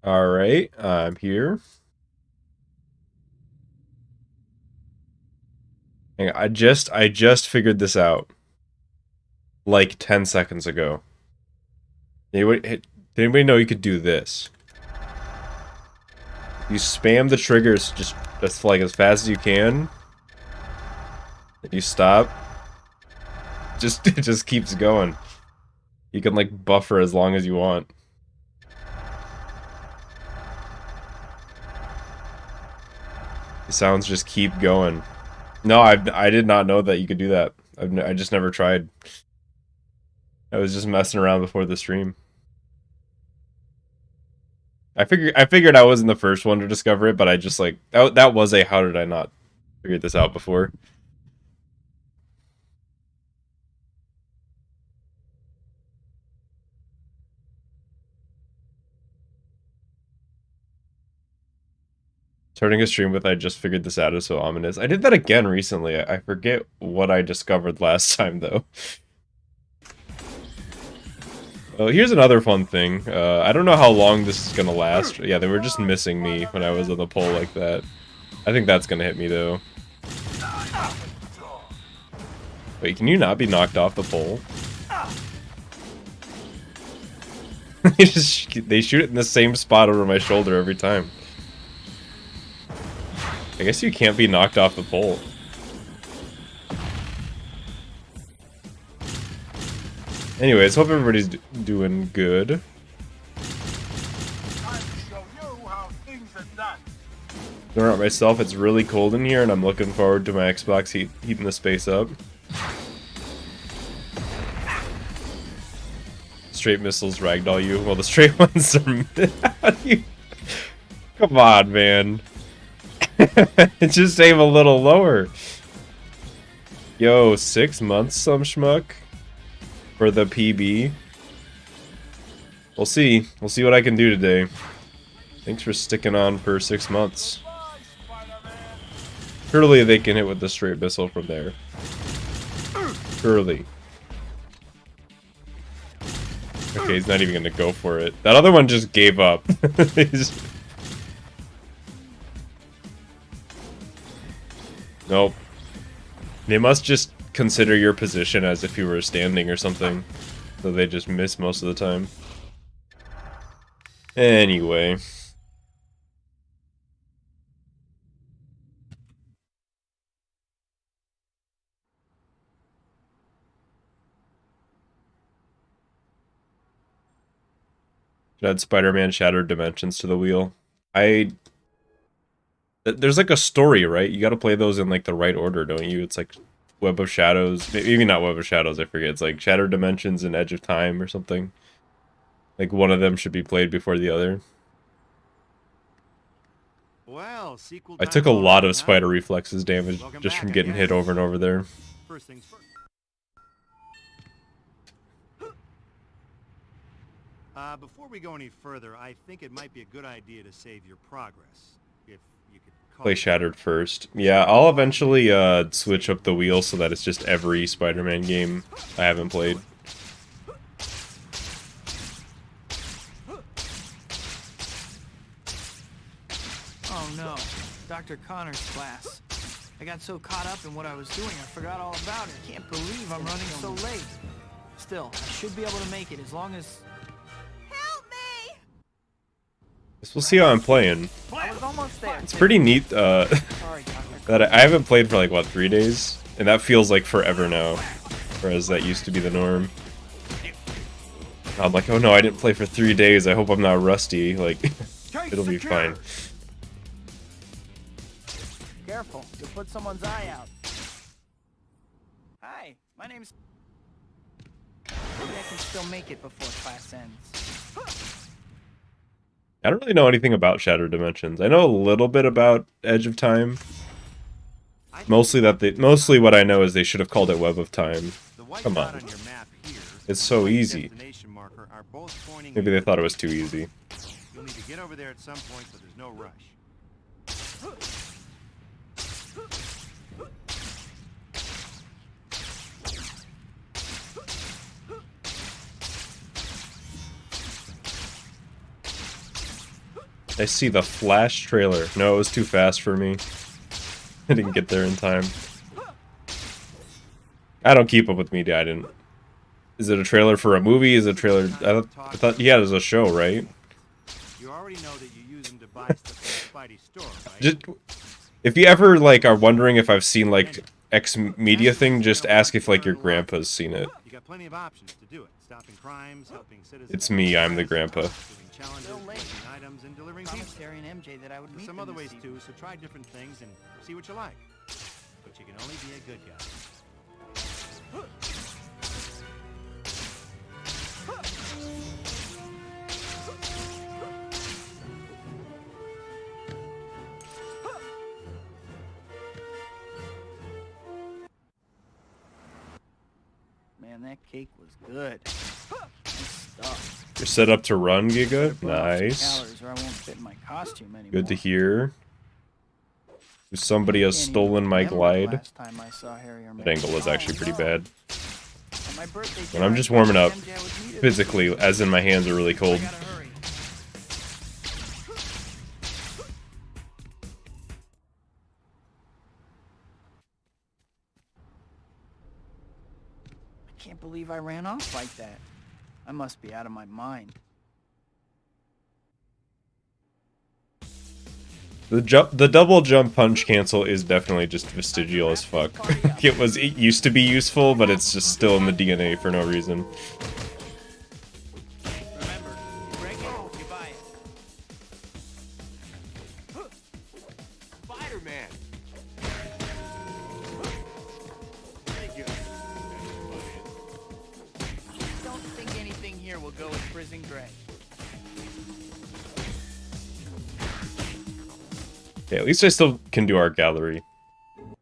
All right, I'm here. Hang on, I just figured this out like 10 seconds ago. Did anybody know you could do this? You spam the triggers just like as fast as you can. And you stop. Just it just keeps going. You can like buffer as long as you want. The sounds just keep going. No, I did not know that you could do that. I just never tried. I was just messing around before the stream. I figured I wasn't the first one to discover it, but I just like that was a how did I not figure this out before? Starting a stream with I just figured this out is so ominous. I did that again recently. I forget what I discovered last time though. Oh, here's another fun thing. I don't know how long this is gonna last. Yeah, they were just missing me when I was on the pole like that. I think that's gonna hit me though. Wait, can you not be knocked off the pole? They shoot it in the same spot over my shoulder every time. I guess you can't be knocked off the pole. Anyways, hope everybody's doing good. Going out myself, it's really cold in here, and I'm looking forward to my Xbox heating the space up. Straight missiles ragdoll you. Well, the straight ones are... How do you... Come on, man. Just aim a little lower. Yo, 6 months, some schmuck? For the PB. We'll see. We'll see what I can do today. Thanks for sticking on for 6 months. Surely they can hit with the straight missile from there. Surely. Okay, he's not even gonna go for it. That other one just gave up. Nope. They must just consider your position as if you were standing or something. So they just miss most of the time. Anyway. Should add Spider-Man Shattered Dimensions to the wheel. There's like a story, right? You gotta play those in like the right order, don't you? It's like Web of Shadows, maybe not Web of Shadows, I forget. It's like Shattered Dimensions and Edge of Time or something. Like one of them should be played before the other. Well, sequel I took a time's lot alright, of huh? spider reflexes damage Welcome just back, from I getting hit guess. over and over there. First things first. Before we go any further, I think it might be a good idea to save your progress. If you could call Play it Shattered first. Yeah, I'll eventually switch up the wheel so that it's just every Spider-Man game I haven't played. Oh no, Dr. Connor's class. I got so caught up in what I was doing, I forgot all about it. Can't believe I'm running so late. Still, I should be able to make it as long as... Help me! Guess we'll see how I'm playing. I was almost there. It's pretty neat Sorry, Dr. that I haven't played for like, what, 3 days? And that feels like forever now. Whereas that used to be the norm. I'm like, oh no, I didn't play for 3 days, I hope I'm not rusty. Like, it'll be fine. Careful, you'll put someone's eye out. Hi, my name's... Maybe I can still make it before class ends. I don't really know anything about Shattered Dimensions. I know a little bit about Edge of Time. Mostly what I know is they should have called it Web of Time. the white Come dot on. on your map here, It's so and the easy. destination marker are both pointing Maybe they thought it was too easy. You'll need to get over there at some point, but there's no rush. I see the Flash trailer. No, it was too fast for me. I didn't get there in time. I don't keep up with media. I didn't. Is it a trailer for a movie? Is it a trailer? I thought yeah, it was a show, right? You already know that you use them to buy stuff from the Spidey store, right? Just, if you ever like are wondering if I've seen like X media thing, just ask if like your grandpa's seen it. You got plenty of options to do it. Stopping crimes, helping citizens. It's me. I'm the grandpa. Doing challenges, collecting items, and delivering pizza. Promised Harry and MJ that I would There's meet some them other this ways evening. too, so try different things and see what you like. But you can only be a good guy. Man, that cake was good. Nice stuff. You're set up to run, Giga. Burn off some Nice. calories or I won't fit in my costume anymore. Good to hear. Somebody has Can't even stolen my remember the glide. last time I saw Harry or That Meghan. angle is actually pretty bad. On my birthday When I'm dinner, just I warming told up, MJ I would meet her. physically, as in my hands are really cold. I gotta hurry. I can't believe I ran off like that. I must be out of my mind. The double jump punch cancel is definitely just vestigial as fuck. It used to be useful, but it's just still in the DNA for no reason. Remember, you break it, you buy it. Spider-Man! Don't think anything here will go with Prison Gray. Yeah, at least I still can do art gallery.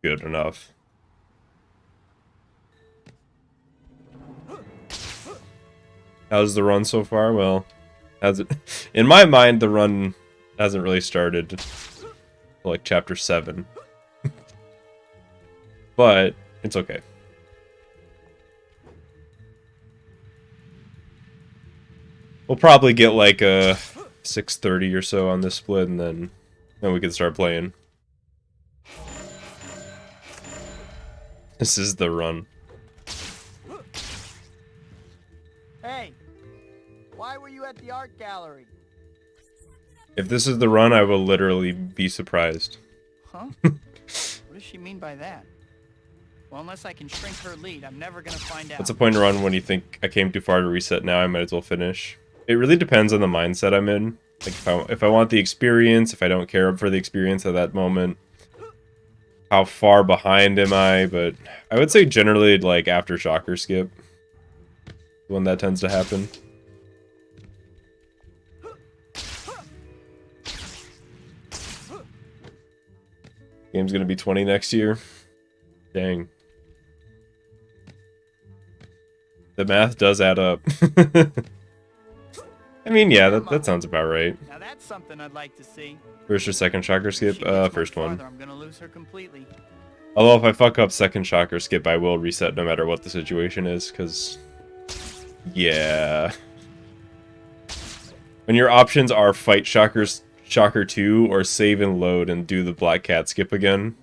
Good enough. How's the run so far? Well, has it? In my mind, the run hasn't really started till like chapter 7. But it's okay. We'll probably get like a 6:30 or so on this split, and then we can start playing. This is the run. Hey, why were you at the art gallery? If this is the run, I will literally be surprised. Huh? What does she mean by that? Well, unless I can shrink her lead, I'm never gonna find out. What's the point of run when you think I came too far to reset now? I might as well finish. It really depends on the mindset I'm in. Like if I want the experience, if I don't care for the experience at that moment. How far behind am I? But I would say generally like after shocker skip. When that tends to happen. Game's gonna be 20 next year. Dang. The math does add up. I mean, yeah, that sounds about right. Now that's something I'd like to see. First or second shocker skip? If she gets First much one. farther, I'm gonna lose her completely. Although if I fuck up second shocker skip, I will reset no matter what the situation is, because... Yeah. When your options are fight Shocker 2 or save and load and do the Black Cat skip again,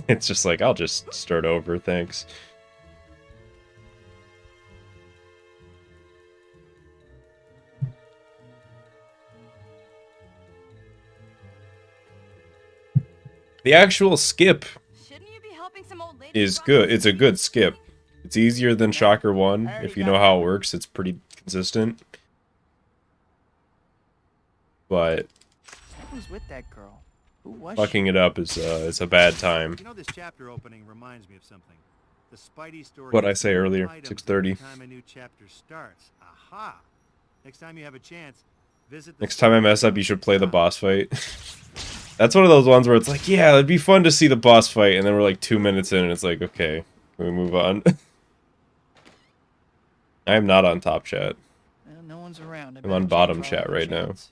it's just like, I'll just start over, thanks. The actual skip Shouldn't you be helping some old lady is run good. this It's a good skip. It's easier than Shocker 1. I already If you got know how it that. works, it's pretty consistent. But Who's with that girl? Who was fucking it up is a bad time. You know, this chapter opening reminds me of something. The Spidey story. What I say earlier, items 6:30. every time a new chapter starts. Aha! Next time you have a chance, visit. The Next time I mess up, you should play the boss fight. That's one of those ones where it's like, yeah, it'd be fun to see the boss fight, and then we're like 2 minutes in, and it's like, okay, can we move on? I am not on top chat. Well, no one's around. I I'm better on check bottom for chat all right now. chance.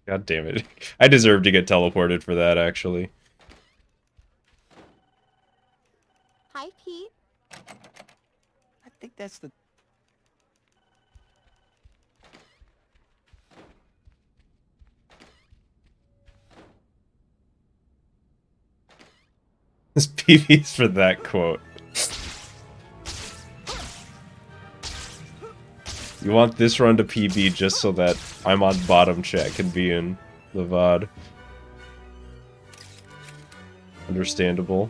God damn it. I deserve to get teleported for that, actually. Hi, Pete. I think that's the... This PB's for that quote. You want this run to PB just so that I'm on bottom chat can be in the VOD. Understandable.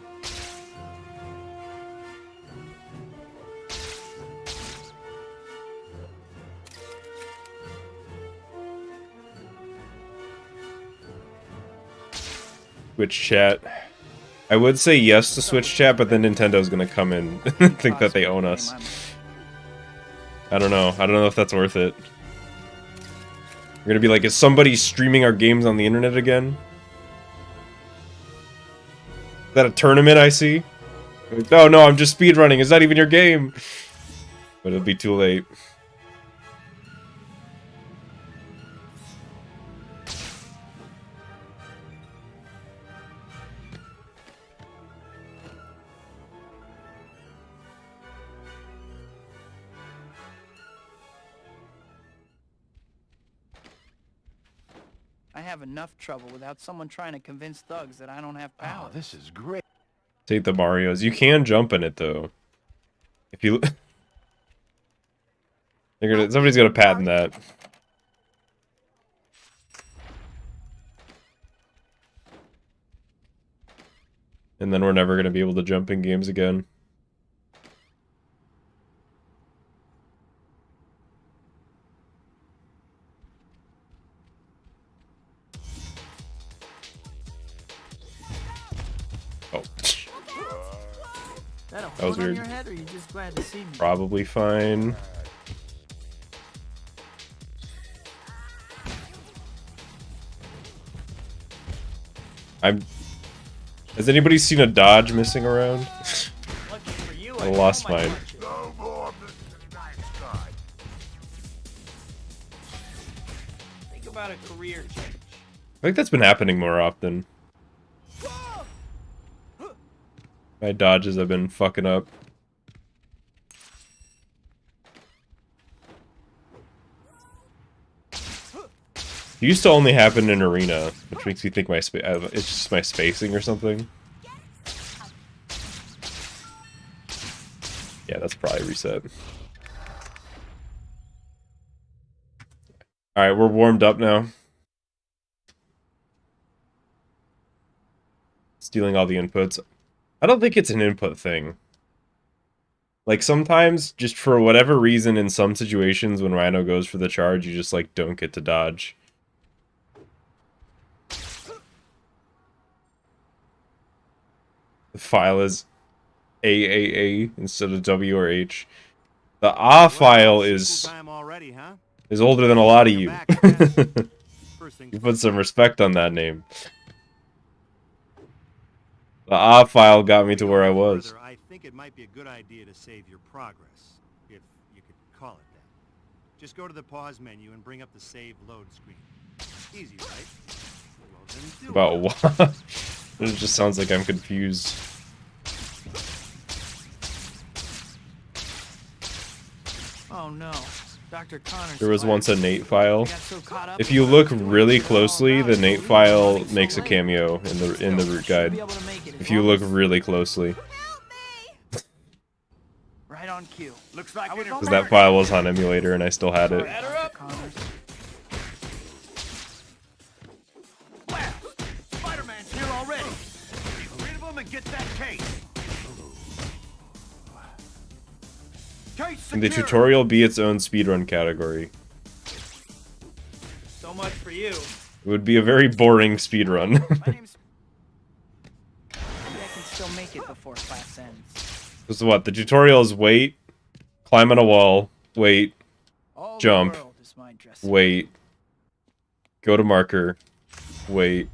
Switch chat. I would say yes to Switch chat, but then Nintendo's gonna come in and think that they own us. I don't know. I don't know if that's worth it. We're gonna be like, is somebody streaming our games on the internet again? Is that a tournament I see? Like, oh no, I'm just speedrunning. It's not even your game. But it'll be too late. I have enough trouble without someone trying to convince thugs that I don't have power. Oh, this is great. Take the Marios. You can jump in it though. If you, somebody's gonna patent that. And then we're never gonna be able to jump in games again. Oh. That was weird. Your head, or are you just glad to see me? Probably fine. Has anybody seen a Dodge missing around? I lost mine. Think about a career change. I think that's been happening more often. My dodges have been fucking up. It used to only happen in arena, which makes me think it's just my spacing or something. Yeah, that's probably reset. Alright, we're warmed up now. Stealing all the inputs. I don't think it's an input thing. Like, sometimes, just for whatever reason, in some situations, when Rhino goes for the charge, you just, like, don't get to dodge. The file is AAA instead of W or H. The A file is older than a lot of you. You put some respect on that name. The A file got me to where I was. I think it might be a good idea to save your progress, if you could call it that. Just go to the pause menu and bring up the save load screen. Easy, right? Well, then do About it. what? It just sounds like I'm confused. Oh no. Dr. Connor's There was class. once a Nate file. I got so caught up If in you what I look was doing, really I forgot all closely, about the it. Nate So file running so makes a late. cameo in the root Should guide. be able to make it as If you long look as- really closely. right on cue. Looks like I was Because that file was on emulator and I still had it. Batter up. Connors. Wow! Spider-Man's here already. Get rid of him and get that case. Case Can the secured. tutorial be its own speedrun category? So much for you. It would be a very boring speedrun. My name's... Maybe I can still make it before class ends. This is what? The tutorial is wait, climb on a wall, wait, All the Jump. world is my dressing. wait, go to marker, wait,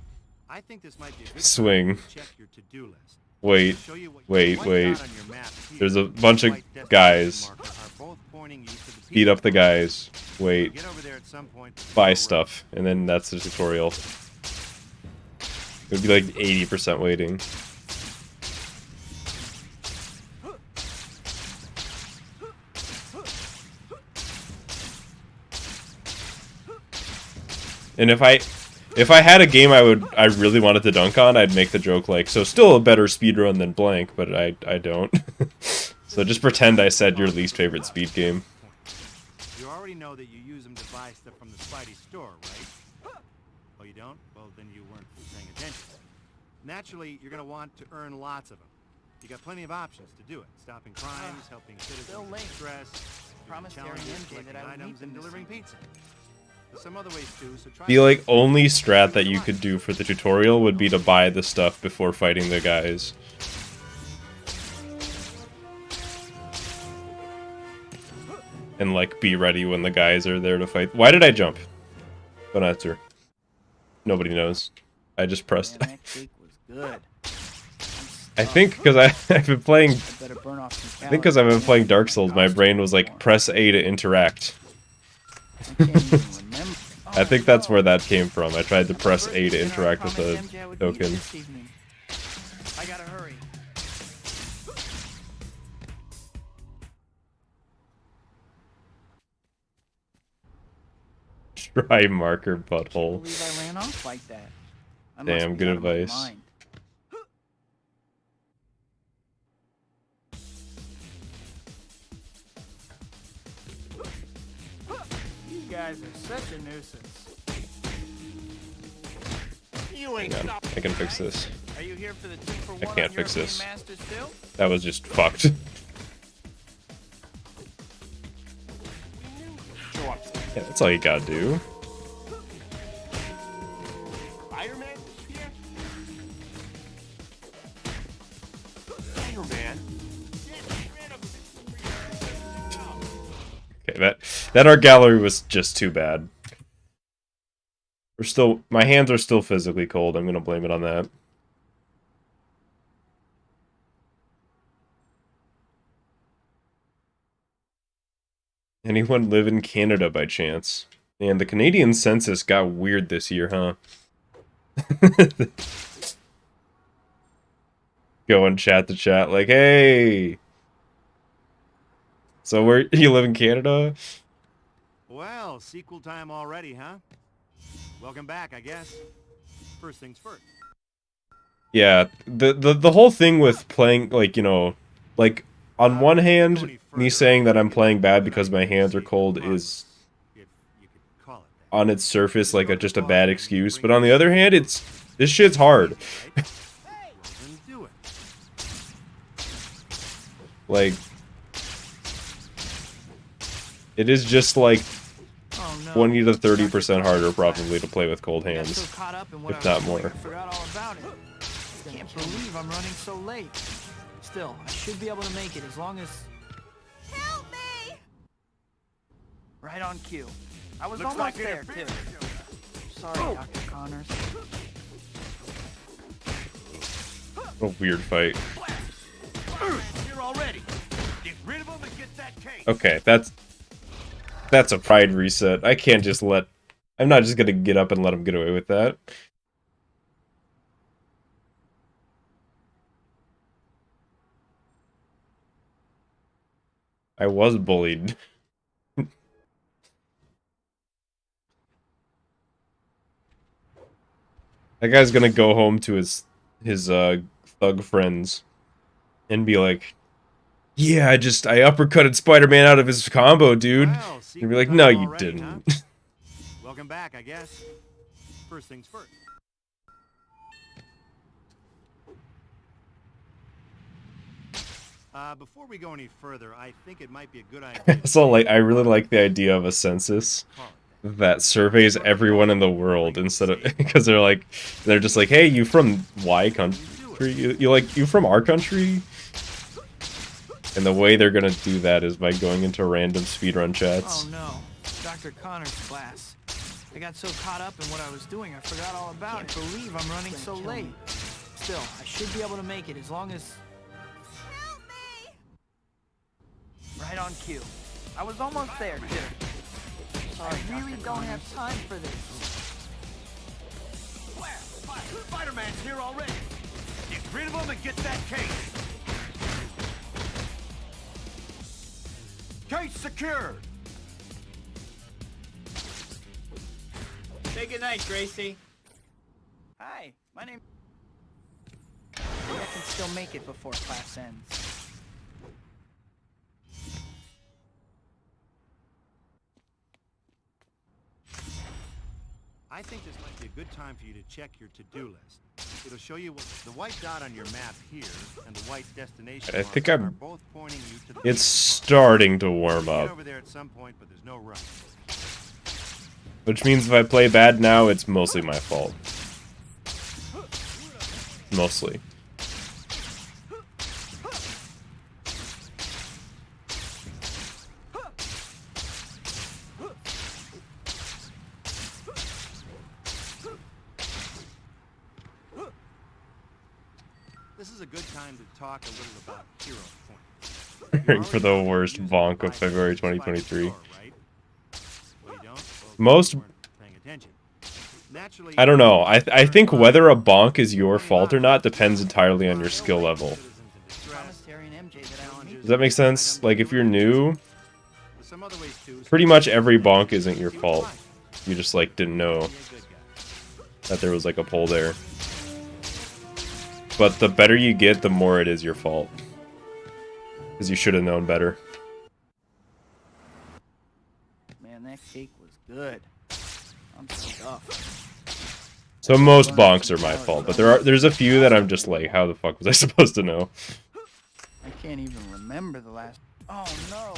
I think this might be a good Swing. time to check your to-do list. wait, Show you what wait, white wait. dot on your map here There's a and the bunch of white destination guys. marker are both pointing you to the Beat up the guys, wait, Get over there at some point buy before stuff, and then that's the tutorial. It would be like 80% waiting. And if If I had a game I really wanted to dunk on, I'd make the joke like, so still a better speedrun than blank, but I don't. So just pretend I said your least favorite speed game. You already know that you use them to buy stuff from the Spidey store, right? Oh, you don't? Well, then you weren't paying attention. Naturally, you're gonna want to earn lots of them. You got plenty of options to do it. Stopping crimes, helping citizens Still in late. distress, Promised doing Harry challenges, MJ that collecting I would meet items, them and this delivering evening. pizza. There's some other ways too, so try. Feel like only strat that you could do for the tutorial would be to buy the stuff before fighting the guys. And like be ready when the guys are there to fight. Why did I jump? Don't answer. Nobody knows. I just pressed. Man, that cake was good. I think because I've been playing. I better burn off some I think because I've been calories. playing Dark Souls, my brain was like press A to interact. I can't even remember. I think that's where that came from. I tried to press A to interact with the token. I gotta hurry. Try marker I butthole. believe I ran off like that. I must Damn, be good out of my advice. mind. You guys are such a nuisance. You ain't Hang on, stopping. I can fix this. Are you here for the 2-for-1 I can't on fix European this. Masters too? That was just fucked. Show up. Yeah, that's all you gotta do. Spider-Man here? Spider-Man? Okay, that art gallery was just too bad. My hands are still physically cold. I'm gonna blame it on that. Anyone live in Canada by chance? Man, the Canadian census got weird this year, huh? Going chat to chat like, hey! So where you live in Canada? Well, sequel time already, huh? Welcome back, I guess. First things first. Yeah, the whole thing with playing, like, you know, like, on one hand, me saying that I'm playing bad because my hands are cold is, If you could call it that. on its surface, like, just a bad excuse. But on the other hand, this shit's hard. Well, then do it. Like, it is just, like, Oh, no. 20 to 30% harder, probably, to play with cold I got hands. so caught up in what if I not was doing, more. I forgot all about it. Can't believe I'm running so late. Still, I should be able to make it as long as... Help me! Right on cue. I was Looks almost like there, it too. Sorry, Dr. Connors. What a weird fight. Here already. Get rid of him and get that cake. Okay, that's a pride reset. I can't just let... I'm not just gonna get up and let him get away with that. I was bullied. That guy's gonna go home to his thug friends and be like, yeah, I uppercutted Spider-Man out of his combo, dude. Well, And be like, sequel no, time you already, didn't. huh? Welcome back, I guess. First things first. Before we go any further, I think it might be a good idea. So, like, I really like the idea of a census Call it that surveys everyone in the world instead of because they're just like, hey, you from Y country? You from our country? And the way they're gonna do that is by going into random speedrun chats. Oh no, Dr. Connors' class. I got so caught up in what I was doing, I forgot all about it. Can't believe I'm running so late. Still, I should be able to make it as long as... Help me! Right on cue. I was almost there, too. Sorry, I really don't have time for this. Spider-Man's here already. Get rid of him and get that cake. Case secured. Say goodnight, Gracie. My name... Maybe I can still make it before class ends. I think this might be a good time for you to check your to-do list. It'll show you what the white dot on your map here and the white destination I think marker are I'm... both pointing you to the It's starting to warm Get up. over there at some point, but there's no rush. Which means if I play bad now, it's mostly my fault. Mostly. This is a good time to talk a little about hero points. Preparing for the worst bonk of February 2023. Well, you don't? Well, Most... you weren't paying attention. Naturally, I don't know. I think whether a bonk is your fault or not depends entirely on your skill level. Promised Terry and MJ that I would meet Does that make sense? Like, if you're new, There's some other ways too, pretty much every bonk isn't your fault. You just, like, didn't know be a good guy. that there was, like, a pole there. But the better you get, the more it is your fault. Because you should have known better. Man, that cake was good. I'm stuffed. So most bonks are my fault, but there's a few that I'm just like, how the fuck was I supposed to know? I can't even remember the last... Oh, no.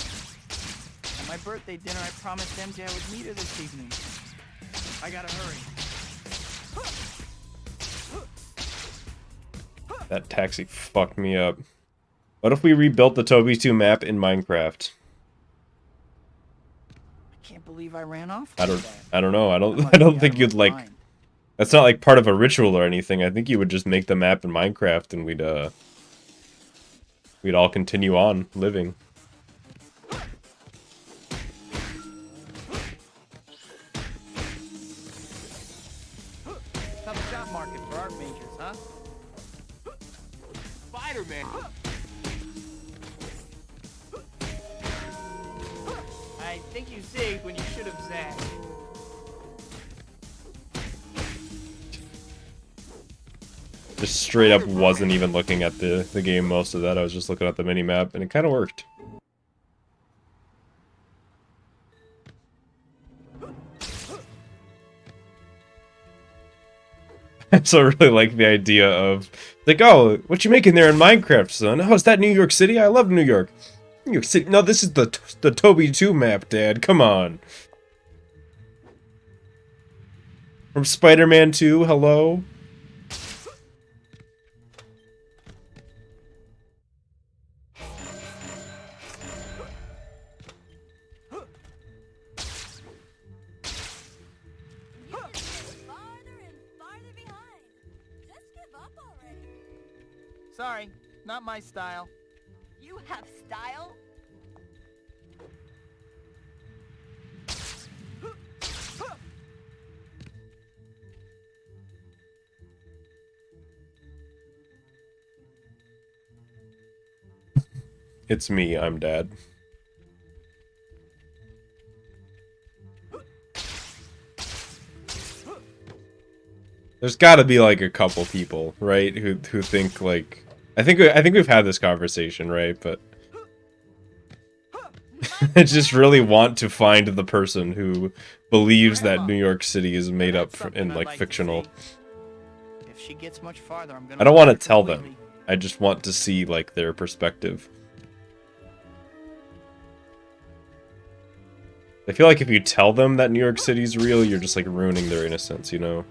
At my birthday dinner, I promised MJ I would meet her this evening. I gotta hurry. That taxi fucked me up. What if we rebuilt the Toby 2 map in Minecraft? I can't believe I ran off I like don't know. I that. don't think you'd like... That's not like part of a ritual or anything. I think you would just make the map in Minecraft and we'd all continue on living. Tough job market for art majors, huh? Spider-Man! I think you zigged when you should have zagged. Just straight up wasn't even looking at the game most of that. I was just looking at the mini-map, and it kind of worked. I so really like the idea of, like, oh, what you making there in Minecraft, son? Oh, is that New York City? I love New York. New York City. No, this is the Toby 2 map, Dad. Come on. From Spider-Man 2, hello? Farther and farther behind. Just give up already. Sorry, not my style. You have style? It's me, I'm Dad. There's gotta be like a couple people, right, who think like... I think we've had this conversation, right, but... I just really want to find the person who believes that New York City is made up in, like, fictional. If she gets much farther, I'm gonna... I don't want to tell them. I just want to see, like, their perspective. I feel like if you tell them that New York City's real, you're just, like, ruining their innocence, you know?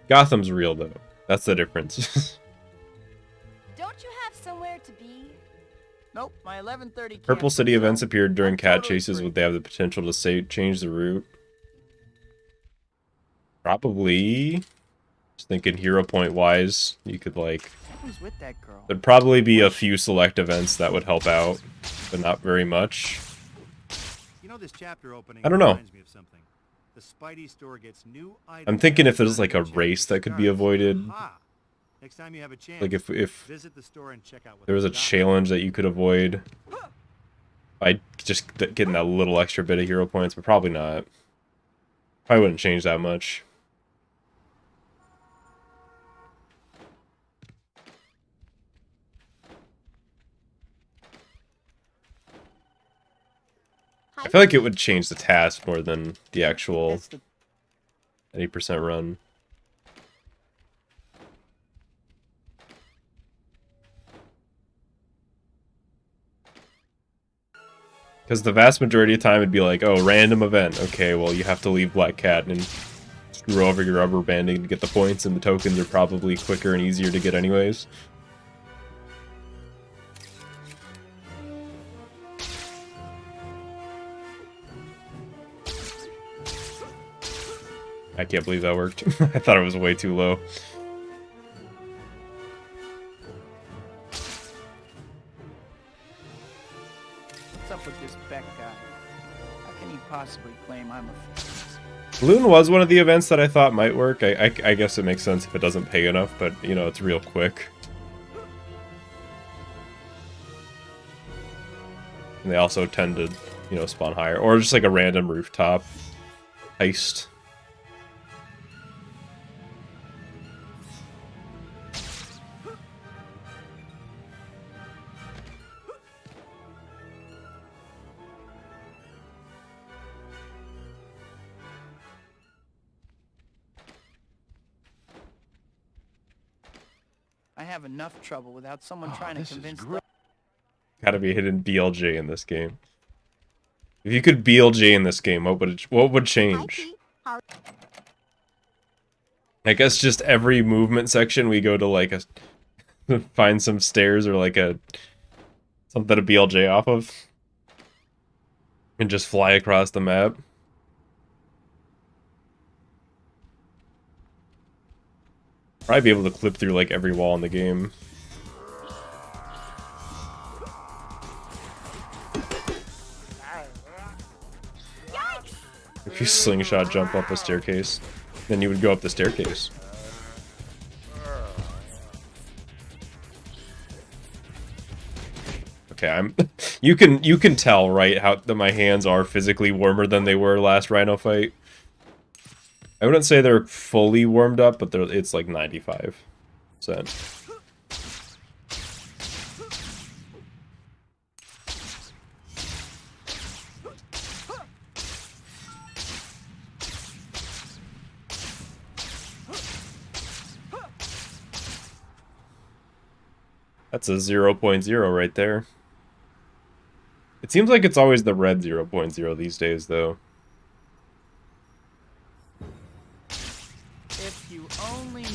Gotham's real, though. That's the difference. Don't you have somewhere to be? Nope, my 11:30. Purple City events appeared during cat chases. Would they have the potential to change the route? Probably. Just thinking hero point wise, you could like... Who's with that girl? There'd probably be a few select events that would help out, but not very much. You know, this chapter opening I don't know. reminds me of something. the Spidey store gets new items. I'm thinking if there's like a race that could be avoided, Aha. Next time you have a chance, like if visit the store and check out what there was a they got. challenge that you could avoid by just getting that little extra bit of hero points, but probably not. Probably wouldn't change that much. I feel like it would change the task more than the actual 80% run. Because the vast majority of time it'd be like, oh, random event. Okay, well, you have to leave Black Cat and screw over your rubber banding to get the points, and the tokens are probably quicker and easier to get anyways. I can't believe that worked. I thought it was way too low. What's up with this Beck guy? How can he possibly claim I'm a... Balloon was one of the events that I thought might work. I guess it makes sense if it doesn't pay enough, but, you know, it's real quick. And they also tend to, you know, spawn higher. Or just like a random rooftop heist. I have enough trouble without someone trying to convince them. Gotta be hidden BLJ in this game. If you could BLJ in this game, what would change? I guess just every movement section we go to like a find some stairs or like a something to BLJ off of and just fly across the map. Probably be able to clip through like every wall in the game. If you slingshot jump up a staircase, then you would go up the staircase. Okay, you can tell, right, how that my hands are physically warmer than they were last Rhino fight. I wouldn't say they're fully warmed up, but it's like 95%. That's a 0.0 right there. It seems like it's always the red 0.0 these days, though. If you only knew.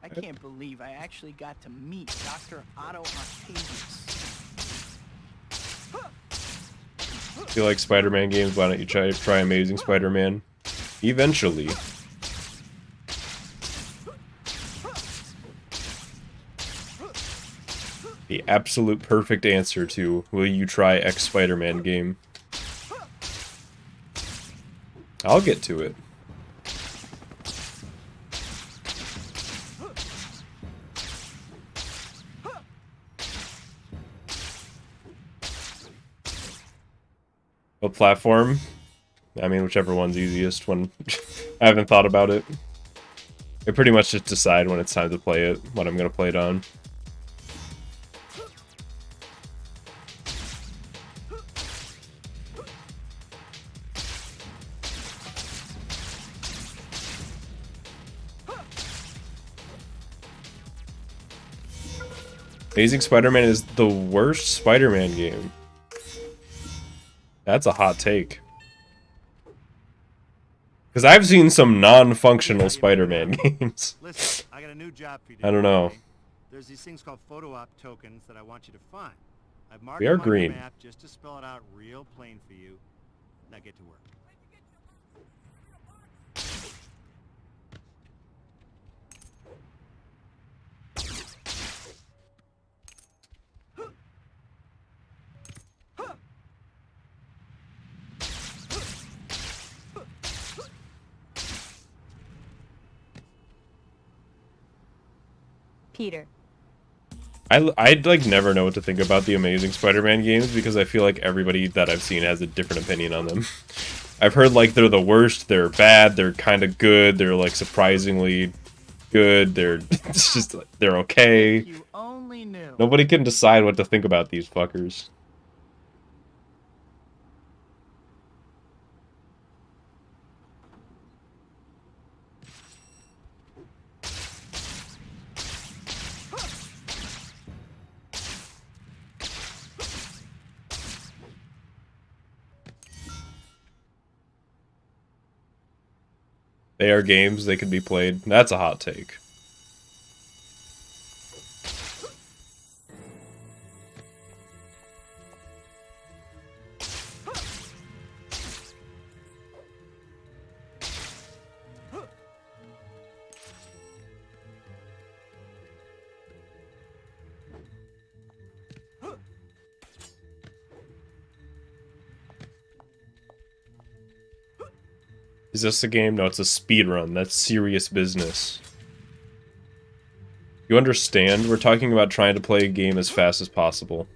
I can't believe I actually got to meet Dr. Otto Octavius. If you like Spider-Man games, why don't you try Amazing Spider-Man? Eventually. The absolute perfect answer to will you try X Spider-Man game? I'll get to it. What platform? I mean, whichever one's easiest. When I haven't thought about it. I pretty much just decide when it's time to play it, what I'm gonna play it on. Amazing Spider-Man is the worst Spider-Man game. That's a hot take. Because I've seen some non-functional Spider-Man games. Listen, I got a new job for you. I don't know. Okay? There's these things called photo op tokens that I want you to find. I've marked We are them on your green. map just to spell it out real plain for you. Now get to work. Peter. I'd like never know what to think about the Amazing Spider-Man games because I feel like everybody that I've seen has a different opinion on them. I've heard like they're the worst, they're bad, they're kind of good, they're like surprisingly good, they're it's just they're okay. You only knew. Nobody can decide what to think about these fuckers. They are games, they can be played. That's a hot take. Is this a game? No, it's a speedrun. That's serious business. You understand? We're talking about trying to play a game as fast as possible.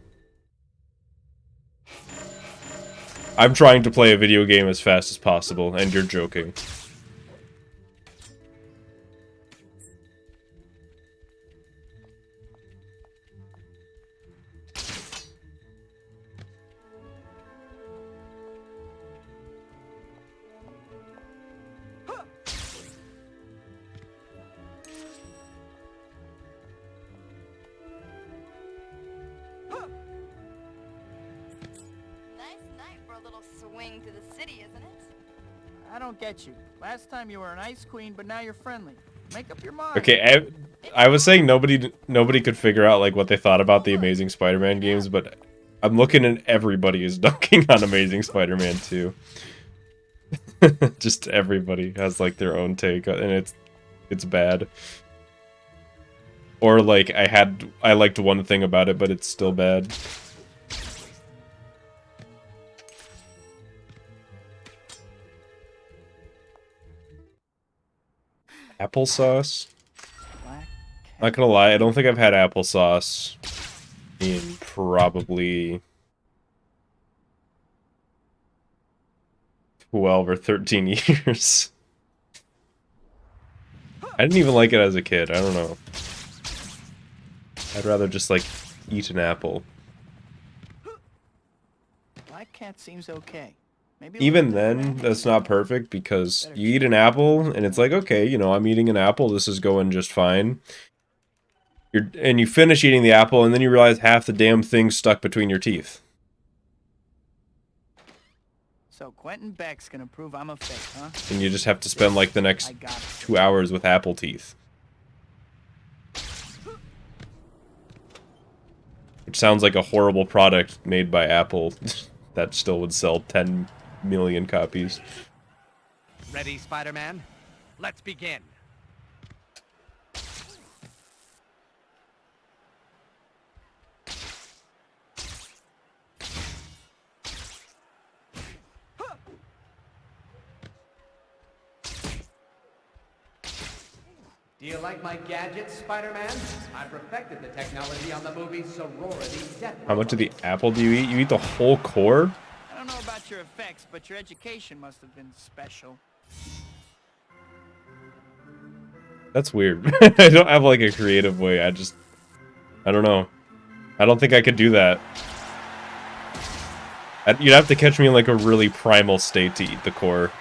I'm trying to play a video game as fast as possible, and you're joking. Nice night for a little swing to the city, isn't it? I don't get you. Last time you were an ice queen, but now you're friendly. Make up your mind. Okay, I was saying nobody could figure out like what they thought about the Amazing Spider-Man games, but I'm looking and everybody is dunking on Amazing Spider-Man 2. Just everybody has like their own take, and it's bad. Or like I liked one thing about it, but it's still bad. Applesauce? Black Not gonna lie, I don't think I've had applesauce in probably 12 or 13 years. I didn't even like it as a kid, I don't know. I'd rather just like eat an apple. Black cat seems okay. Maybe Even then, that's not perfect because you eat an apple and it's like, okay, you know, I'm eating an apple, this is going just fine. And you finish eating the apple and then you realize half the damn thing's stuck between your teeth. So Quentin Beck's gonna prove I'm a fake, huh? And you just have to spend like the next I got it. 2 hours with apple teeth. Which sounds like a horrible product made by Apple that still would sell 10 million copies. Ready, Spider-Man? Let's begin. Do you like my gadgets, Spider-Man? I perfected the technology on the movie Sorority Death. How much of the apple do you eat? You eat the whole core? I don't know about your effects, but your education must have been special. That's weird. I don't have like a creative way. I don't know. I don't think I could do that. You'd have to catch me in like a really primal state to eat the core.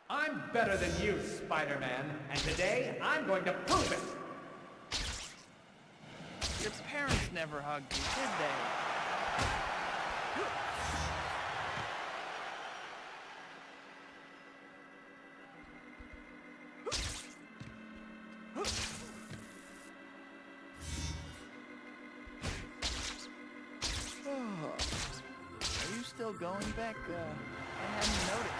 I'm better than you, Spider-Man, and today I'm going to prove it. Your parents never hugged you, did they? still going, Beck? I hadn't noticed.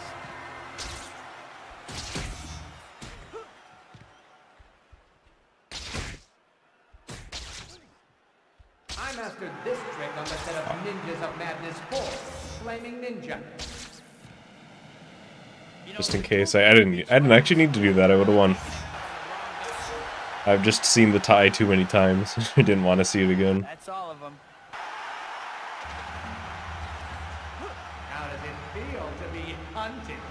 I mastered this trick on the set of Ninjas of Madness 4, Flaming Ninja. Just in case. I didn't actually need to do that. I would have won. I've just seen the tie too many times. I didn't want to see it again. That's all of them. How does it feel to be hunted?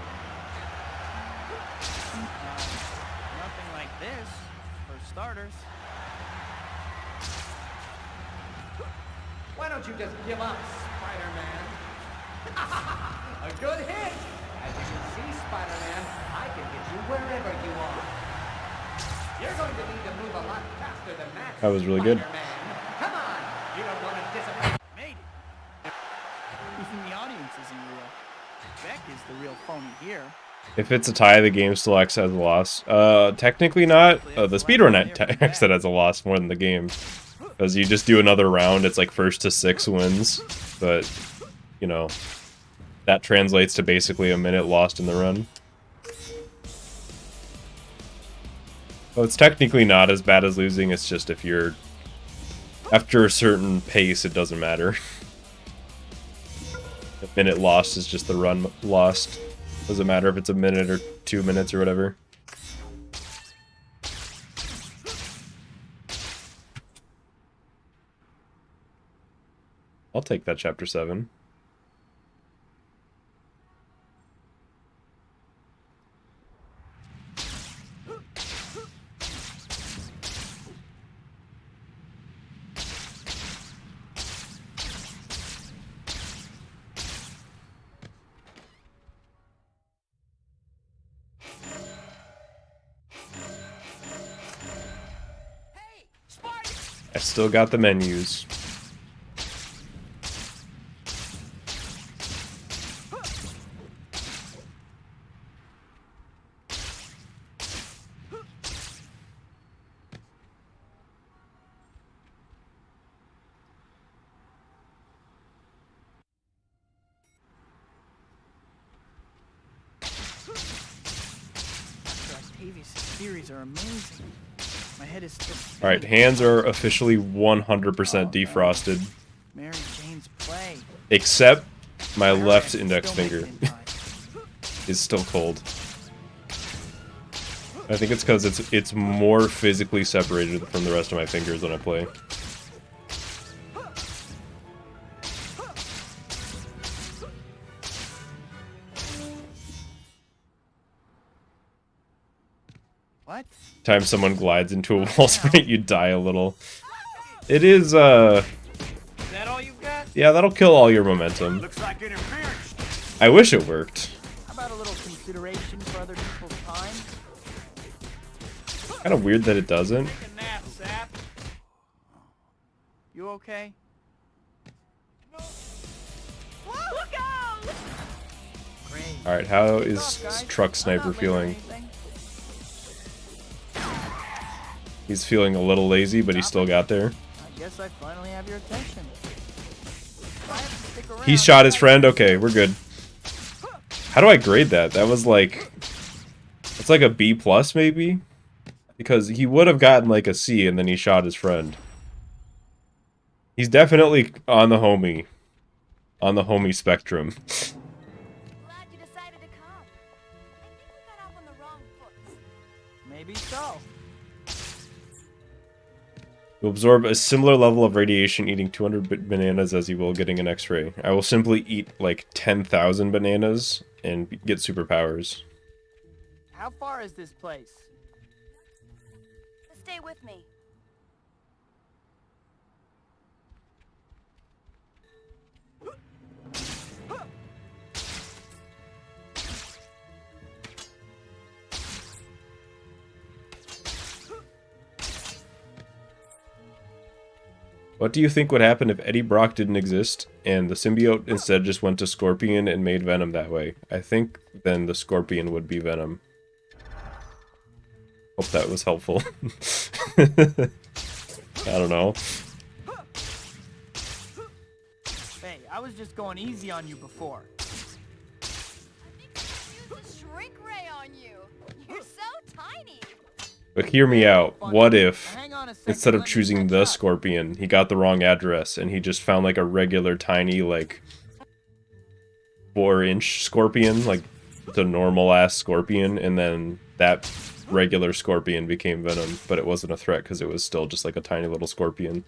Nothing like this, for starters. Why don't you just give up, Spider-Man? A good hit! As you can see, Spider-Man, I can get you wherever you are. You're going to need to move a lot faster than that. That was really good. Spider-Man. Come on! You don't want to disappoint. Made it. Even the audience isn't real. Beck is the real phony here. If it's a tie, the game still acts as a loss. Technically not. The speedrun acts as a loss more than the game. Because you just do another round, it's like first to 6 wins. But, you know, that translates to basically a minute lost in the run. So it's technically not as bad as losing, it's just if you're... After a certain pace, it doesn't matter. A minute lost is just the run lost. Doesn't matter if it's a minute or 2 minutes or whatever. I'll take that chapter 7. I still got the menus. Theories are amazing. My head is still spinning. Alright, hands are officially 100% defrosted. Mary Jane's play. Except my left index finger is still cold. I think it's because it's more physically separated from the rest of my fingers when I play. What? Time someone glides into a wall sprint, you die a little. It is, Is that all you got? yeah, that'll kill all your momentum. Looks like interference. I wish it worked. How about a little consideration for other people's time? Kind of weird that it doesn't. Take a nap, Sap. You okay? Look out! Great. Alright, how is What's up, guys? Truck I'm Sniper not late or feeling? anything. He's feeling a little lazy, but he still got there. I guess I finally have your attention. I have to stick around. He shot his friend? Okay, we're good. How do I grade that? That was like... It's like a B plus, maybe? Because he would have gotten like a C, and then he shot his friend. He's definitely on the homie spectrum. Glad you decided to come. I think we got off on the wrong foot. Maybe so. You'll absorb a similar level of radiation eating 200 bananas as you will getting an X-ray. I will simply eat like 10,000 bananas and get superpowers. How far is this place? Stay with me. What do you think would happen if Eddie Brock didn't exist and the symbiote instead just went to Scorpion and made Venom that way? I think then the Scorpion would be Venom. Hope that was helpful. I don't know. Hey, I was just going easy on you before. I think I could use a shrink ray on you. You're so tiny. But hear me out. What if, Hang on a second, instead of let me choosing catch the up. Scorpion, he got the wrong address and he just found like a regular tiny, like 4-inch scorpion, like the normal ass scorpion, and then that regular scorpion became Venom, but it wasn't a threat because it was still just like a tiny little scorpion.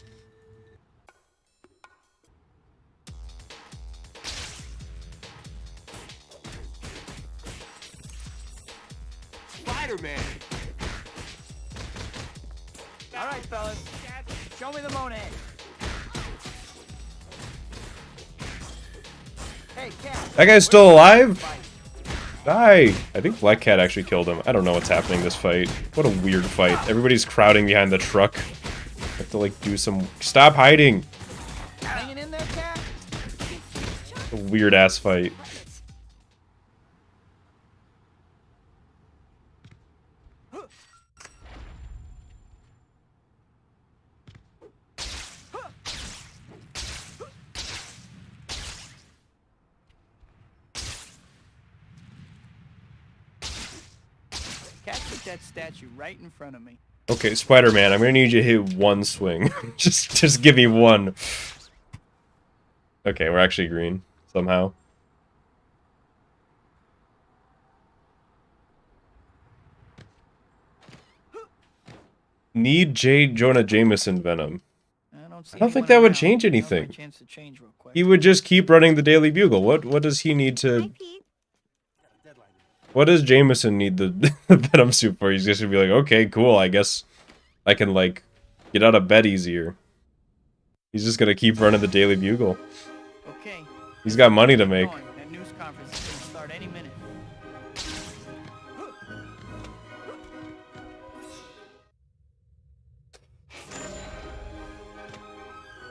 Spider-Man! All right, fellas. Show me the Monet. Hey, Cat. That guy's still alive? Die! I think Black Cat actually killed him. I don't know what's happening this fight. What a weird fight. Everybody's crowding behind the truck. I have to like do some... Stop hiding! Hanging in there, Cat? A weird ass fight. Cat put that statue right in front of me. Okay, Spider-Man, I'm gonna need you to hit one swing. just give me one. Okay, we're actually green, somehow. Need J. Jonah Jameson Venom. I don't I don't think that would change anything. He would just keep running the Daily Bugle. What does he need to... What does Jameson need the Venom suit for? He's just gonna be like, okay, cool, I guess I can, like, get out of bed easier. He's just gonna keep running the Daily Bugle. Okay. He's got money to make. That news conference is gonna start any minute.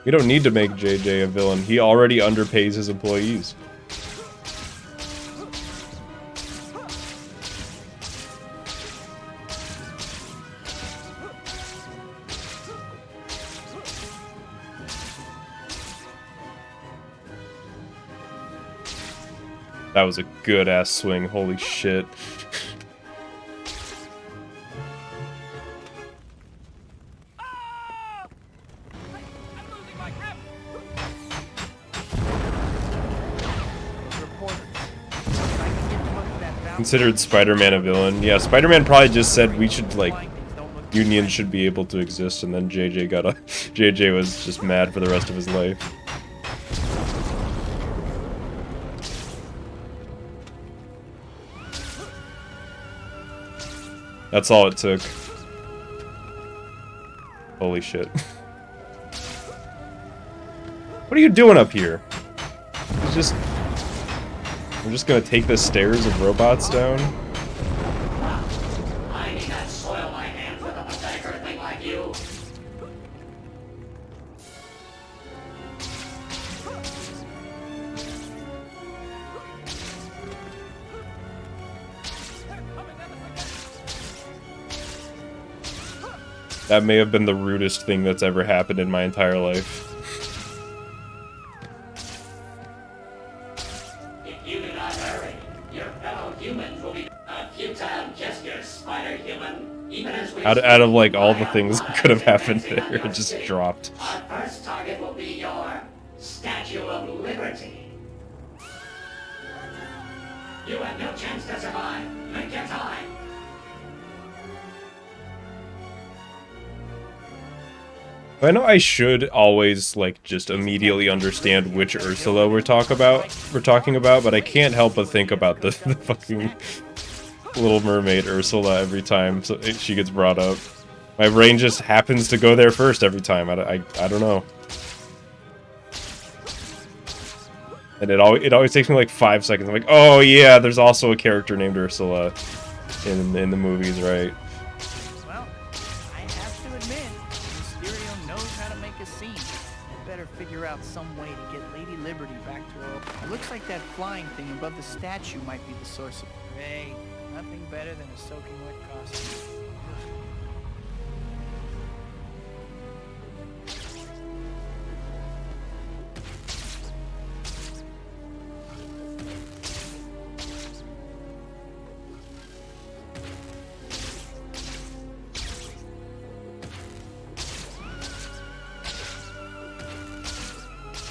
We don't need to make JJ a villain. He already underpays his employees. That was a good-ass swing, holy shit. Considered Spider-Man a villain. Yeah, Spider-Man probably just said we should, like, unions should be able to exist, and then JJ got a... JJ was just mad for the rest of his life. That's all it took. Holy shit. What are you doing up here? He's just... I'm just gonna take the stairs of robots down? I need not soil my hands with a pathetic earthling like you. That may have been the rudest thing that's ever happened in my entire life. If you do not hurry, your fellow humans will be a futile gesture, Spider-Human. Even as we Out of like all the things that could have happened there, it just dropped. Our first target will be your Statue of Liberty. You have no chance to survive. Make your time. I know I should always like just immediately understand which Ursula we're talking about, but I can't help but think about the fucking Little Mermaid Ursula every time she gets brought up. My brain just happens to go there first every time. I don't know. And it always takes me like 5 seconds. I'm like, oh yeah, there's also a character named Ursula in the movies, right? Well, I have to admit, Mysterio knows how to make a scene. I better figure out some way to get Lady Liberty back to her. It looks like that flying thing above the statue might be the source of... Hey, nothing better than a soaking wet costume.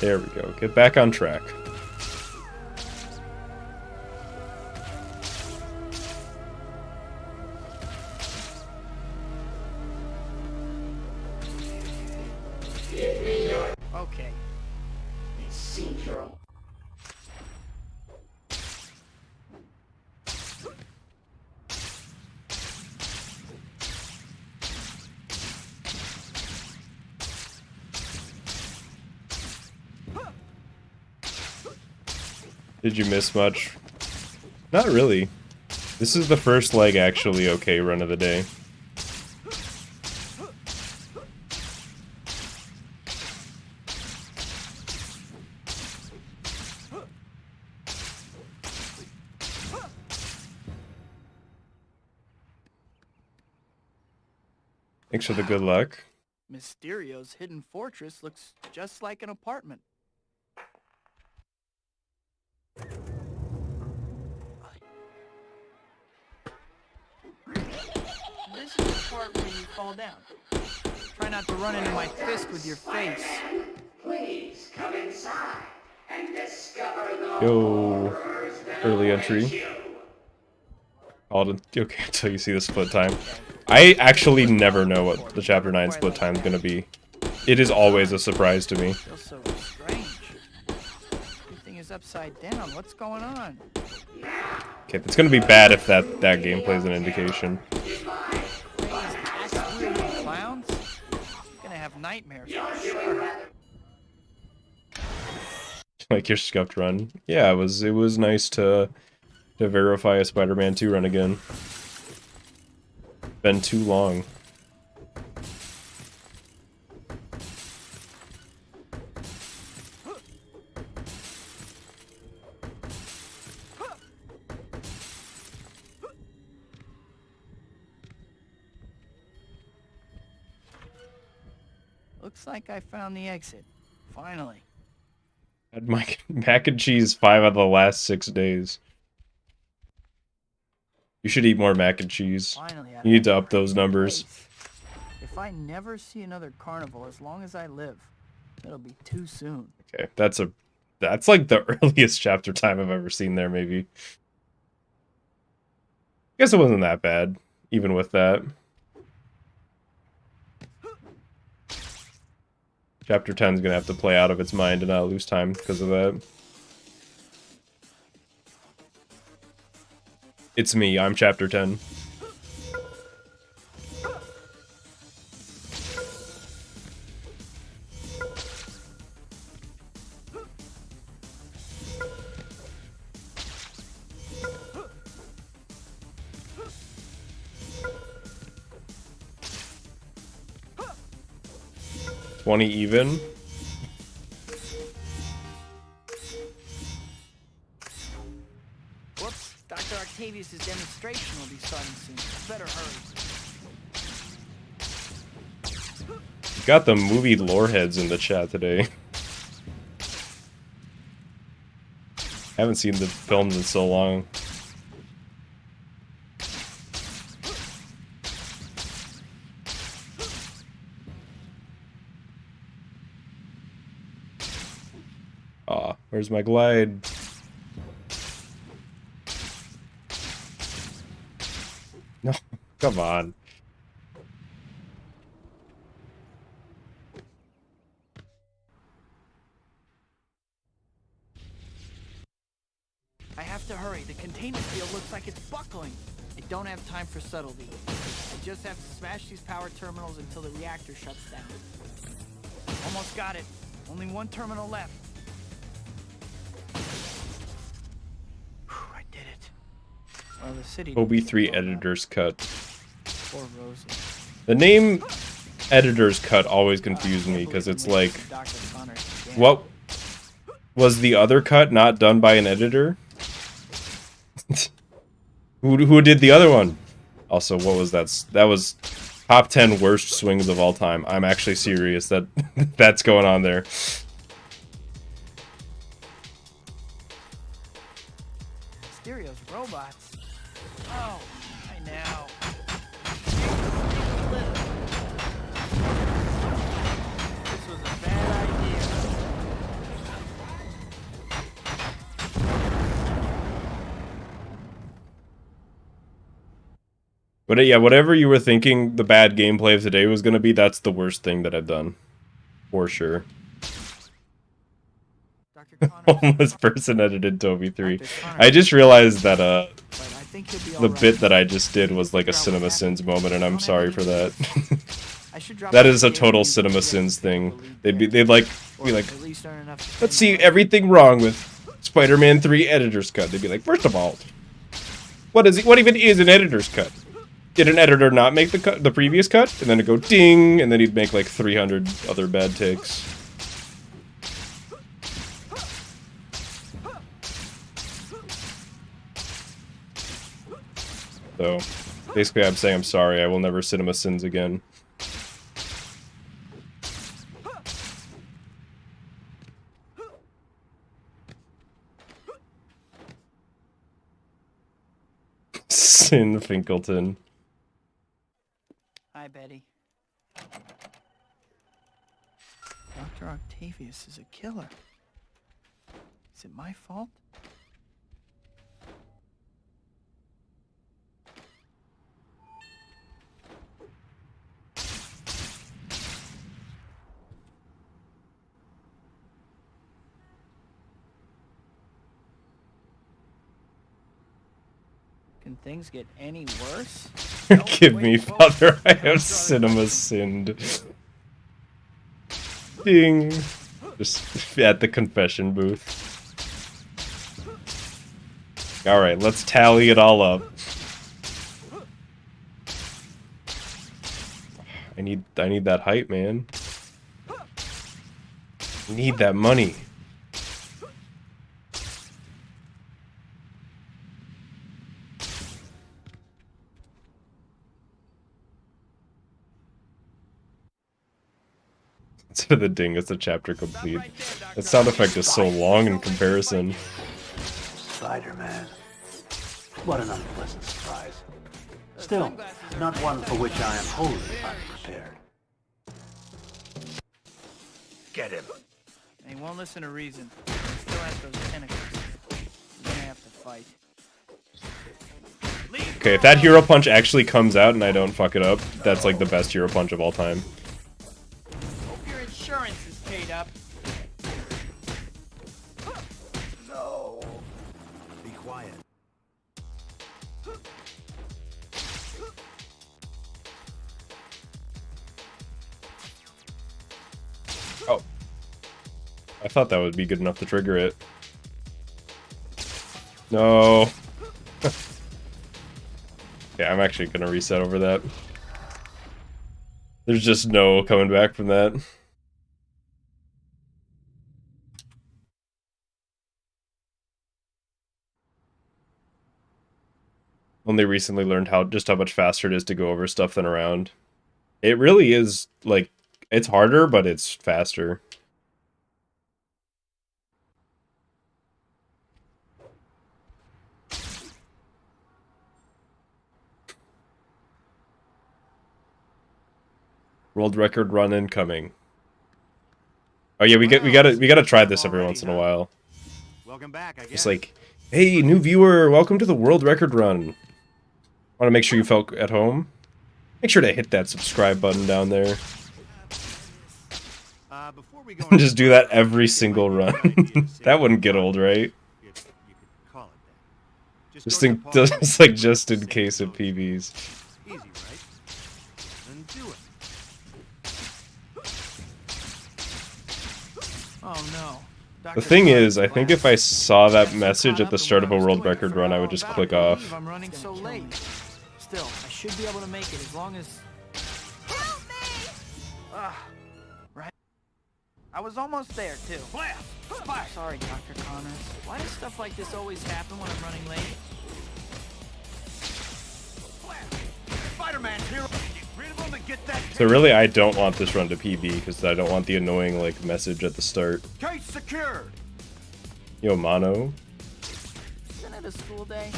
There we go. Get back on track. Okay. Did you miss much? Not really. This is the first, like, actually okay run of the day. Thanks for the good luck. Mysterio's hidden fortress looks just like an apartment. This is the part where you fall down. Try not to run into my fist with your face. Please come inside and discover the Yo, horrors that early await entry. you. Okay, until you see the split time. I actually never know what the Chapter 9 split time is gonna be. It is always a surprise to me. Feels so strange. Everything is upside down. What's going on? Okay, it's gonna be bad if that gameplay is an indication. These axe-wielding clowns? You're gonna have nightmares for sure. Like your scuffed run. Yeah, it was nice to verify a Spider-Man 2 run again. Been too long. Looks like I found the exit. Finally. Had my mac and cheese 5 out of the last 6 days. You should eat more mac and cheese. Finally. You need to up those numbers. If I never see another carnival as long as I live, it'll be too soon. Okay, that's like the earliest chapter time I've ever seen there, maybe. Guess it wasn't that bad, even with that. Chapter 10 is gonna have to play out of its mind and not lose time because of that. It's me, I'm Chapter 10. $20 even. Whoops, Dr. Octavius' demonstration will be starting soon. Better hurry. Got the movie lore heads in the chat today. Haven't seen the films in so long. Aw, where's my glide? No, come on. I have to hurry. The containment field looks like it's buckling. I don't have time for subtlety. I just have to smash these power terminals until the reactor shuts down. Almost got it. Only one terminal left. I did it. Well, the city. OB3 editor's cut. Poor Rosie. The name editor's cut always confused me because it's like, what was the other cut not done by an editor? Who did the other one? Also, what was that? That was top 10 worst swings of all time. I'm actually serious that that's going on there. Mysterio's robots. Oh, I know. This was a bad idea. But yeah, whatever you were thinking the bad gameplay of today was gonna be, that's the worst thing that I've done. For sure. Dr. Connors, Homeless person edited Toby 3. Dr. Connors, I just realized that, but I think he'll be the all right. bit that I just did was like a Figure out what Cinema Sins moment, and I'm Don't sorry have for any that. I should drop That by is a the total area Cinema you Sins can thing. believe They'd there. like, Or be like, at least earn enough to let's pay see my rent. everything wrong with Spider-Man 3 editor's cut. They'd be like, first of all, what even is an editor's cut? Did an editor not make the previous cut? And then it'd go ding, and then he'd make like 300 other bad takes. So, basically I'm saying I'm sorry, I will never Cinema Sins again. Slyfincleton. Hi, Betty. Dr. Octavius is a killer. Is it my fault? Can things get any worse? Give me, Father, I have Cinema Sinned. Ding. Just at the confession booth. Alright, let's tally it all up. I need that hype, man. I need that money. Instead of the ding, it's the chapter complete. That sound effect is so long in comparison. Spider-Man. What an unpleasant surprise. Still, not one for which I am wholly unprepared. Get him. He won't listen to reason. He still has those tentacles. You're gonna have to fight. Okay, if that hero punch actually comes out and I don't fuck it up, that's like the best hero punch of all time. Hope your insurance is paid up. No. Be quiet. Oh. I thought that would be good enough to trigger it. No. Yeah, I'm actually gonna reset over that. There's just no coming back from that. Only recently learned just how much faster it is to go over stuff than around. It really is, like, it's harder, but it's faster. World record run incoming. Oh yeah, we gotta try this every once in a while. Welcome back, I guess. It's like, hey, new viewer, welcome to the world record run. Want to make sure you felt at home? Make sure to hit that subscribe button down there. Before we go Just do that every single run. That wouldn't get old, right? You could call it that. Just go to think, the party, just like just in save case of those. PBs. Easy, right? Then do it. Oh no. The thing is, I think if I saw that message at the start of a world record run, I would just click off. I'm running so late. Still, I should be able to make it as long as. Help me! Right. I was almost there too. Sorry, Dr. Connors. Why does stuff like this always happen when I'm running late? Spider-Man's here. Get rid of him and get that So really, I don't want this run to PB, because I don't want the annoying, like, message at the start. case secured. Yo, Mono. Isn't it a school day?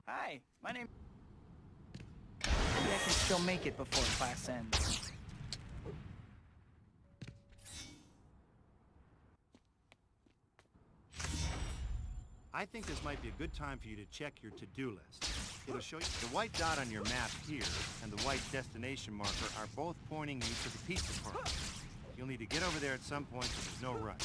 Hi, my name. Maybe I can still make it before class ends. I think this might be a good time for you to check your to-do list. It'll show you the white dot on your map here and the white destination marker are both pointing you to the pizza parlor. You'll need to get over there at some point, so there's no rush.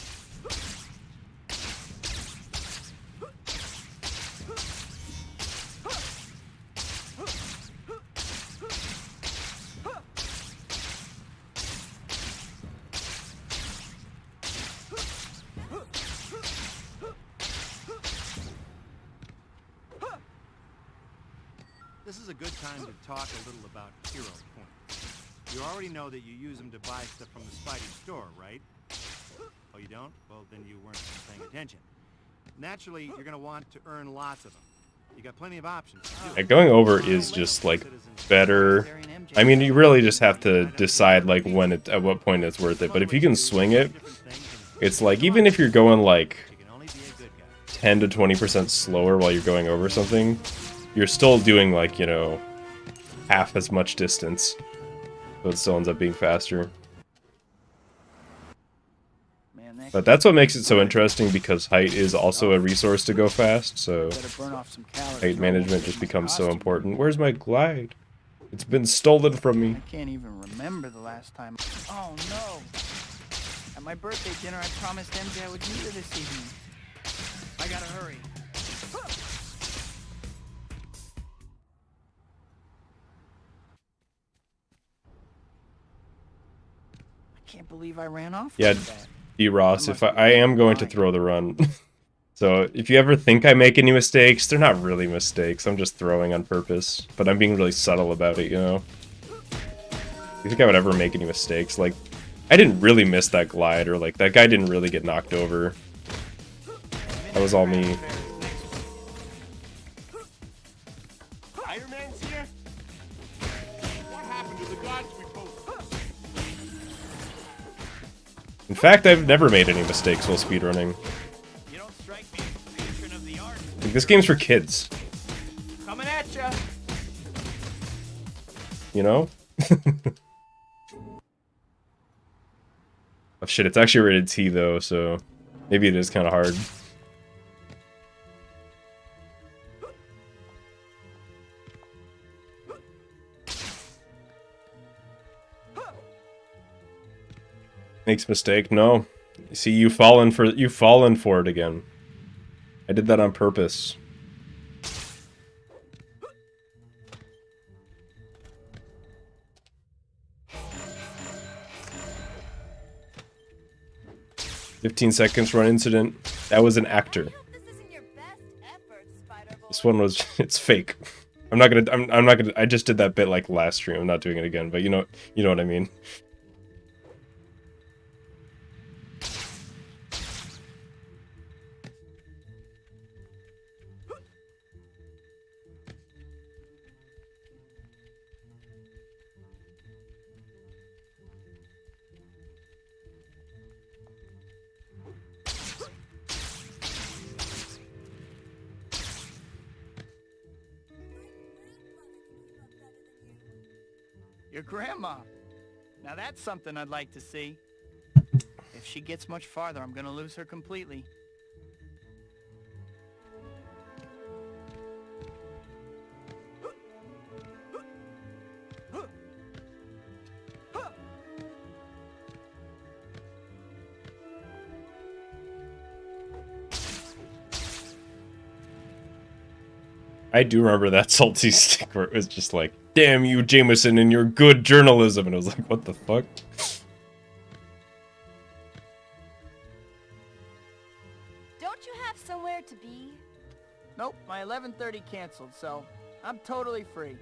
This is a good time to talk a little about hero points. You already know that you use them to buy stuff from the Spidey store, right? Oh, you don't? Well, then you weren't paying attention. Naturally, you're going to want to earn lots of them. You got plenty of options to do it. Going over is just like better. I mean, you really just have to decide like when it, at what point it's worth it. But if you can swing it, it's like even if you're going like 10 to 20% slower while you're going over something, you're still doing like, you know, half as much distance. So it still ends up being faster. But that's what makes it so interesting, because height is also a resource to go fast, so height management just becomes so important. Where's my glide? It's been stolen from me. I can't even remember the last time. Oh no! At my birthday dinner, I promised MJ I would meet her this evening. I gotta hurry. I can't believe I ran off. Yeah, like that. D. Ross, if I am going to throw the run. So if you ever think I make any mistakes, they're not really mistakes. I'm just throwing on purpose, but I'm being really subtle about it, you know? You think I would ever make any mistakes? Like, I didn't really miss that glide, or like, that guy didn't really get knocked over. That was all me. Iron Man's here? What happened to the gods we posted? In fact, I've never made any mistakes while speedrunning. You don't strike me as a patron of the arts. Like, this game's for kids. Coming at ya. You know? Oh shit, it's actually rated T though, so maybe it is kind of hard. Makes mistake? No. See, you've fallen for it again. I did that on purpose. "15 seconds run incident." That was an actor. This isn't your best effort, Spider-Boy. This one was, it's fake. I'm not gonna, I just did that bit like last stream. I'm not doing it again, but you know what I mean. Your grandma. Now that's something I'd like to see. If she gets much farther, I'm gonna lose her completely. I do remember that salty stick where it was just like, "Damn you, Jameson, and your good journalism," and it was like, what the fuck? Don't you have somewhere to be? Nope, my 11:30 canceled, so I'm totally free.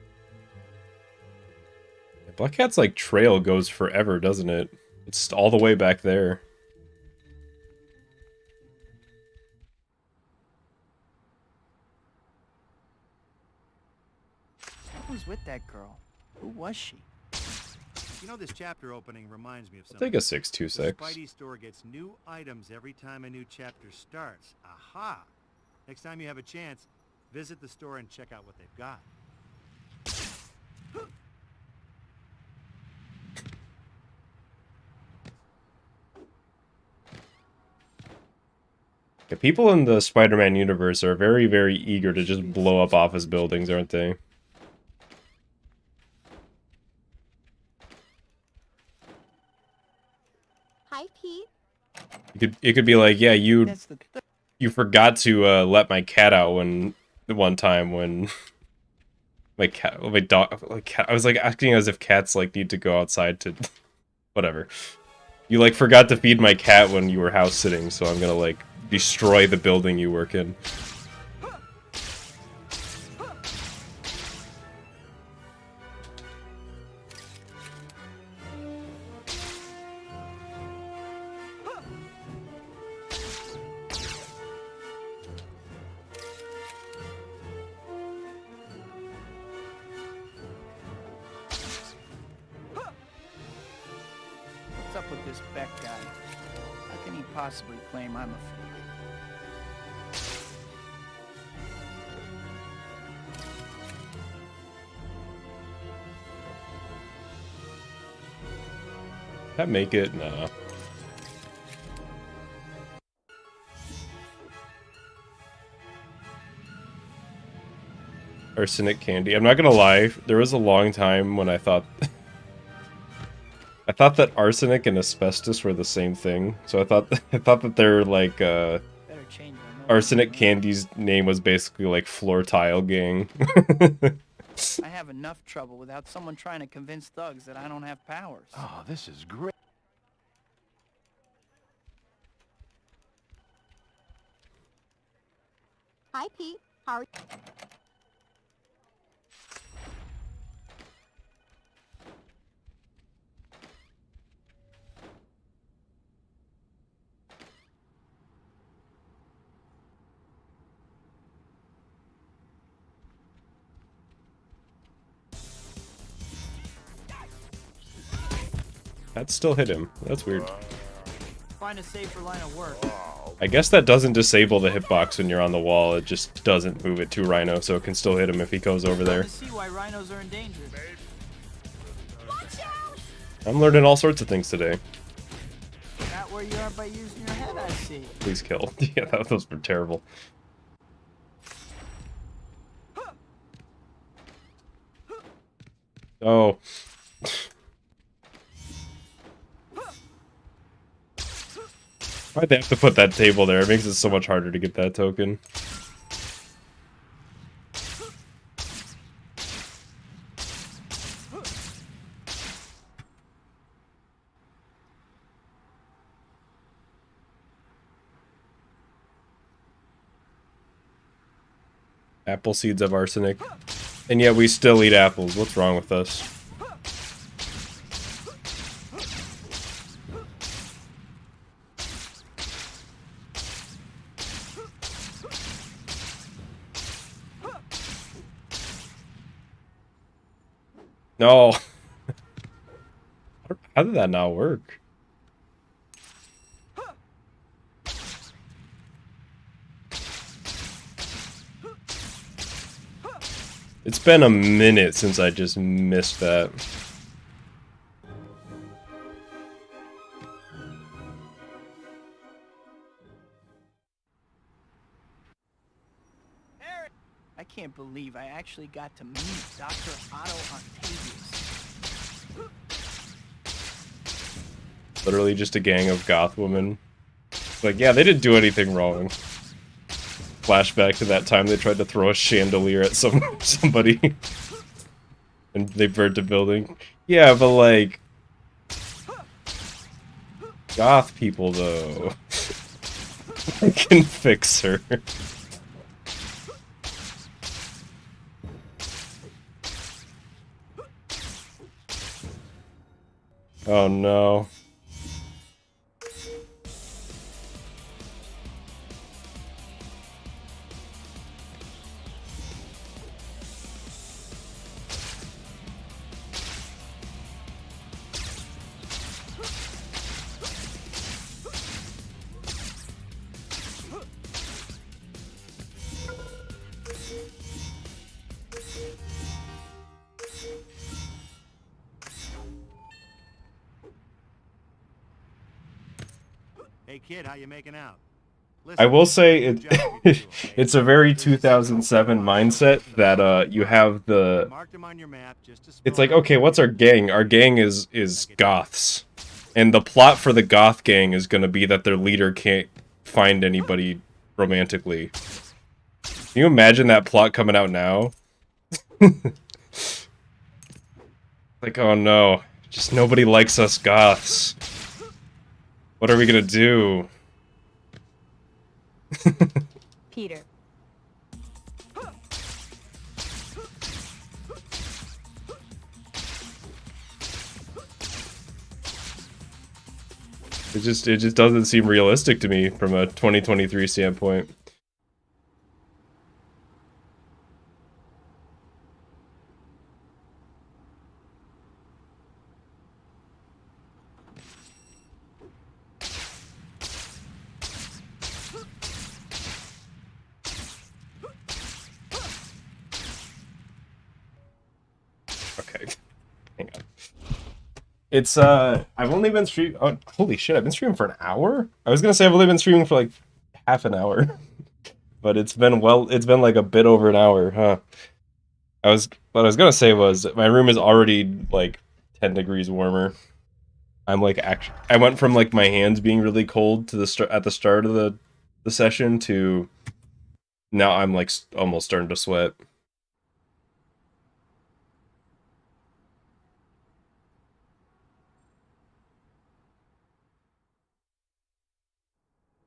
Black Cat's like trail goes forever, doesn't it? It's all the way back there. What was with that girl? Who was she? You know, this chapter opening reminds me of I'll something. take a The 626. Spidey store gets new items every time a new chapter starts. Aha! Next time you have a chance, visit the store and check out what they've got. Yeah, people in the Spider-Man universe are very, very eager to just blow up office buildings, aren't they? Hi, Pete. It could be like, yeah, you forgot to let my cat out when the one time when my dog, like cat, I was like acting as if cats like need to go outside to whatever. You like forgot to feed my cat when you were house sitting, so I'm gonna like destroy the building you work in. What's up with this Beck guy? How can he possibly claim I'm a fool? That make it? Nah. Arsenic candy. I'm not gonna lie, there was a long time when I thought I thought that arsenic and asbestos were the same thing. So I thought that they're like Better change my notes. Arsenic Candy's name was basically like floor tile gang. I have enough trouble without someone trying to convince thugs that I don't have powers. Oh, this is great. Hi, Pete. How are you? That still hit him. That's weird. Find a safer line of work. I guess that doesn't disable the hitbox when you're on the wall. It just doesn't move it to Rhino, so it can still hit him if he goes over there. To see why rhinos are endangered. Watch out! I'm learning all sorts of things today. Not where you are by using your head, I see. Please kill. Yeah, those were terrible. Oh. Why'd they have to put that table there? It makes it so much harder to get that token. Apple seeds have arsenic. And yet we still eat apples. What's wrong with us? No. How did that not work? It's been a minute since I just missed that. I can't believe I actually got to meet Dr. Otto Octavius. Literally just a gang of goth women. Like, yeah, they didn't do anything wrong. Flashback to that time they tried to throw a chandelier at somebody. And they burnt a building. Yeah, but like... goth people, though. I can fix her. Oh no. Hey, kid, how you making out? I will say good job you two, okay? it's a very There's a signal 2007 mindset that you have the. Marked them on your map just to spell It's like, it out. okay, what's our gang? Our gang is goths, and the plot for the goth gang is gonna be that their leader can't find anybody romantically. Can you imagine that plot coming out now? Like, oh no, just nobody likes us goths. What are we gonna do? Peter. It just doesn't seem realistic to me from a 2023 standpoint. Okay. Hang on. It's I've only been streaming. Oh, holy shit! I've been streaming for an hour. I was gonna say I've only been streaming for like half an hour, but it's been like a bit over an hour, huh? What I was gonna say was my room is already like 10 degrees warmer. I'm like I went from like my hands being really cold to at the start of the session to now I'm like almost starting to sweat.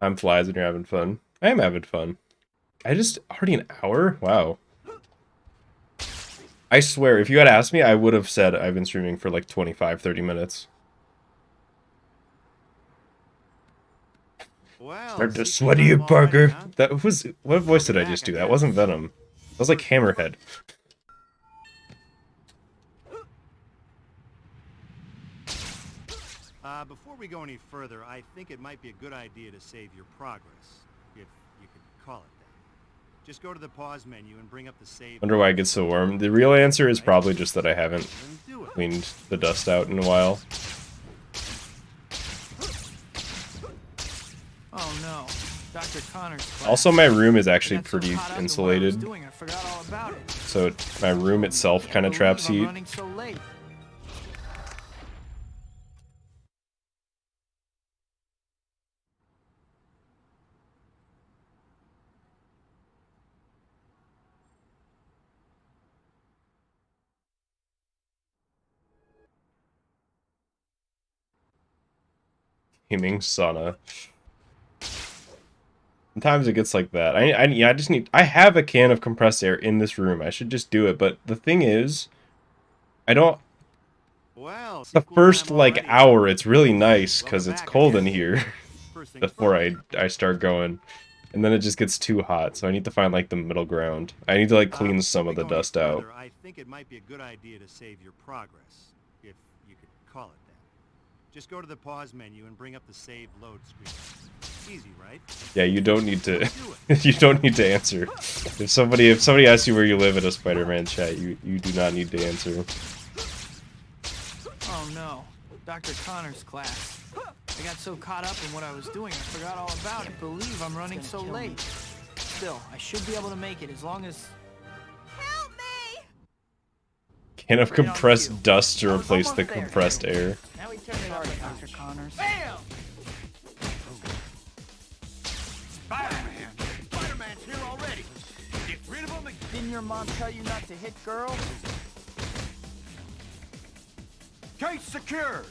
Time flies when you're having fun. I am having fun. Already an hour? Wow. I swear, if you had asked me, I would have said I've been streaming for like 25, 30 minutes. Well, Start to see sweaty you, I'm all ready, Parker. huh? That was... What voice did I just do? That wasn't Venom. That was like Hammerhead. Before we go any further, I think it might be a good idea to save your progress, if you could call it that. Just go to the pause menu and bring up the save. Wonder why it gets so warm. The real answer is probably just that I haven't Then do it. cleaned the dust out in a while. Oh no, Dr. Connor's class. Also, my room is actually I got so pretty caught up in what I was insulated, doing, I forgot all about it. so my room itself kind of Can't traps believe I'm heat. running so late. Gaming sauna. Sometimes it gets like that. I just need... I have a can of compressed air in this room. I should just do it, but the thing is, I don't... Well, The first, like, hour, it's really nice, because it's cold in here before I start going. And then it just gets too hot, so I need to find, like, the middle ground. I need to, like, clean some of the dust out. I think it might be a good idea to save your progress, if you could call it that. Just go to the pause menu and bring up the save load screen. Easy, right? Yeah, you don't need to... you don't need to answer. If somebody asks you where you live in a Spider-Man chat, you do not need to answer. Oh no, Dr. Connor's class. I got so caught up in what I was doing, I forgot all about it. Can't believe I'm running so late. Still, I should be able to make it as long as... Help me! Can of compressed dust to replace the compressed air. Now we turn it on, Dr. Connors. Bam! Spider-Man! Spider-Man's here already! Get rid of him and... Didn't your mom tell you not to hit girls? Case secured!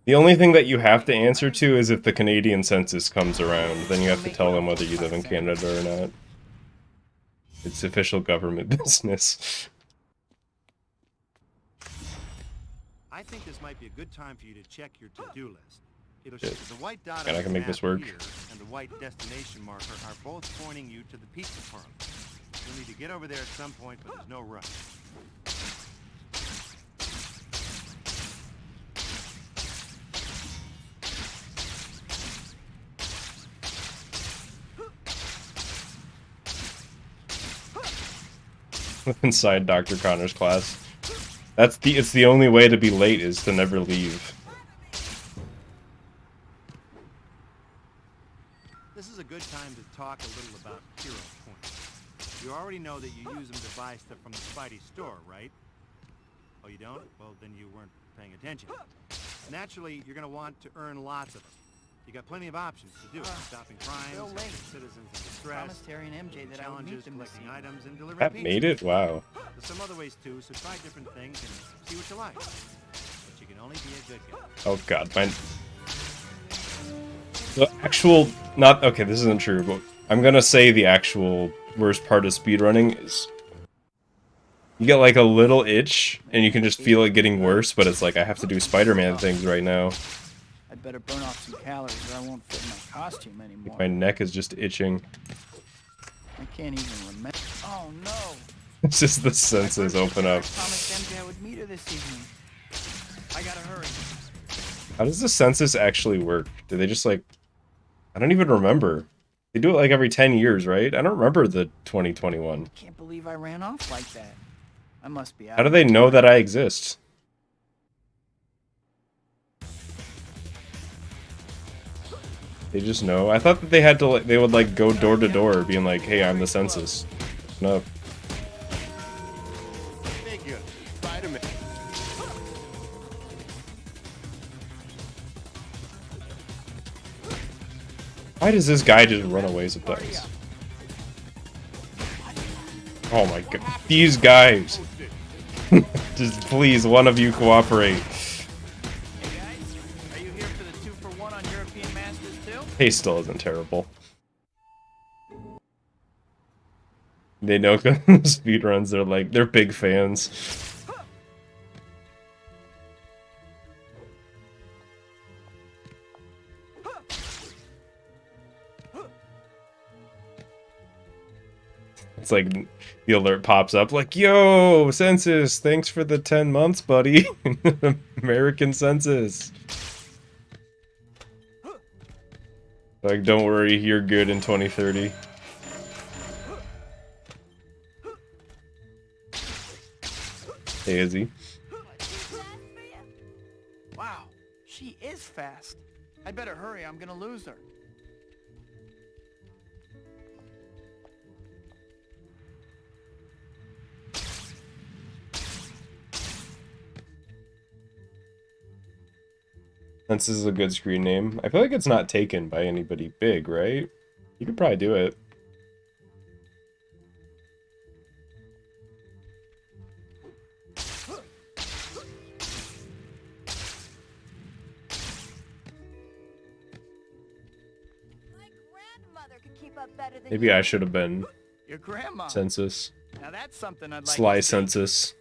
The only thing that you have to answer to is if the Canadian census comes around, then you have to tell them whether you live in Canada or not. It's official government business. I think this might be a good time for you to check your to-do list. It'll Shit. show the white dot And on I can the make this map work. here and the white destination marker are both pointing you to the pizza parlor. You'll need to get over there at some point, but there's no rush. Inside Dr. Connor's class. It's the only way to be late is to never leave. is a good time to talk a little about hero points. You already know that you use them to buy stuff from the Spidey store, right? Oh, you don't? Well, then you weren't paying attention. Naturally, you're going to want to earn lots of them. You got plenty of options to do it. Stopping crimes, Bill helping Lake. citizens in distress, Promised Terry and MJ that I would meet challenges, them this collecting evening. items, and delivering That pizza. made it? Wow. There's some other ways too, so try different things and see what you like. But you can only be a good guy. Oh god, mine. The actual, not, okay, this isn't true, but I'm gonna say the actual worst part of speedrunning is you get like a little itch and you can just feel it getting worse, but it's like I have to do Spider-Man things right now. I'd better burn off some calories or I won't fit in my costume anymore. My neck is just itching. I can't even remember. Oh no! It's just the senses open up. I promised MJ I would meet her this evening. I gotta hurry. How does the census actually work? Do they just like... I don't even remember. They do it like every 10 years, right? I don't remember the 2021. Can't believe I ran off like that. I must be out. How do they know that I exist? They just know. I thought that they had to, like, they would like go door to door, being like, "Hey, I'm the census." No. Figure. Spider-Man. Why does this guy just run away sometimes? Oh my god, these guys! Just please, one of you cooperate. Hey guys, are you here for the 2-for-1 on European Masters too? Pace still isn't terrible. They know speedruns, they're big fans. It's like the alert pops up like, yo, census, thanks for the 10 months, buddy. American census. Like, don't worry, you're good in 2030. Hey, Izzy. Wow, she is fast. I'd better hurry, I'm gonna lose her. Census is a good screen name. I feel like it's not taken by anybody big, right? You could probably do it. My grandmother could keep up better than Maybe you. I should have been Your grandma. census. Now that's something I'd like Sly to see. census.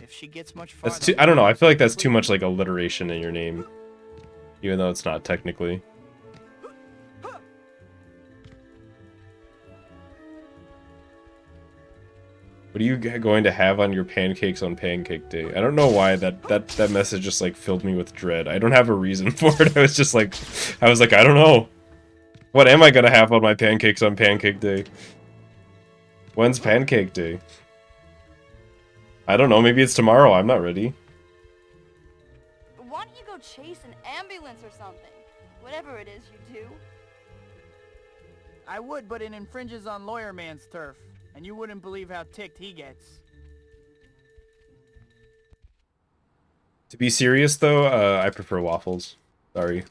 If she gets much farther. That's too, I don't know, I feel like that's too much like alliteration in your name. Even though it's not technically. What are you going to have on your pancakes on Pancake Day? I don't know why that message just like filled me with dread. I don't have a reason for it. I was like, I don't know. What am I gonna have on my pancakes on Pancake Day? When's Pancake Day? I don't know, maybe it's tomorrow. I'm not ready. Why don't you go chase an ambulance or something? Whatever it is you do. I would, but it infringes on Lawyer Man's turf. And you wouldn't believe how ticked he gets. To be serious though, I prefer waffles. Sorry.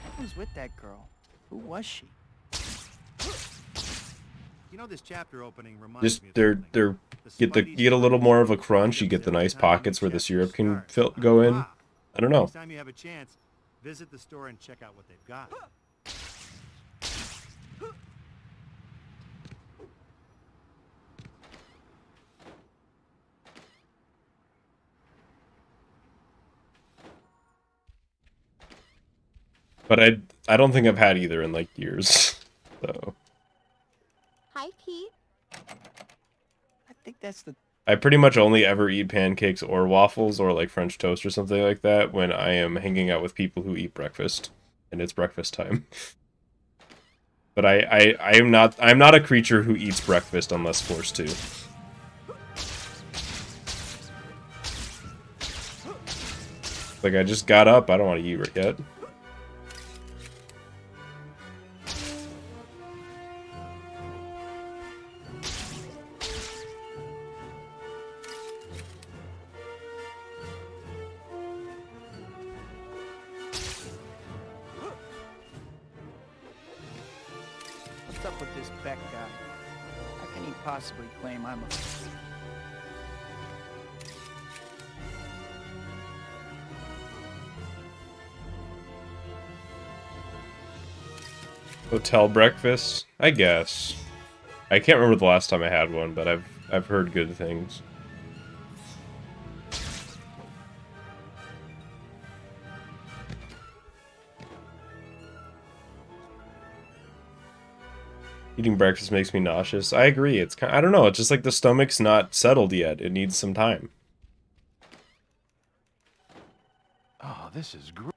What was with that girl? Who was she? You know, this chapter opening reminds Just me of they're something. you get a little more of a crunch. You get the nice pockets where the syrup can go in. I don't know. Next time you have a chance, visit the store and check out what they've got. But I don't think I've had either in like years. So Hi, Pete. I think that's the... I pretty much only ever eat pancakes or waffles or like French toast or something like that when I am hanging out with people who eat breakfast and it's breakfast time. But I'm not a creature who eats breakfast unless forced to. Like I just got up, I don't want to eat yet. What's up with this Beck guy? How can he possibly claim I'm a... Hotel breakfast? I guess. I can't remember the last time I had one, but I've heard good things. Eating breakfast makes me nauseous. I agree. It's kind of, I don't know, it's just like the stomach's not settled yet. It needs some time. Oh, this is great.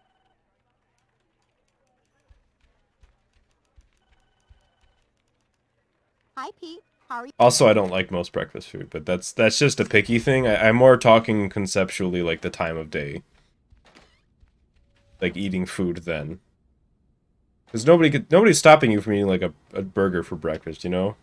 Hi, Pete. How are you? Also, I don't like most breakfast food, but that's just a picky thing. I'm more talking conceptually like the time of day. Like eating food then. Because nobody's stopping you from eating like a burger for breakfast, you know?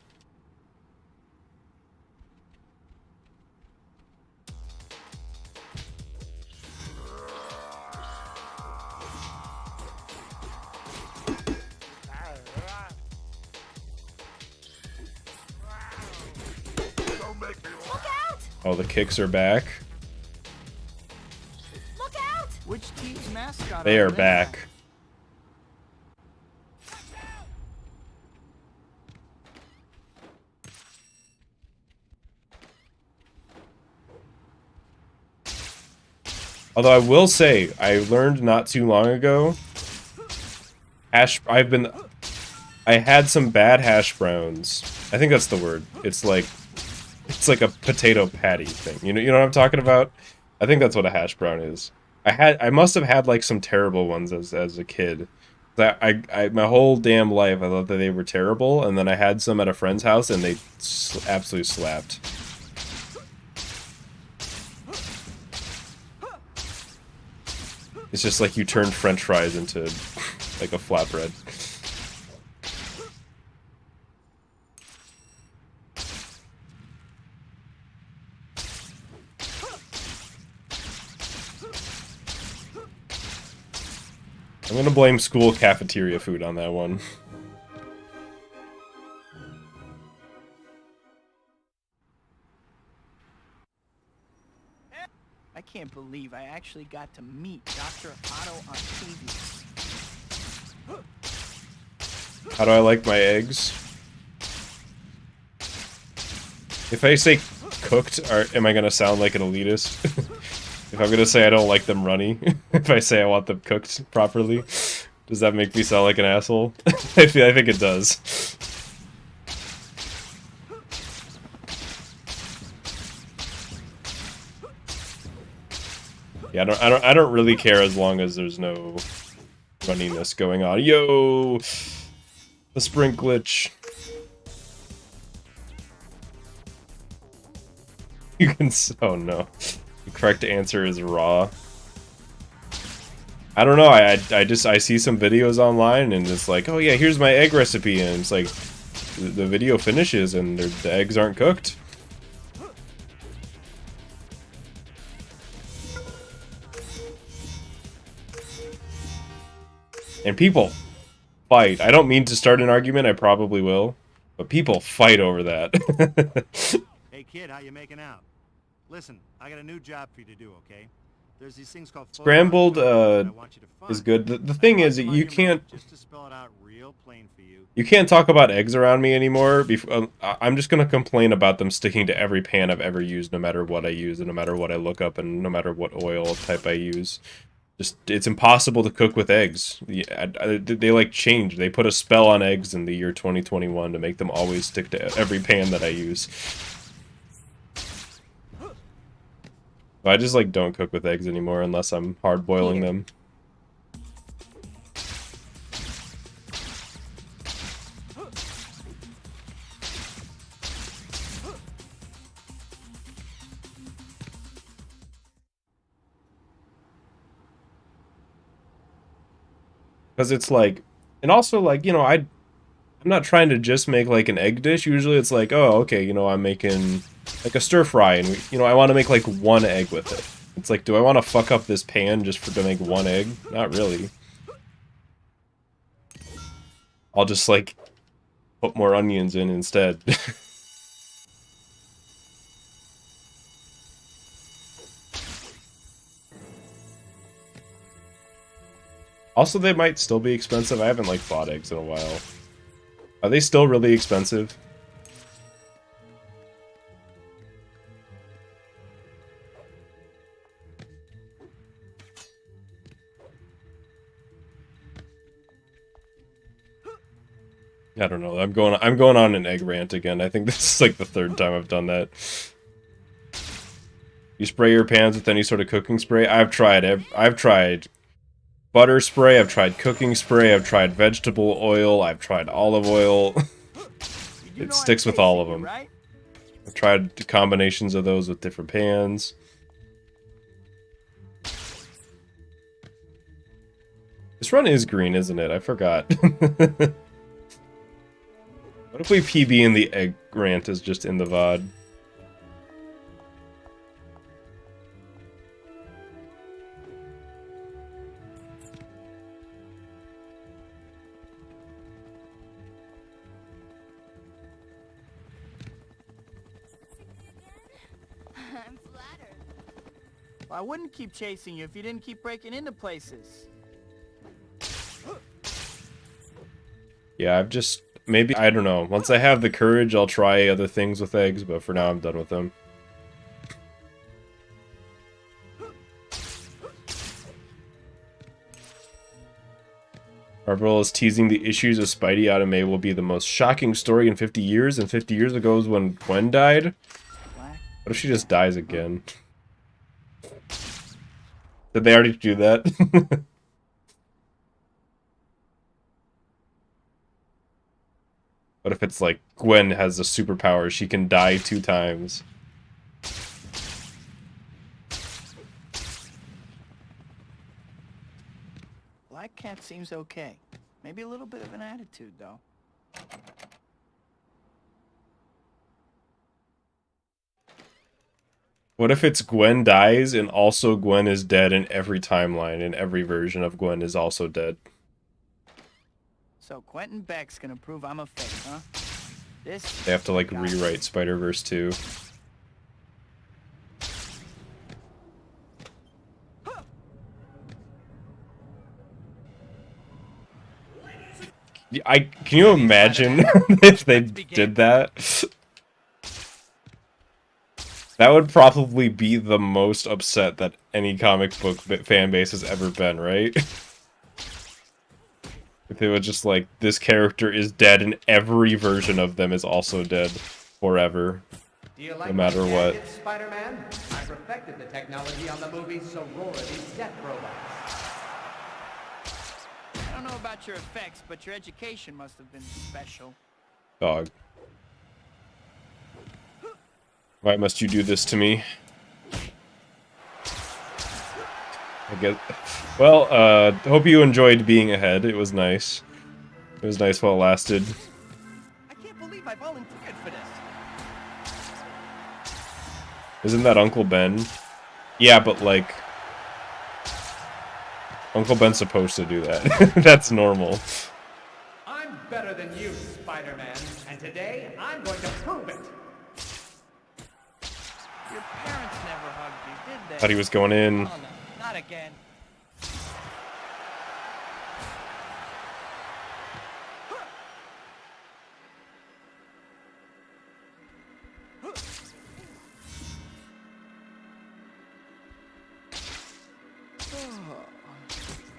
Look out! Oh, the kicks are back. Look out! Which team's mascot? They are they? back. Although I will say, I learned not too long ago, I had some bad hash browns. I think that's the word. It's like a potato patty thing. You know what I'm talking about? I think that's what a hash brown is. I must have had like some terrible ones as a kid. That I my whole damn life I thought that they were terrible, and then I had some at a friend's house and they absolutely slapped. It's just like you turned French fries into like a flatbread. I'm gonna blame school cafeteria food on that one. I can't believe I actually got to meet Dr. Otto Octavius. How do I like my eggs? If I say cooked, am I gonna sound like an elitist? If I'm gonna say I don't like them runny, if I say I want them cooked properly, does that make me sound like an asshole? I think it does. Yeah, I don't really care as long as there's no runniness going on. Yo, the sprint glitch. You can. Oh no. The correct answer is raw. I don't know, I see some videos online and it's like, oh yeah, here's my egg recipe, and it's like, the video finishes and the eggs aren't cooked. And people fight. I don't mean to start an argument, I probably will, but people fight over that. Hey kid, how you making out? Listen, I got a new job for you to do, okay? There's these things called Scrambled that I want you to find. is good. The thing is that you can't Just to spell it out real plain for you. you can't talk about eggs around me anymore. I'm just gonna complain about them sticking to every pan I've ever used, no matter what I use, and no matter what I look up, and no matter what oil type I use. Just, it's impossible to cook with eggs. They like change. They put a spell on eggs in the year 2021 to make them always stick to every pan that I use. I just like don't cook with eggs anymore unless I'm hard boiling them. Because it's like, and also like, you know, I'm not trying to just make like an egg dish. Usually it's like, oh, okay, you know, I'm making like a stir fry, and you know, I want to make like one egg with it. It's like, do I want to fuck up this pan just to make one egg? Not really. I'll just like put more onions in instead. Also, they might still be expensive. I haven't, like, bought eggs in a while. Are they still really expensive? I don't know. I'm going on an egg rant again. I think this is like the third time I've done that. You spray your pans with any sort of cooking spray? I've tried butter spray, I've tried cooking spray, I've tried vegetable oil, I've tried olive oil. It sticks with all of them. I've tried combinations of those with different pans. This run is green, isn't it? I forgot. What if we PB and the egg rant is just in the VOD? I'm flattered. I wouldn't keep chasing you if you didn't keep breaking into places. Yeah, I've just... Maybe, I don't know. Once I have the courage, I'll try other things with eggs, but for now I'm done with them. Marvel is teasing the issues of Spidey out of May will be the most shocking story in 50 years, and 50 years ago is when Gwen died? What if she just dies again? Did they already do that? What if it's like Gwen has a superpower, she can die 2 times? Black Cat seems okay. Maybe a little bit of an attitude, though. What if it's Gwen dies and also Gwen is dead in every timeline and every version of Gwen is also dead? So Quentin Beck's gonna prove I'm a fake, huh? They have to like rewrite Spider-Verse 2. Can you imagine if they did that? That would probably be the most upset that any comic book fan base has ever been, right? If they were just like, this character is dead and every version of them is also dead forever. No matter what. Spider-Man? I perfected the technology on the movie Sorority's death robots. I don't know about your effects, but your education must have been special. Dog. Why must you do this to me? I guess. Well, hope you enjoyed being ahead. It was nice. It was nice while it lasted. I can't believe I volunteered for this. Isn't that Uncle Ben? Yeah, but like... Uncle Ben's supposed to do that. That's normal. I'm better than you, Spider-Man, and today I'm going to prove it. Your parents never hugged you, did they? Thought he was going in. Oh, no, not again.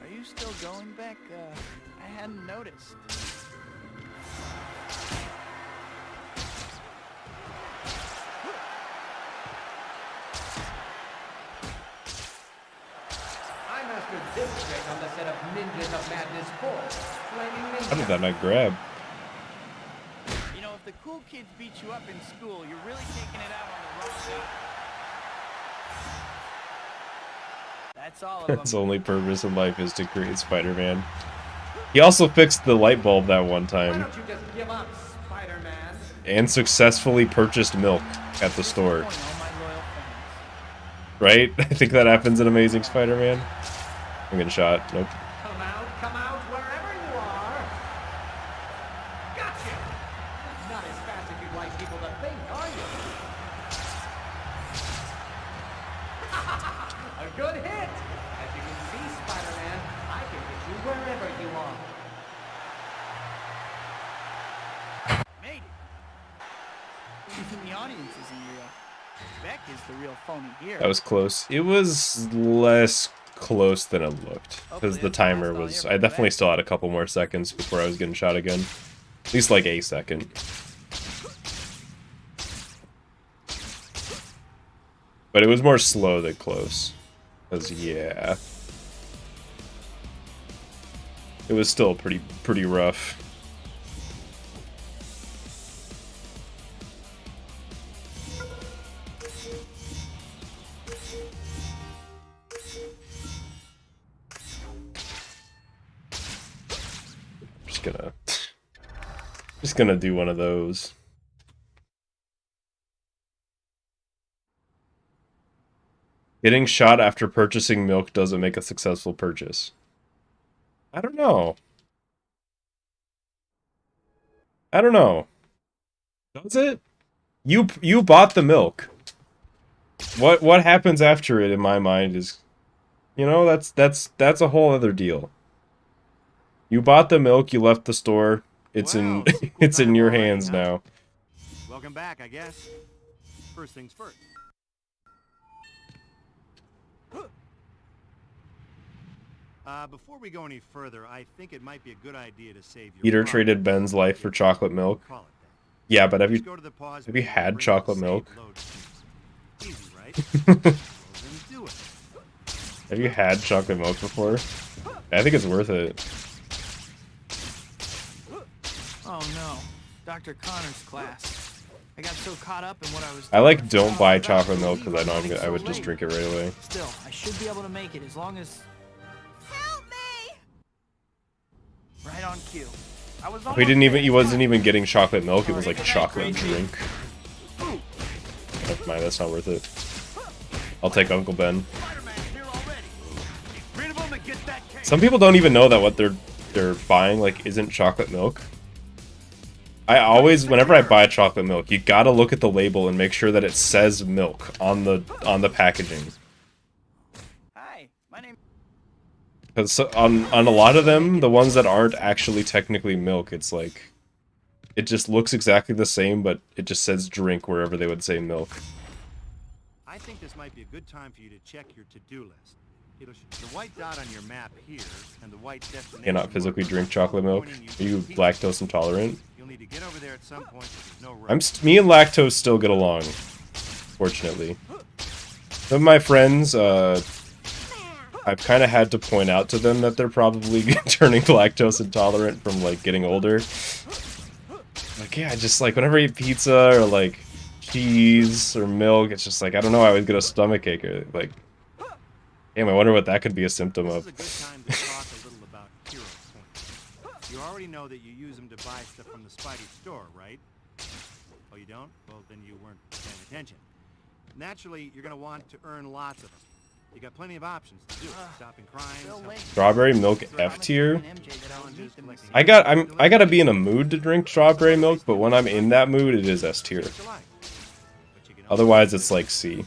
Are you still going back? I hadn't noticed. I mastered this trick on the set of Ninjas of Madness 4. Flaming Ninja. How did that not grab? You know, if the cool kids beat you up in school, you're really taking it out on the wrong guy. That's all of them. His only purpose in life is to create Spider-Man. He also fixed the light bulb that one Why time. don't you just give up, Spider-Man? And successfully purchased milk at the store. All my loyal fans. Right? I think that happens in Amazing Spider-Man. I'm getting shot. Nope. Come out, wherever you are. Gotcha! Good hit! As you can see, Spider-Man, I can get you wherever you are. Made it. Even the audience isn't real. Beck is the real phony here. That was close. It was less close than it looked. Because the timer was... I definitely still had a couple more seconds before I was getting shot again. At least like a second. But it was more slow than close. Because, yeah. It was still pretty rough. Just gonna do one of those. Getting shot after purchasing milk doesn't make a successful purchase. I don't know. I don't know. Does it? You bought the milk. What happens after it in my mind is, you know, that's a whole other deal. You bought the milk, you left the store. It's Well, it's in your already, hands huh? now. Welcome back, I guess. First things first. Before we go any further, I think it might be a good idea to save your Peter product. traded Ben's life for chocolate milk. Call it that. Yeah, but have Just you go to the pause have menu you and had bring chocolate the milk? saved load sheets. Easy, right? Well, then do it. Have you had chocolate milk before? I think it's worth it. Oh no, Dr. Connor's class. I got so caught up in what I was I doing, like forgot don't all buy about chocolate it. milk because I know Running I would so just late. drink it right away. Still, I should be able to make it as long as Help me! right on cue. I was He wasn't even getting chocolate milk, it was like a chocolate drink. Never mind, that's not worth it. I'll take Uncle Ben. Some people don't even know that what they're buying like isn't chocolate milk. I always, whenever I buy chocolate milk, you gotta look at the label and make sure that it says milk on the packaging. Hi, my name. Because on a lot of them, the ones that aren't actually technically milk, it's like, it just looks exactly the same, but it just says drink wherever they would say milk. I think this might be a good time for you to check your to-do list. It'll the white dot on your map here and the white destination. Cannot physically marker drink chocolate milk. pointing Are you to the lactose intolerant? You'll need to get over there at some point. There's no rush. Me and lactose still get along, fortunately. Some of my friends, I've kind of had to point out to them that they're probably turning lactose intolerant from like getting older. Like, yeah, just like whenever I eat pizza or like cheese or milk, it's just like, I don't know, I would get a stomachache or like, damn, I wonder what that could be a symptom of. This is a good time to talk a little about hero points. You already know that you use them to buy stuff from the Spidey store, right? Oh, you don't? Well, then you weren't paying attention. Naturally, you're going to want to earn lots of them. You got plenty of options to do it. Stopping crime, helping Strawberry milk F tier? challenges, collecting I gotta be in a mood to drink strawberry milk, but when I'm in that mood, it is S tier. what you like. But you can Otherwise, it's like C.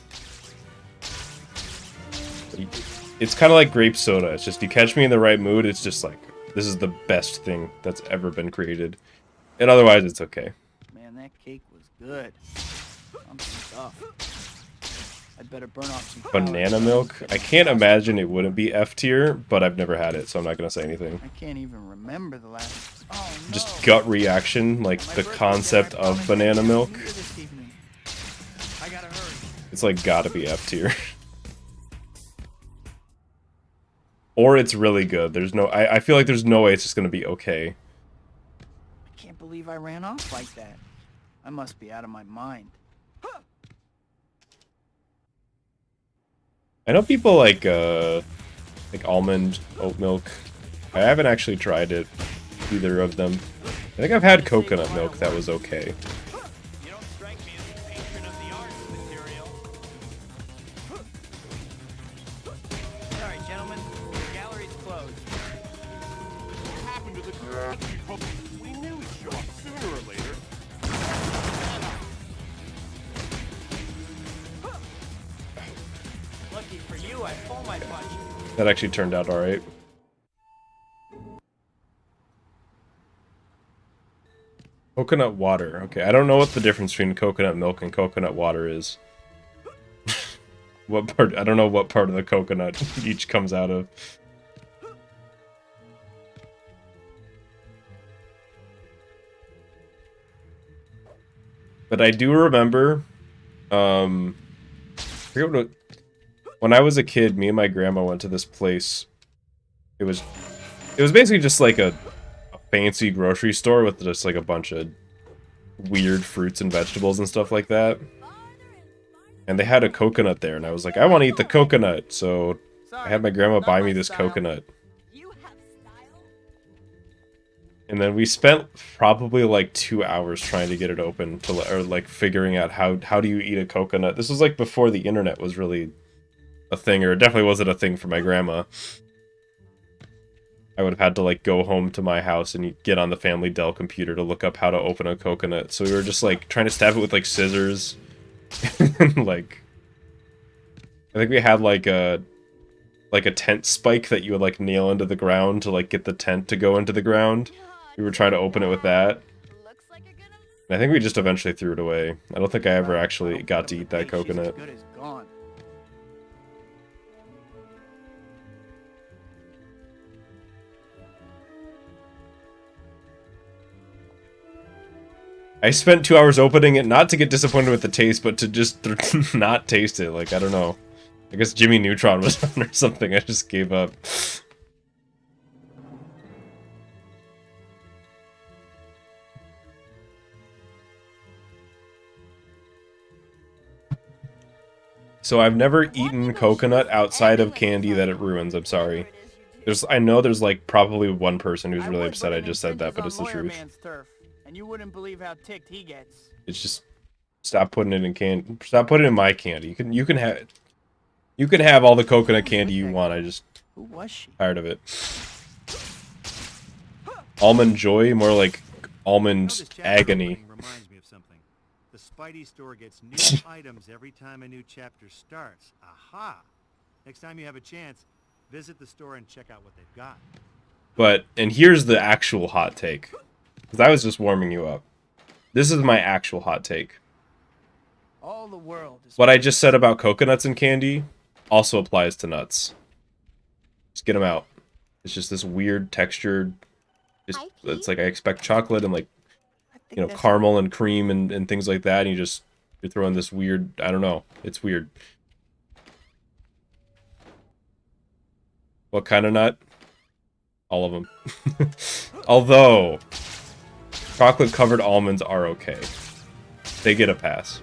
It's kind of like grape soda. It's just, you catch me in the right mood, it's just like, this is the best thing that's ever been created. And otherwise, it's okay. Man, that cake was good. I'm stuffed. I'd better burn off some Banana calories. milk? I can't imagine it wouldn't be F tier, but I've never had it, so I'm not gonna say anything. I can't even remember the last. Oh no. Just gut reaction, like My the birthday concept dinner, I of promised banana I'd milk. be here this evening. I gotta hurry. It's like gotta be F tier. Or it's really good. There's no, I feel like there's no way it's just gonna be okay. I can't believe I ran off like that. I must be out of my mind. I know people like almond oat milk. I haven't actually tried it, either of them. I think I've had coconut milk that was okay. You don't strike me as a patron of the arts material. Sorry, gentlemen. The gallery's closed. What happened to the... We knew he'd show up sooner or later. Lucky for you, I pulled That actually turned out alright. Coconut water. Okay, I don't know what the difference between coconut milk and coconut water is. What part? I don't know what part of the coconut each comes out of. But I do remember, I forget what, when I was a kid, me and my grandma went to this place. It was basically just like a fancy grocery store with just like a bunch of weird fruits and vegetables and stuff like that. And they had a coconut there, and I was like, I want to eat the coconut. So I had my grandma buy me this coconut. You have style. And then we spent probably like 2 hours trying to get it open, or like figuring out how do you eat a coconut. This was like before the internet was really a thing, or it definitely wasn't a thing for my grandma. I would have had to like go home to my house and get on the Family Dell computer to look up how to open a coconut. So we were just like trying to stab it with like scissors. Like, I think we had like a tent spike that you would like nail into the ground to like get the tent to go into the ground. We were trying to open it with that. Looks like you're gonna. And I think we just eventually threw it away. I don't think I ever actually got to eat that coconut. Good as gone. I spent 2 hours opening it, not to get disappointed with the taste, but to just not taste it. Like, I don't know. I guess Jimmy Neutron was on or something. I just gave up. So I've never eaten coconut outside of candy that it ruins. I'm sorry. I know there's like probably one person who's really upset I just said that, but it's the truth. And you wouldn't believe how ticked he gets. It's just stop putting it in candy. Stop putting it in my candy. You can have all the coconut candy you want. I just Who was she? tired of it. Almond joy, more like almond This chapter agony. opening reminds me of something. The Spidey store gets new items every time a new chapter starts. Aha! Next time you have a chance, visit the store and check out what they've got. And here's the actual hot take. Because I was just warming you up. This is my actual hot take. All the world is What I just said about coconuts and candy also applies to nuts. Just get them out. It's just this weird textured. It's like I expect chocolate and like, you know, caramel and cream and things like that. And you're throwing this weird, I don't know. It's weird. What kind of nut? All of them. Although, chocolate covered almonds are okay. They get a pass.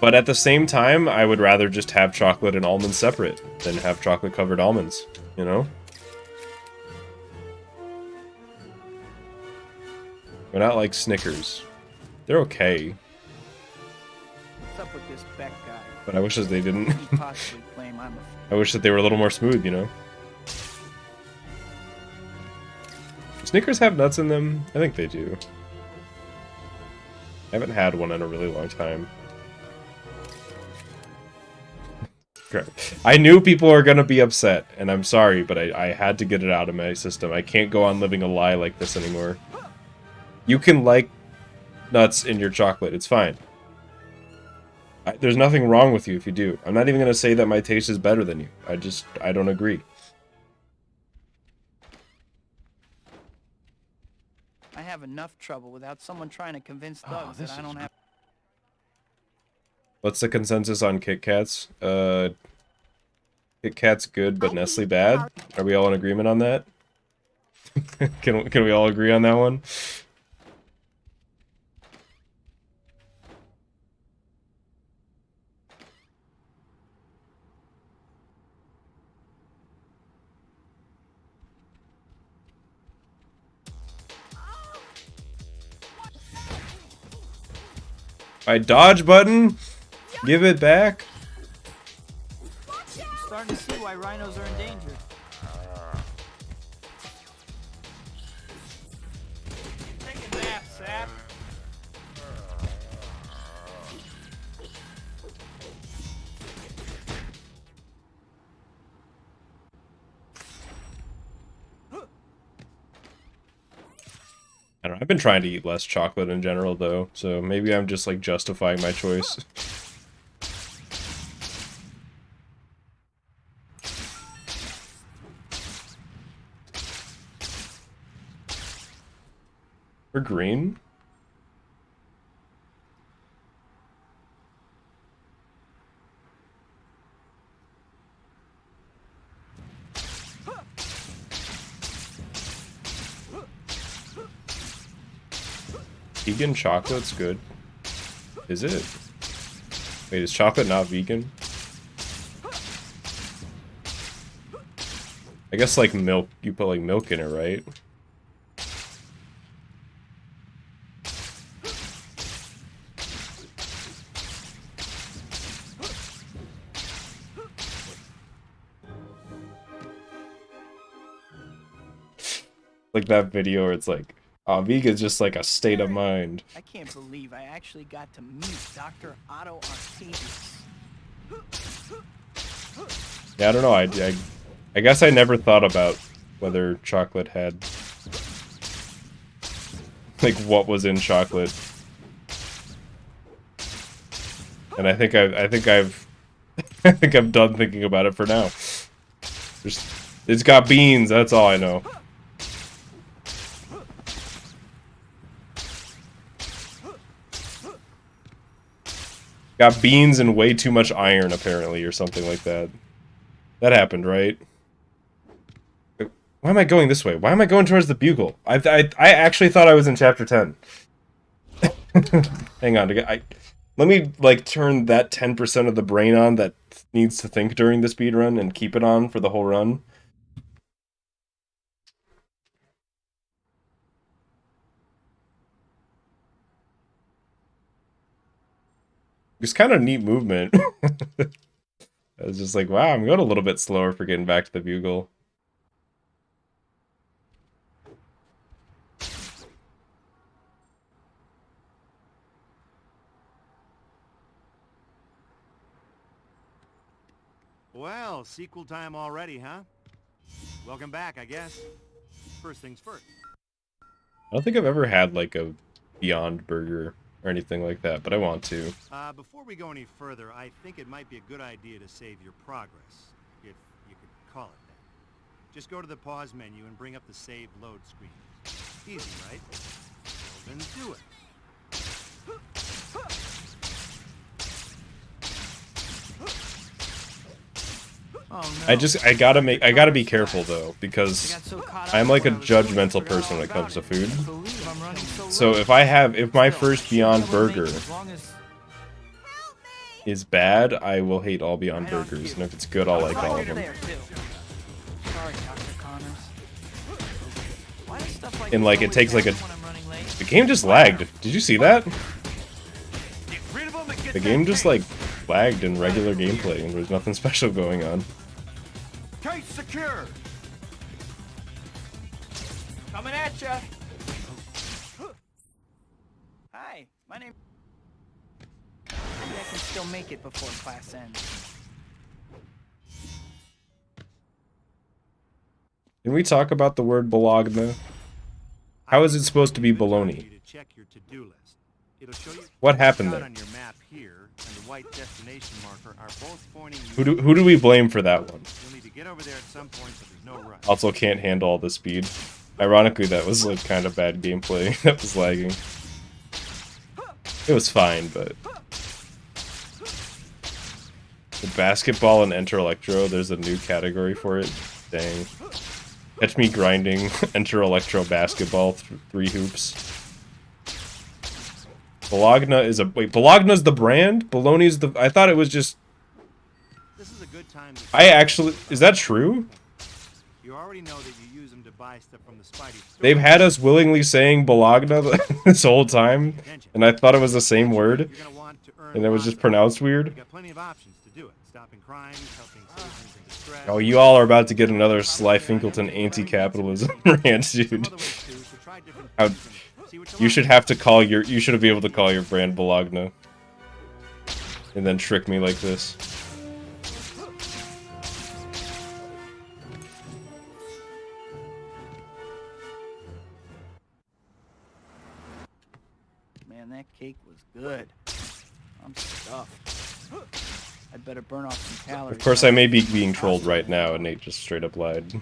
But at the same time, I would rather just have chocolate and almonds separate than have chocolate covered almonds, you know? They're not like Snickers. They're okay. What's up with this Beck guy? But I wish that they didn't. He possibly claim I'm a I wish that they were a little more smooth, you know? Do Snickers have nuts in them? I think they do. I haven't had one in a really long time. Crap. I knew people were gonna be upset, and I'm sorry, but I had to get it out of my system. I can't go on living a lie like this anymore. You can like nuts in your chocolate, it's fine. There's nothing wrong with you if you do. I'm not even gonna say that my taste is better than you. I don't agree. I have enough trouble without someone trying to convince thugs that I don't have. What's the consensus on Kit Kats? Kit Kat's good, but Nestle bad? Are we all in agreement on that? Can we all agree on that one? My dodge button? Give it back? I'm starting to see why rhinos are endangered. Take a nap, Sap. I don't know. I've been trying to eat less chocolate in general, though, so maybe I'm just, like, justifying my choice. We're green? Vegan chocolate's good. Is it? Wait, is chocolate not vegan? I guess like milk, you put like milk in it, right? Like that video where it's like, oh, vegan's just like a state of mind. I can't believe I actually got to meet Dr. Otto Octavius. Yeah, I don't know. I guess I never thought about whether chocolate had like what was in chocolate. And I think I've I think I'm done thinking about it for now. It's got beans, that's all I know. Got beans and way too much iron, apparently, or something like that. That happened, right? Why am I going this way? Why am I going towards the bugle? I actually thought I was in chapter 10. Hang on. Let me, like, turn that 10% of the brain on that needs to think during the speed run and keep it on for the whole run. It's kind of neat movement. I was just like, wow, I'm going a little bit slower for getting back to the bugle. Well, sequel time already, huh? Welcome back, I guess. First things first. I don't think I've ever had, like, a Beyond Burger or anything like that, but I want to. Before we go any further, I think it might be a good idea to save your progress, if you could call it that. Just go to the pause menu and bring up the save load screen. Easy, right? Well, then do it. Oh, no. I gotta be careful though, because I got so caught up I'm like a in what I was doing, I judgmental forgot person all when it comes to about it. food. I believe I'm running so So late. if my Still, first I Beyond should be able to Burger make it as long as is bad, I will hate all Beyond Right on Burgers, cue. and if it's good, I'll like all of them. There, too. Sorry, Dr. Connors. Why does stuff like And this like it always takes like a happen when I'm running late? the game just lagged. Did you see that? The game just like lagged in regular gameplay, and there's nothing special going on. Case secure. Coming at ya. Hi, my name. Maybe I can still make it before class ends. Can we talk about the word Bologna? How is it supposed to be baloney? To check your to-do list. It'll show you What happened out there? on your map here, and the white destination marker are both pointing Who do we blame for that one? You'll need to get over there at some point, but there's no rush. Also can't handle all the speed. Ironically, that was like kind of bad gameplay that was lagging. It was fine, but the basketball and Enter Electro, there's a new category for it. Dang. Catch me grinding Enter Electro basketball 3 hoops. Bologna is a Bologna's the brand? Bologna's the I thought it was just This is a good time to is that true? You already know that you use them to buy stuff from the Spidey store. They've had us willingly saying Bologna this whole time, and I thought it was the same word, You're gonna want to earn and it was lots just of pronounced You weird. got plenty of options to do it. Stopping crimes, helping citizens in distress. Oh, you all are about to get another Slyfincleton anti-capitalism rant, dude. Some other ways too, so try different How- things and see what You like. should have to call you should be able to call your brand Bologna. And then trick me like this. I'm stuffed. I'd better burn off some calories. Of course, I may be being trolled right now, and Nate just straight up lied.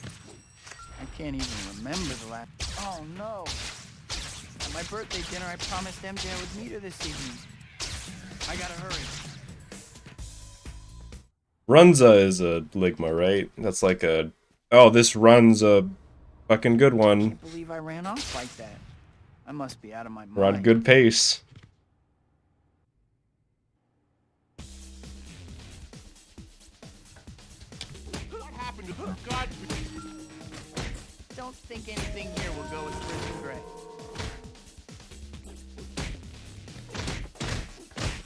I can't even remember the last. Oh no! At my birthday dinner, I promised MJ I would meet her this evening. I gotta hurry. Runza is a Ligma, right? That's like a... Oh, this run's a fucking good I one. can't believe I ran off like that. I must be out of my mind. We're on good pace. What happened to the God? Don't think anything here will go as Chris and Gray.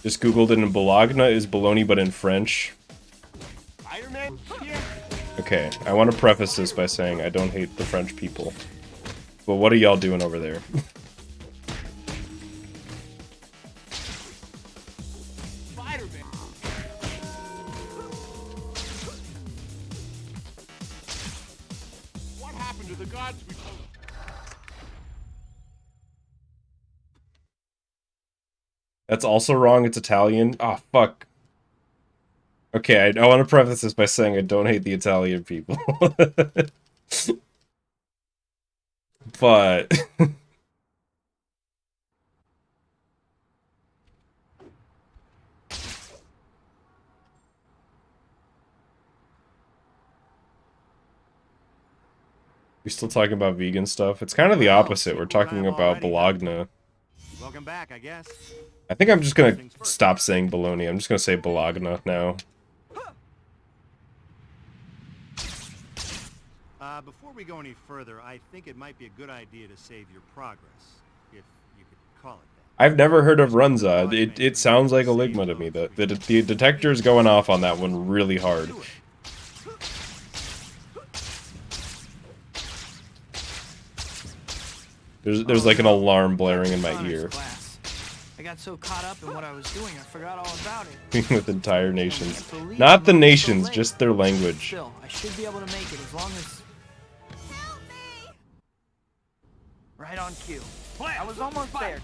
Just googled it, and Bologna is bologna but in French. Spider-Man here? Okay, I want to preface this by saying I don't hate the French people. But what are y'all doing over there? Spider-Man. What happened to the gods we... That's also wrong, it's Italian. Ah, fuck. Okay, I want to preface this by saying I don't hate the Italian people. But... We're still talking about vegan stuff. It's kind of the opposite. We're talking about Bologna. Welcome back, I guess. I think I'm just gonna stop saying bologna. I'm just gonna say Bologna now. Before we go any further, I think it might be a good idea to save your progress, if you could call it that. I've never heard of Runza. It sounds like a Ligma to me. The detector is going off on that one really hard. There's like an alarm blaring in my ear. I got so caught up in what I was doing, I forgot all about it. With entire nations. Not the nations, just their language. Still, I should be able to make it as long as... Help me! Right on cue. I was almost there,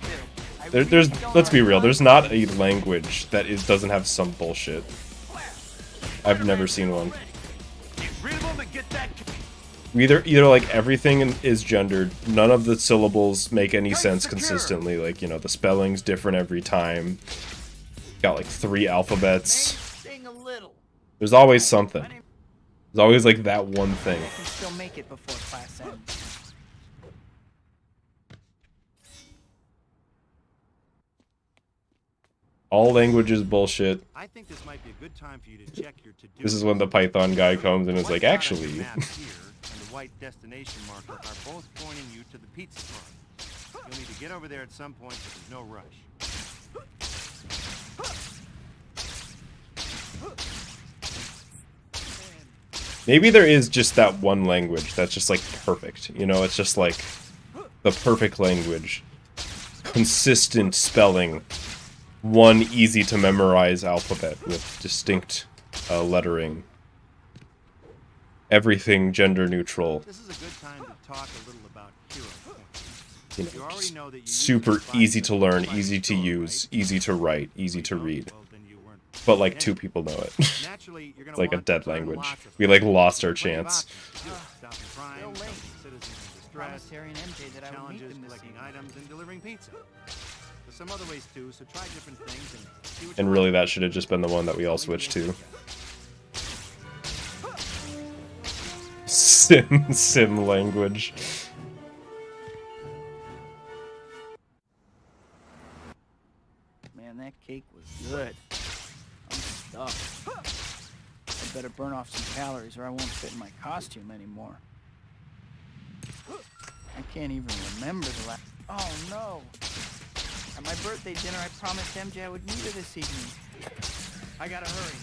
too. Let's be real, there's not a language that doesn't have some bullshit. I've never seen one. Either like everything is gendered, none of the syllables make any sense consistently, like, you know, the spelling's different every time. Got like 3 alphabets. There's always something. There's always like that one thing. I can still make it before class ends. All languages bullshit. I think this might be a good time for you to check your to-do. This is when the Python guy comes and is like, actually... The map here and the white destination marker are both pointing you to the pizza farm. You'll need to get over there at some point, but there's no rush. Maybe there is just that one language that's just like perfect. You know, it's just like the perfect language. Consistent spelling. One easy to memorize alphabet with distinct lettering. Everything gender neutral. This is a good time to talk a little about hero points. You You know, already just know that you super use the easy to learn, spider easy to store, use, right? easy to write, easy to read. Well, then you weren't But like 2 people know it. Naturally, you're gonna It's like a want to dead learn language. lots of We them. like lost our Plenty of chance. options to do it. Stopping crime, Still late. helping citizens in distress, Promised Harry and MJ that I would meet challenges, them this collecting evening. items, and delivering pizza. There's some other ways too, so try different things and see what And you really like. that should have just been the one that we all switched to. Sim language. Man, that cake was good. I'm stuffed. I better burn off some calories or I won't fit in my costume anymore. I can't even remember the last... Oh no! At my birthday dinner, I promised MJ I would meet her this evening. I gotta hurry.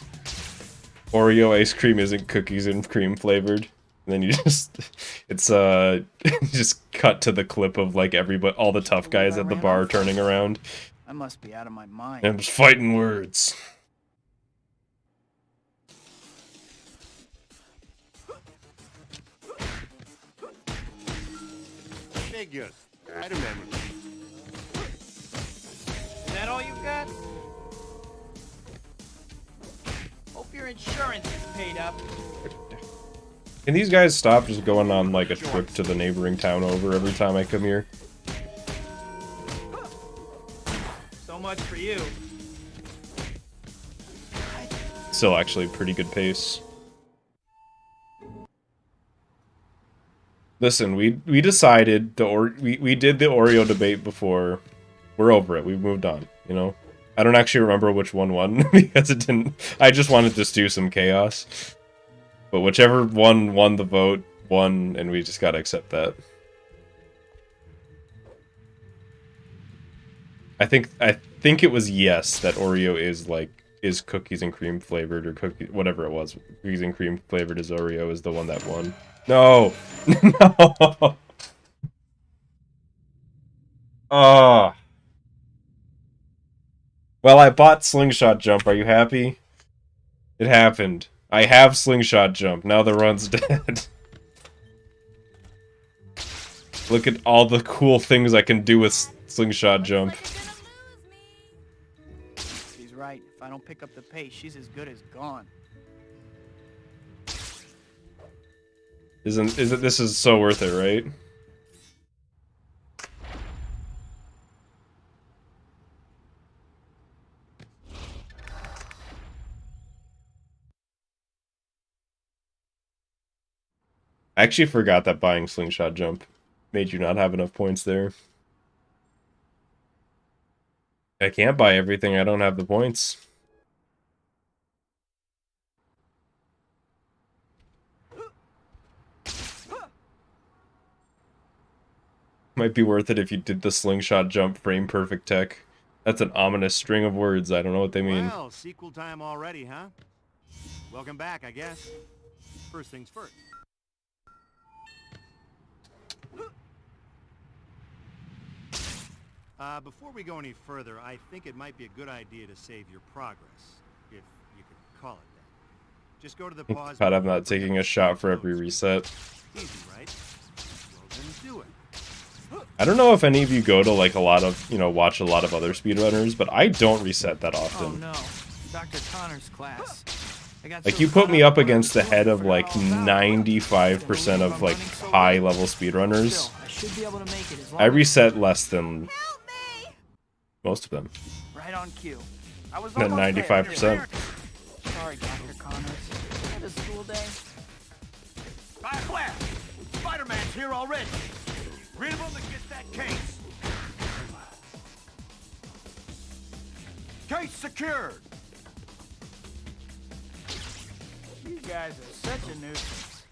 Oreo ice cream isn't cookies and cream flavored. And then you just, it's just cut to the clip of like all the tough guys at the bar turning around. I must be out of my mind. And just fighting words. Figures. Spider-Man. Is that all you got? insurance is paid up. Can these guys stop just going on like a trip to the neighboring town over every time I come here? So much for you. Still actually pretty good pace. Listen, we decided we did the Oreo debate before. We're over it. We've moved on, you know? I don't actually remember which one won because it didn't. I just wanted to stew some chaos. But whichever one won the vote won, and we just gotta accept that. I think it was yes that Oreo is cookies and cream flavored, or whatever it was. Cookies and cream flavored is Oreo is the one that won. No. No. Ah. Well, I bought Slingshot Jump. Are you happy? It happened. I have Slingshot Jump. Now the run's dead. Look at all the cool things I can do with Slingshot Jump. She's right. If I don't pick up the pace, she's as good as gone. This is so worth it, right? I actually forgot that buying Slingshot Jump made you not have enough points there. I can't buy everything, I don't have the points. Might be worth it if you did the Slingshot Jump frame perfect tech. That's an ominous string of words, I don't know what they mean. Well, sequel time already, huh? Welcome back, I guess. First things first. Before we go any further, I think it might be a good idea to save your progress, if you could call it that. Just go to the pause. God, I'm not taking a shot for every reset. Easy, right? Well, then do it. I don't know if any of you go to like a lot of, watch a lot of other speedrunners, but I don't reset that often. Oh no, Dr. Connor's class. Like, you put me up against the head of like 95% of like high level speedrunners. I reset less than most of them. Right on cue. I was than 95%. Sorry, Dr. Connors. Had a school day. Fire! Spider-Man's here already. Rid of him and get that case. Case secured. You guys are such a nuisance.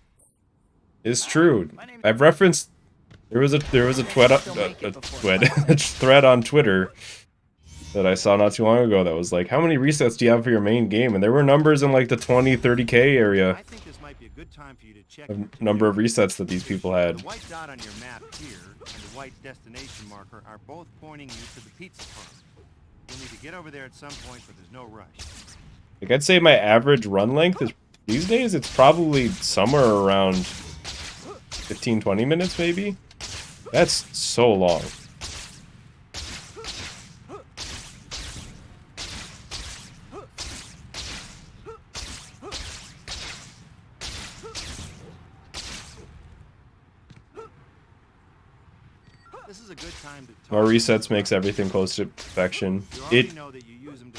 It's true. I've referenced. There was a thread on Twitter that I saw not too long ago that was like, how many resets do you have for your main game? And there were numbers in like the 20, 30K area. I think this might be a good time for you to check the number of resets that these people had. The white dot on your map here and the white destination marker are both pointing you to the pizza farm. You'll need to get over there at some point, but there's no rush. Like, I'd say my average run length is, these days, it's probably somewhere around 15-20 minutes, maybe? That's so long. This is a good time to More resets makes everything close to perfection. It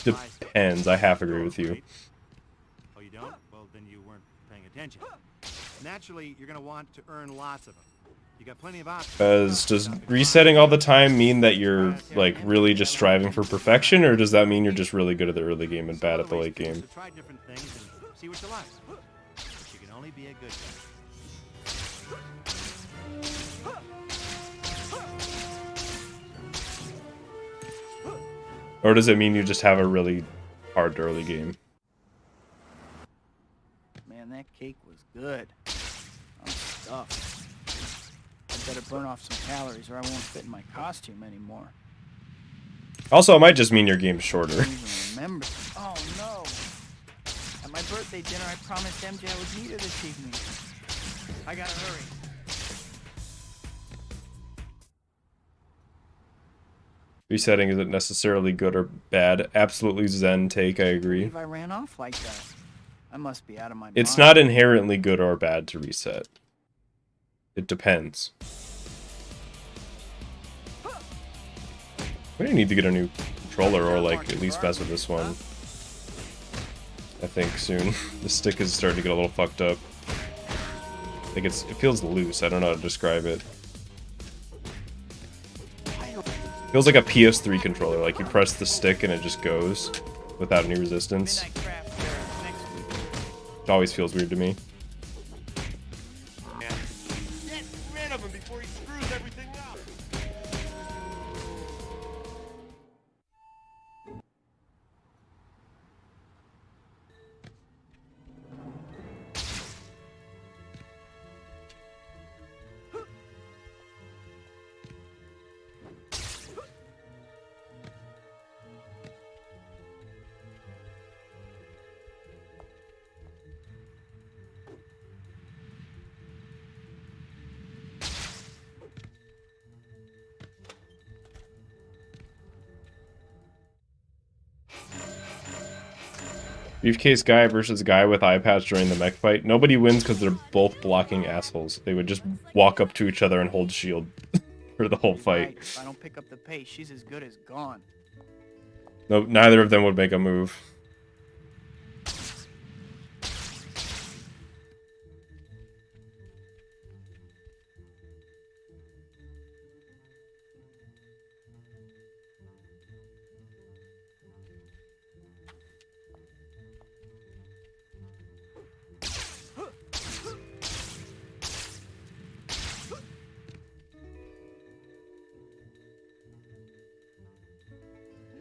depends. I half agree with you. Oh, you don't? Well, then you weren't paying attention. Naturally, you're going to want to earn lots of them. You got plenty of options. Because does resetting all the time mean that you're, like, really just striving for perfection, or does that mean you're just really good at the early game and bad at the late game? Try different things and see what you like. But you can only be a good guy. Or does it mean you just have a really hard early game? Man, that cake was good. I'm stuffed. I better burn off some calories or I won't fit in my costume anymore. Also, it might just mean your game's shorter. I don't even remember. Oh no! At my birthday dinner, I promised MJ I would meet her this evening. I gotta hurry. Resetting isn't necessarily good or bad. Absolutely zen take, I agree. I ran off like that. I must be out of my It's mind. not inherently good or bad to reset. It depends. We need to get a new controller or like at least mess with this one. I think soon. The stick is starting to get a little fucked up. I think it feels loose. I don't know how to describe it. Feels like a PS3 controller. Like you press the stick and it just goes without any resistance. Midnight craft fair next week. It always feels weird to me. Get rid of him before he screws everything up. Briefcase guy versus guy with eye patch during the mech fight. Nobody wins because they're both blocking assholes. They would just walk up to each other and hold shield for the whole Right, fight. if I don't pick up the pace, she's as good as gone. No, neither of them would make a move.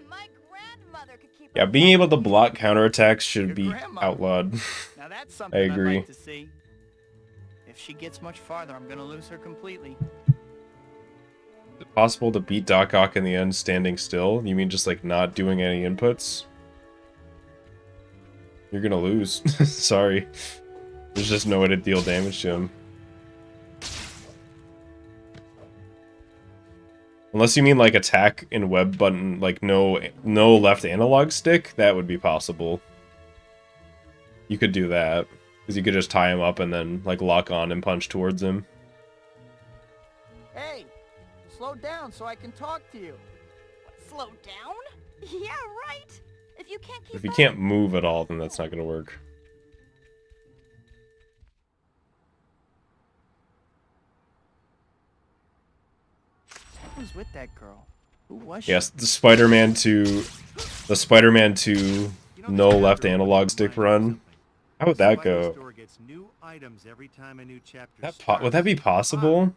My grandmother could keep Yeah, up being with able to block counterattacks should Your be grandma. outlawed. Now that's something I I'd agree. like to see. If she gets much farther, I'm gonna lose her completely. Is it possible to beat Doc Ock in the end standing still? You mean just like not doing any inputs? You're gonna lose. Sorry. There's just no way to deal damage to him. Unless you mean like attack and web button, like no left analog stick, that would be possible. You could do that. Because you could just tie him up and then like lock on and punch towards him. Hey, slow down so I can talk to you. Slow down? Yeah, right. If you can't keep If you up, can't move at all, then that's not gonna work. Who's with that girl? Who was she? Yes, the Spider-Man 2 no left analog stick run. How would that go? Would that be possible?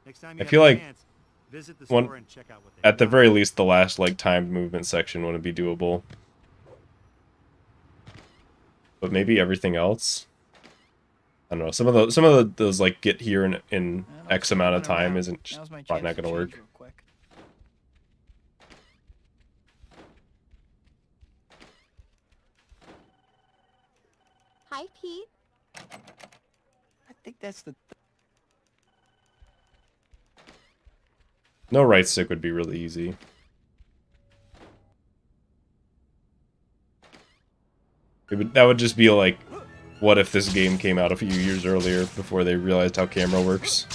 I feel like at the very least the last like timed movement section wouldn't be doable. But maybe everything else? I don't know. Some of those like get here in X amount of time isn't just Now's my probably not chance to gonna work. change real quick. Hi, Pete. I think that's the. No right stick would be really easy. That would just be like, what if this game came out a few years earlier before they realized how camera works?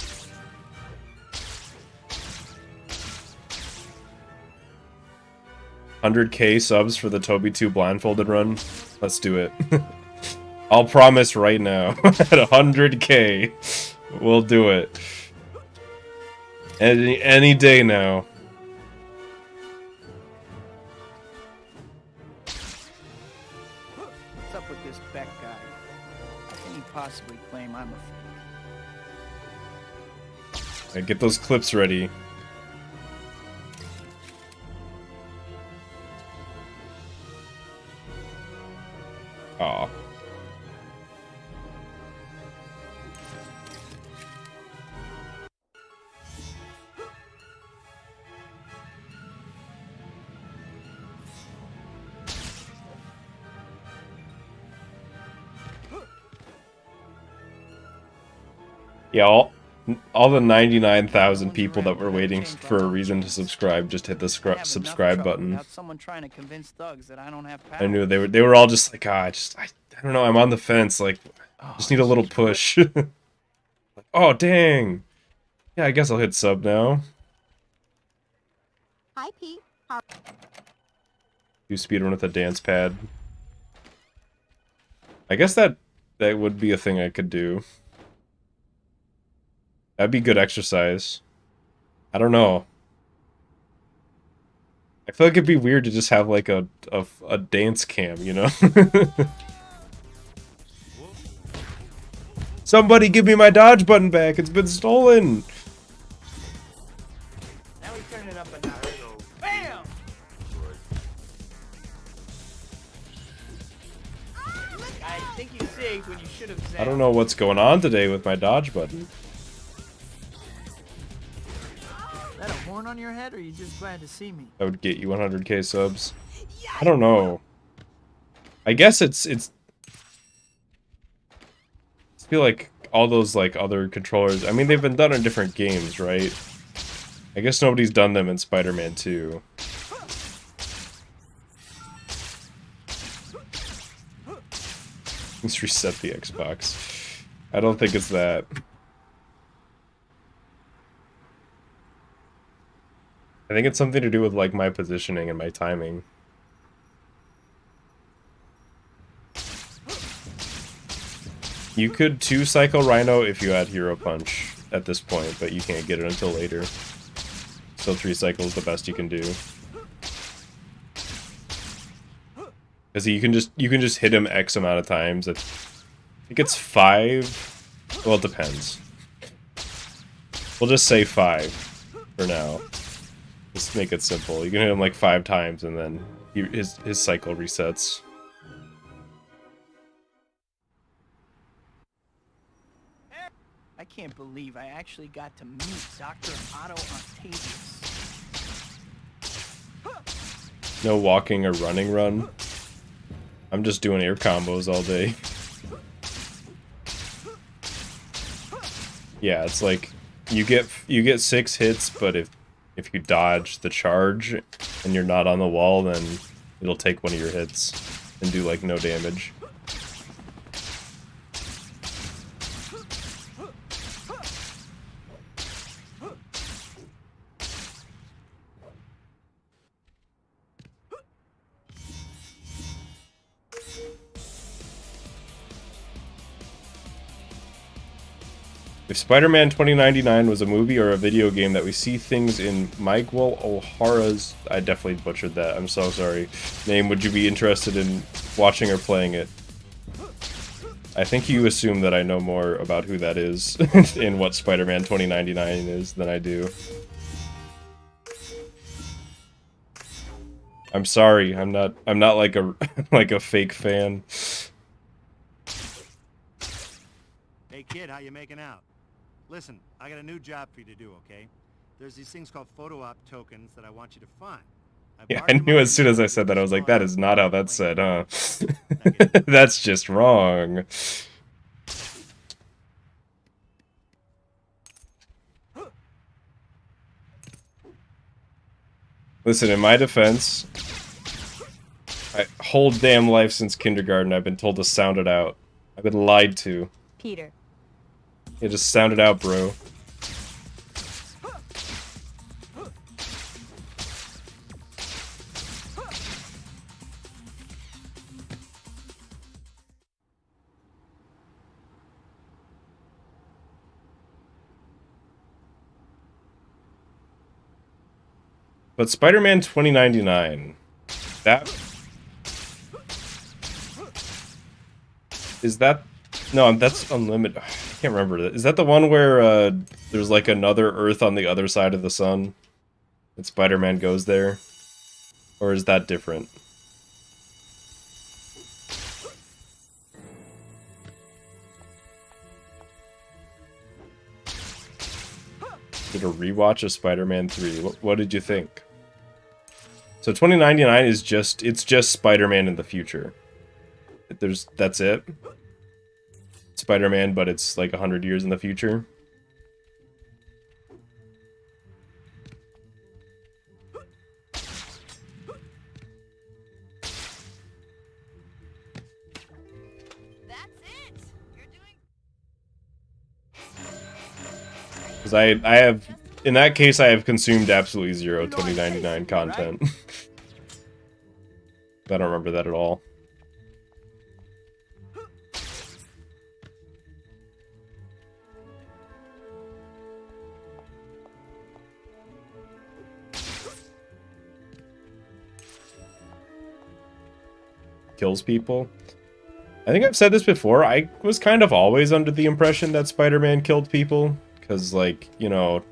$100K subs for the Toby 2 blindfolded run? Let's do it. I'll promise right now, at 100K, we'll do it. Any day now. What's up with this Beck guy? How can he possibly claim I'm a freak? Alright, get those clips ready. Aw. Yeah, All the 99,000 people that were waiting for a reason to subscribe just hit the subscribe button. Without someone trying to convince thugs that I don't have power. I knew they were all just like, I don't know, I'm on the fence, like, just need a little push. Oh, dang. Yeah, I guess I'll hit sub now. Hi, Pete. Do speedrun with a dance pad. I guess that would be a thing I could do. That'd be good exercise. I don't know. I feel like it'd be weird to just have like a dance cam, you know? Somebody give me my dodge button back, it's been stolen! Now we turn it up a notch. Bam! I think you zigged when you should have zapped. I don't know what's going on today with my dodge button. Is that a horn on your head, or are you just glad to see me? That would get you 100k subs. I don't know. I guess it's I feel like all those like other controllers, I mean they've been done in different games, right? I guess nobody's done them in Spider-Man 2. Let's reset the Xbox. I don't think it's that. I think it's something to do with like my positioning and my timing. You could 2-cycle Rhino if you had Hero Punch at this point, but you can't get it until later. So 3 cycles the best you can do. Because you can just hit him X amount of times. I think it's 5. Well, it depends. We'll just say 5 for now. Just make it simple. You can hit him like 5 times and then his cycle resets. I can't believe I actually got to meet Dr. Otto Octavius. No walking or running run. I'm just doing air combos all day. Yeah, it's like you get 6 hits, but if you dodge the charge and you're not on the wall, then it'll take one of your hits and do like no damage. If Spider-Man 2099 was a movie or a video game that we see things in Miguel O'Hara's... I definitely butchered that, I'm so sorry. Name, would you be interested in watching or playing it? I think you assume that I know more about who that is in what Spider-Man 2099 is than I do. I'm sorry, I'm not like a like a fake fan. Hey kid, how you making out? Listen, I got a new job for you to do, okay? There's these things called photo op tokens that I want you to find. Yeah, I knew as soon as I said that, I was like, that is not how that's said, huh? That's just wrong. Listen, in my defense, my whole damn life since kindergarten, I've been told to sound it out. I've been lied to. Peter. Yeah, just sound it out, bro. But Spider-Man 2099, that... Is that... No, that's unlimited. I can't remember. Is that the one where there's like another Earth on the other side of the sun? And Spider-Man goes there? Or is that different? Did a rewatch of Spider-Man 3. What did you think? So 2099 is just Spider-Man in the future. That's it. Spider-Man, but it's like 100 years in the future. Because I have, in that case, I have consumed absolutely zero 2099 content. I don't remember that at all. Kills people. I think I've said this before. I was kind of always under the impression that Spider-Man killed people. Because, like, you know,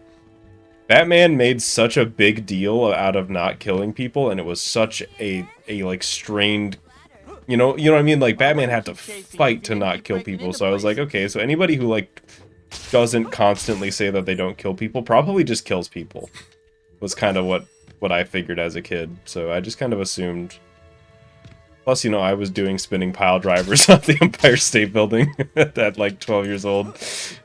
Batman made such a big deal out of not killing people, and it was such a like strained, you know what I mean? Like, Batman had to fight to not kill people. So I was like, okay, so anybody who like doesn't constantly say that they don't kill people probably just kills people. Was kind of what I figured as a kid. So I just kind of assumed. Plus, you know, I was doing spinning pile drivers on the Empire State Building at like 12 years old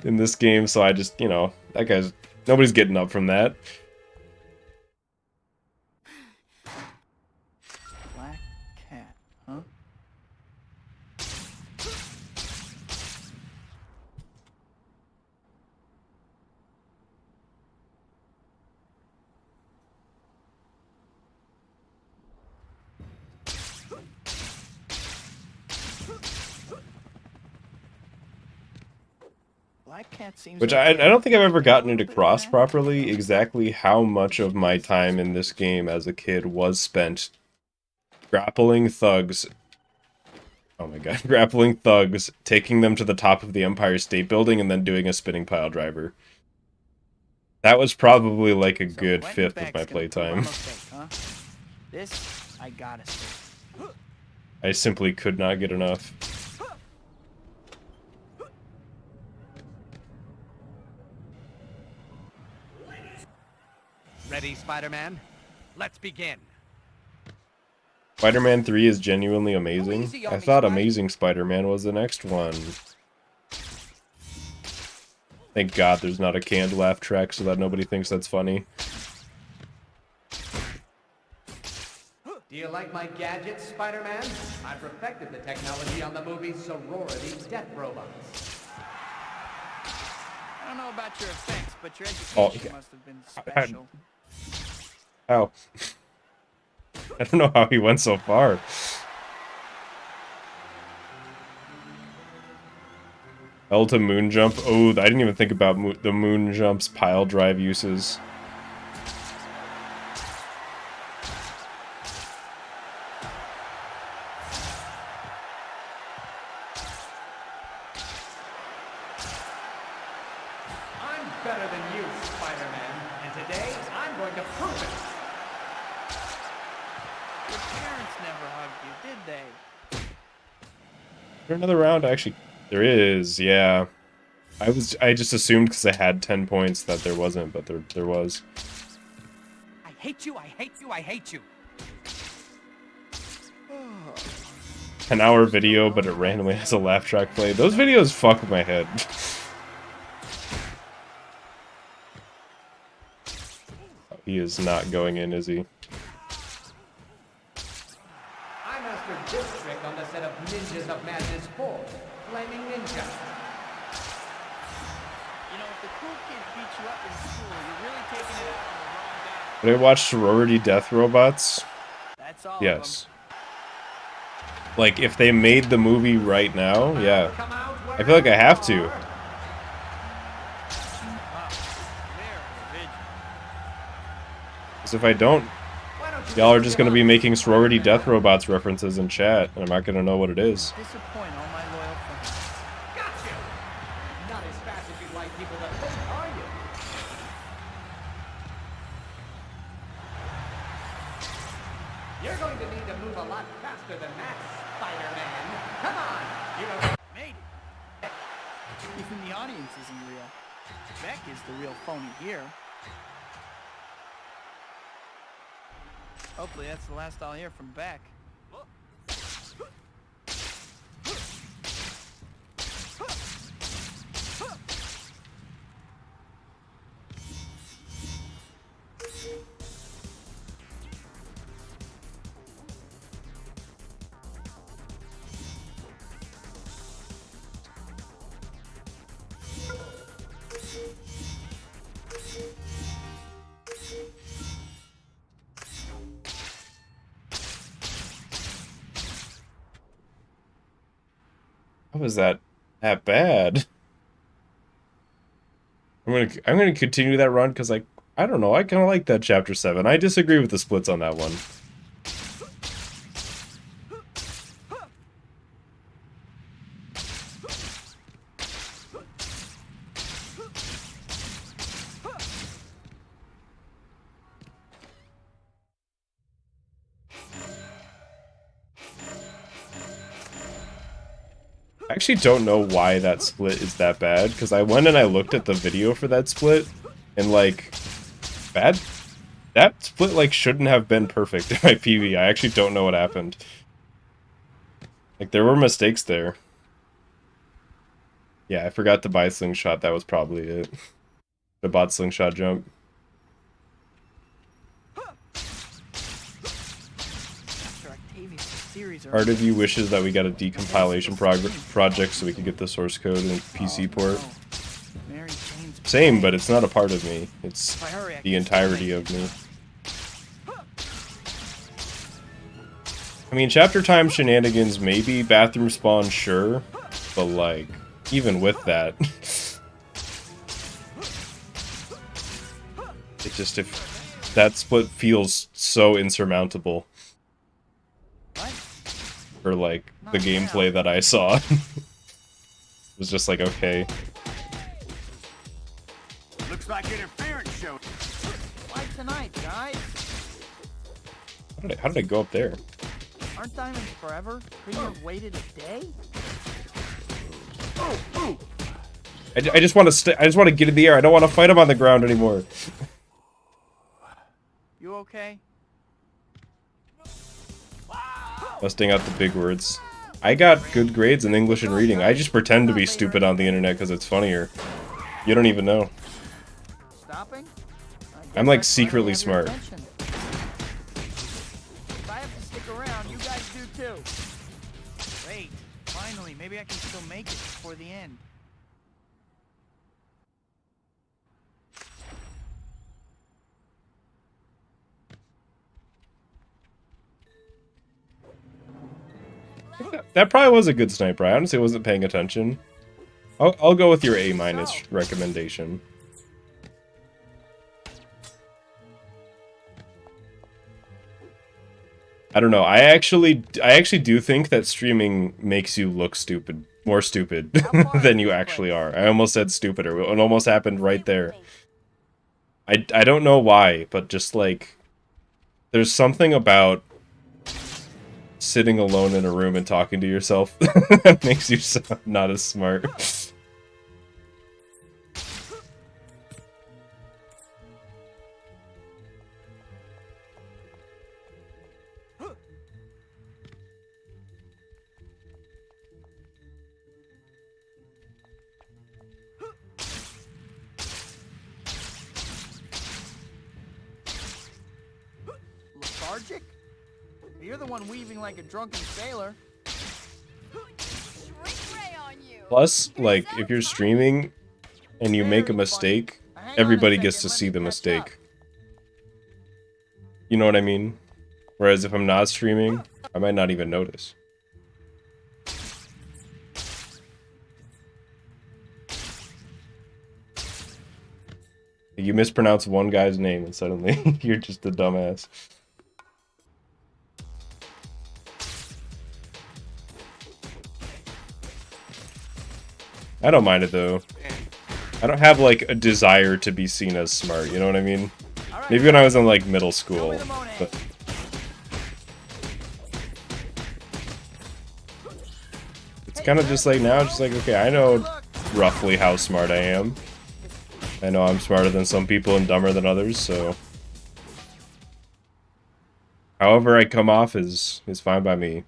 in this game, so I just, you know, that guy's... Nobody's getting up from that. Black cat, huh? Black cat seems Which like I don't think I've ever gotten it across properly exactly how much of my time in this game as a kid was spent grappling thugs. Oh my god, grappling thugs, taking them to the top of the Empire State Building, and then doing a spinning pile driver. That was probably like a good fifth of my playtime. Huh? This I gotta see. I simply could not get enough. Ready, Spider-Man? Let's begin. Spider-Man 3 is genuinely amazing. I thought Amazing Spider-Man was the next one. Thank God there's not a canned laugh track so that nobody thinks that's funny. Do you like my gadgets, Spider-Man? I perfected the technology on the movie Sorority Death Robots. I don't know about your effects, but your Oh, education must have been special. How? I don't know how he went so far. L to moon jump. Oh, I didn't even think about the moon jump's pile drive uses. I'm better than you, Spider-Man, and today I'm going to prove it. Your parents never hugged you, did they? Is there another round? Actually, there is, yeah. I just assumed because I had 10 points that there wasn't, but there was. I hate you, I hate you, I hate you. An hour video, but it randomly has a laugh track play. Those videos fuck with my head. He is not going in, is he? I mastered this trick on the set of Ninjas of Madness 4, Flaming Ninja. You know, if the cool kid beats you up in school, you're really taking it out on the wrong guy. Did I watch Sorority Death Robots? That's all Yes. Like, if they made the movie right now, yeah. Come out I feel like I have to. Wow, very original. Because if I don't, y'all are just going to be making Sorority Death Robots references in chat, and I'm not going to know what it is. Disappoint all my loyal friends. Gotcha! Not as fast as you'd like people to think, are you? You're going to need to move a lot faster than that, Spider-Man. Come on! You know... Made it. Even the audience isn't real. Beck is the real phony here. Hopefully that's the last I'll hear from Beck. How was that bad? I'm gonna continue that run because I don't know, I kinda like that chapter 7. I disagree with the splits on that one. I actually don't know why that split is that bad, because I went and I looked at the video for that split, and like, that split like shouldn't have been perfect in my PV. I actually don't know what happened. Like, there were mistakes there. Yeah, I forgot to buy Slingshot, that was probably it. I bought Slingshot jump. Part of you wishes that we got a decompilation project so we could get the source code and PC port. Same, but it's not a part of me. It's the entirety of me. I mean, chapter time shenanigans, maybe. Bathroom spawn, sure. But, like, even with that... it just, if... that split feels so insurmountable. For, like, the gameplay that I saw. It was just like, okay. Looks like interference showed. Why tonight, guys? How did I go up there? Aren't diamonds forever? Couldn't you have waited a day? I just want to I just want to get in the air. I don't want to fight him on the ground anymore. You okay? Busting out the big words. I got good grades in English and reading. I just pretend to be stupid on the internet because it's funnier. You don't even know. Stopping? I'm like secretly smart. If I have to stick around, you guys do too. Wait, finally, maybe I can still make it before the end. That probably was a good sniper. I honestly wasn't paying attention. I'll go with your A- recommendation. I don't know. I actually do think that streaming makes you look stupid, more stupid than you actually are. I almost said stupider. It almost happened right there. I don't know why, but just like there's something about sitting alone in a room and talking to yourself that makes you sound not as smart. Lethargic? You're the one weaving like a drunken sailor. Shrink ray on you. Plus, like, if you're streaming and you make a mistake, everybody gets to see the mistake. You know what I mean? Whereas if I'm not streaming, I might not even notice. You mispronounce one guy's name and suddenly you're just a dumbass. I don't mind it though. I don't have like a desire to be seen as smart, you know what I mean? Maybe when I was in like middle school, but it's kind of just like now, just like, okay, I know roughly how smart I am. I know I'm smarter than some people and dumber than others, so however I come off is fine by me.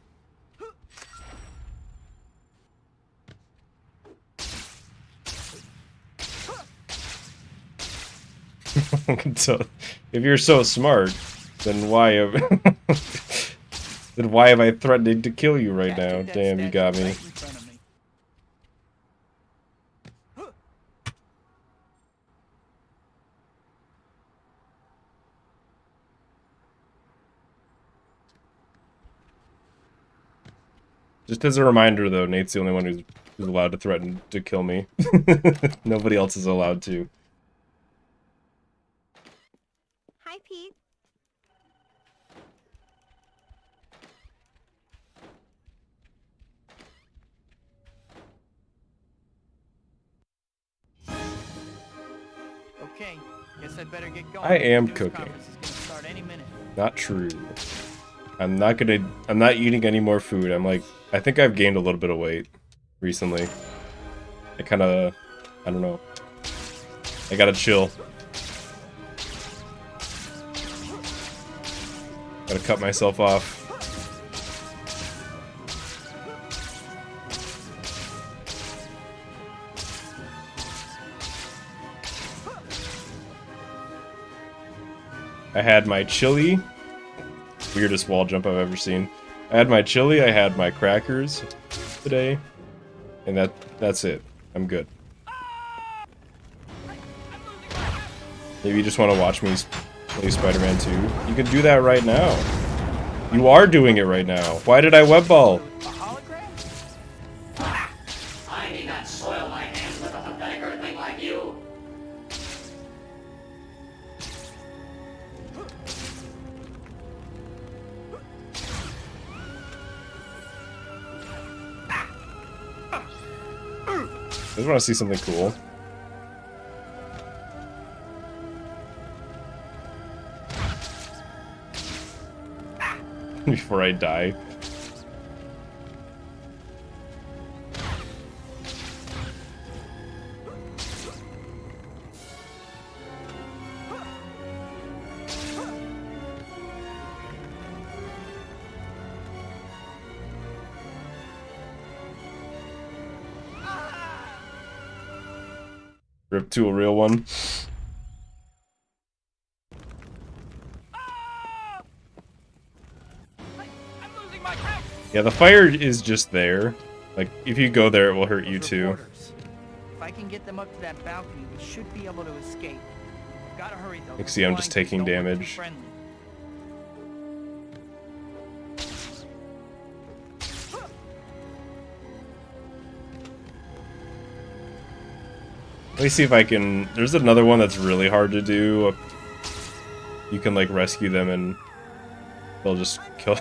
So, if you're so smart, then why have then why have I threatened to kill you right now? Damn, you got me. Just as a reminder, though, Nate's the only one who's allowed to threaten to kill me. Nobody else is allowed to. Hi, Pete. Okay, guess I better get going. I am News cooking. conference is gonna start any minute. Not true. I'm not eating any more food. I think I've gained a little bit of weight recently. I don't know. I gotta chill. Gotta cut myself off. I had my chili. Weirdest wall jump I've ever seen. I had my chili, I had my crackers today. And that's it. I'm good. Maybe you just want to watch me play Spider-Man 2. You can do that right now. You are doing it right now. Why did I web ball? A hologram? I need not soil my hands with a pathetic earthling like you. I just want to see something cool. Before I die. Rip to a real one. Yeah, the fire is just there. Like, if you go there, it will hurt you too. Reporters. If I can get them up to that balcony, we should be able to escape. Gotta hurry though. You see, I'm just taking damage. Let me see if I can... There's another one that's really hard to do. You can, like, rescue them and they'll just kill...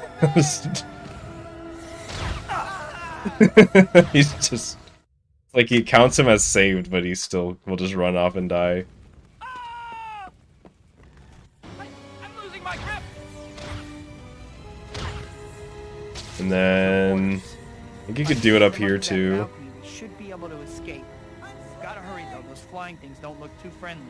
He's just... Like, he counts him as saved, but he still will just run off and die. I'm losing my grip. And then... I think you could do it up here, too. We should be able to escape. Gotta hurry though, those flying things don't look too friendly.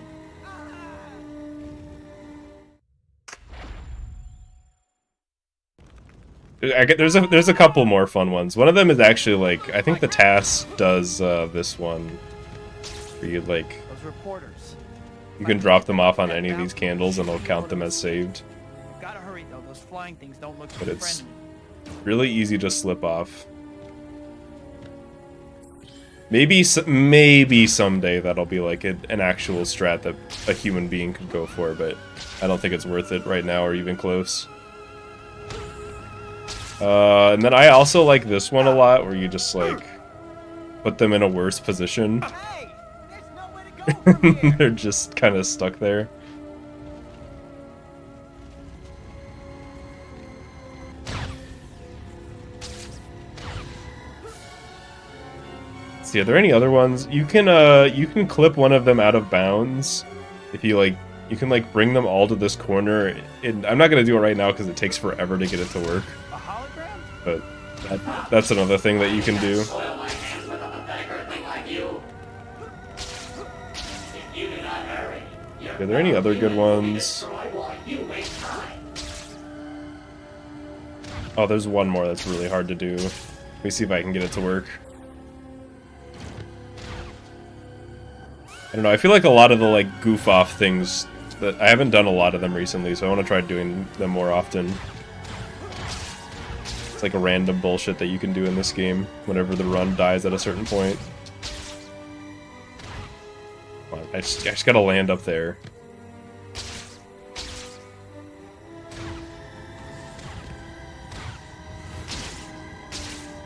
There's a couple more fun ones. One of them is actually like, I think the task does this one. Where you like, Those reporters. you can drop them off on any of these candles and it'll count them as saved. Gotta hurry though, those flying things don't look But too it's friendly. really easy to slip off. Maybe someday that'll be like an actual strat that a human being could go for, but I don't think it's worth it right now or even close. And then I also like this one a lot, where you just like put them in a worse position. Hey! There's nowhere to go from here! They're just kind of stuck there. See, are there any other ones? You can clip one of them out of bounds. If you like, you can like bring them all to this corner. I'm not gonna do it right now because it takes forever to get it to work. A hologram? But that's another thing that you can do. Soil my hands with a pathetic earthling like you. If you do not hurry, Are there any other good ones? while you waste time. Oh, there's one more that's really hard to do. Let me see if I can get it to work. I don't know, I feel like a lot of the like goof off things that I haven't done a lot of them recently, so I want to try doing them more often. It's like a random bullshit that you can do in this game whenever the run dies at a certain point. Come on, I just gotta land up there.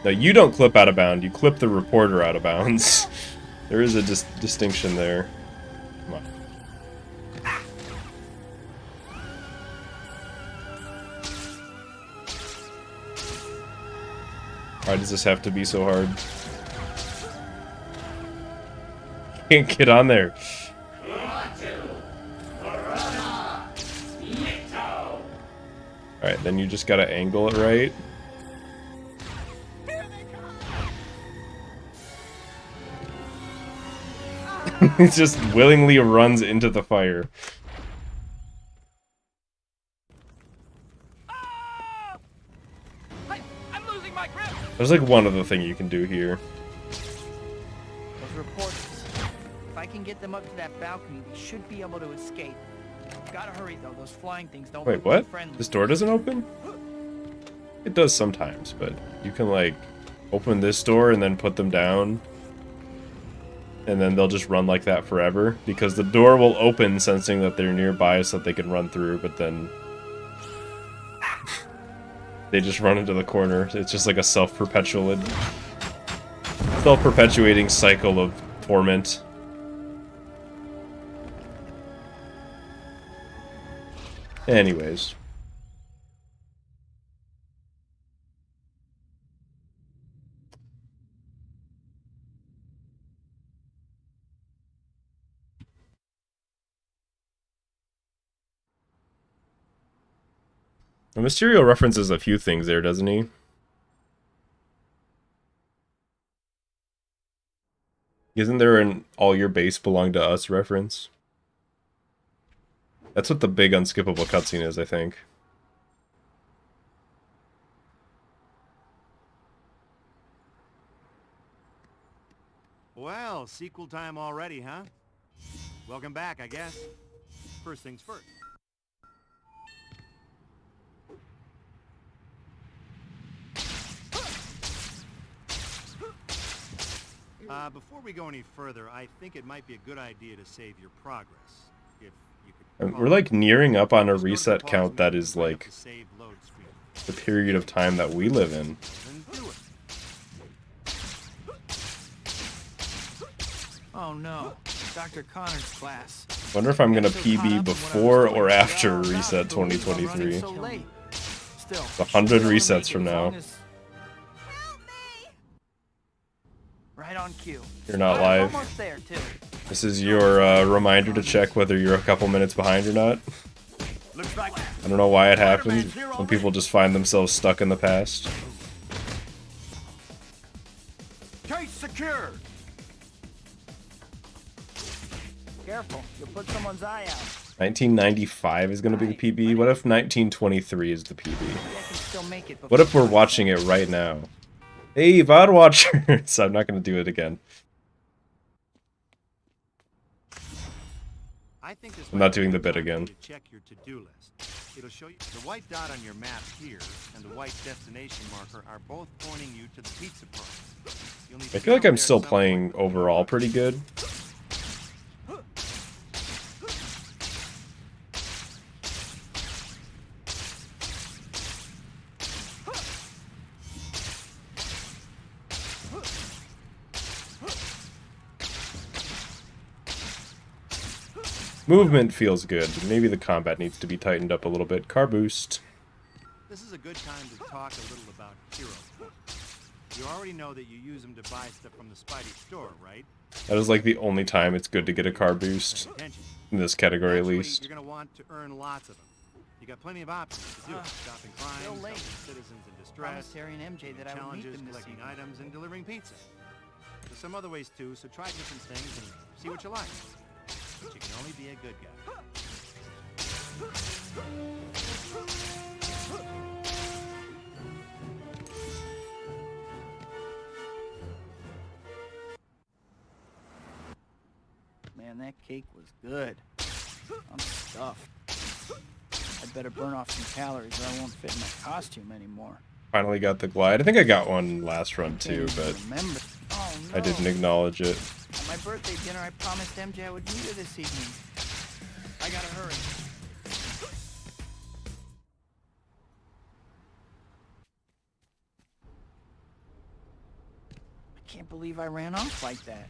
No, you don't clip out of bounds. You clip the reporter out of bounds. There is a distinction there. Come on. Why does this have to be so hard? Can't get on there. Alright, then you just gotta angle it right. He just willingly runs into the fire. I'm losing my grip. There's like one other thing you can do here. Those reporters. If I can get them up to that balcony, they should be able to escape. Gotta hurry though. Those flying things don't Wait, look what? friendly. This door doesn't open? It does sometimes, but you can like open this door and then put them down. And then they'll just run like that forever. Because the door will open sensing that they're nearby so that they can run through, but then they just run into the corner. It's just like a self-perpetuating cycle of torment. Anyways. Mysterio references a few things there, doesn't he? Isn't there an all your base belong to us reference? That's what the big unskippable cutscene is, I think. Well, sequel time already, huh? Welcome back, I guess. First things first. Before we go any further, I think it might be a good idea to save your progress. If you could We're like nearing up on a Just go to the reset pause count that menu is and bring up like the save load screen. the period of time that we live in. Then do it. Oh no, Dr. Connor's class. Wonder if I'm gonna Got so caught up in PB what I was before doing, or I after forgot all about reset it, believe I'm running 2023. so late. Still, It's 100 resets from now. Help me! Right on cue. You're not I'm live. almost there too. This is your reminder to check whether you're a couple minutes behind or not. Looks like I don't know why it happens. Some people just find themselves stuck in the past. case secured. Careful, you'll put someone's eye out. 1995 is going to be the PB. What if 1923 is the PB? Maybe I can still make it What if we're before watching it right now? Hey, VOD watchers! I'm not going to do it again. I think this I'm might not be a doing the good bit time for you again. to check your to-do list. It'll show you the white dot on your map here and the white destination marker are both pointing you to the pizza place. You'll need to I feel like get I'm there still at some playing point. overall pretty good. Movement feels good. Maybe the combat needs to be tightened up a little bit. Car boost. This is a good time to talk a little about hero points. You already know that you use them to buy stuff from the Spidey store, right? That is like the only time it's good to get a car boost. Pay attention. In this category at Naturally, least. You're going to want to earn lots of them. You got plenty of options to do it. Stopping crime, still late. helping citizens in distress, Promised Harry and MJ that I would meet challenges, them this collecting evening. items, and delivering pizza. There's some other ways too, so try different things and see what you like. But you can only be a good guy. Man, that cake was good. I'm stuffed. I'd better burn off some calories or I won't fit in my costume anymore. Finally got the glide. I think I got one last run too, Can't even but remember. Oh, no. I didn't acknowledge it. At my birthday dinner, I promised MJ I would meet her this evening. I gotta hurry. can't believe I ran off like that.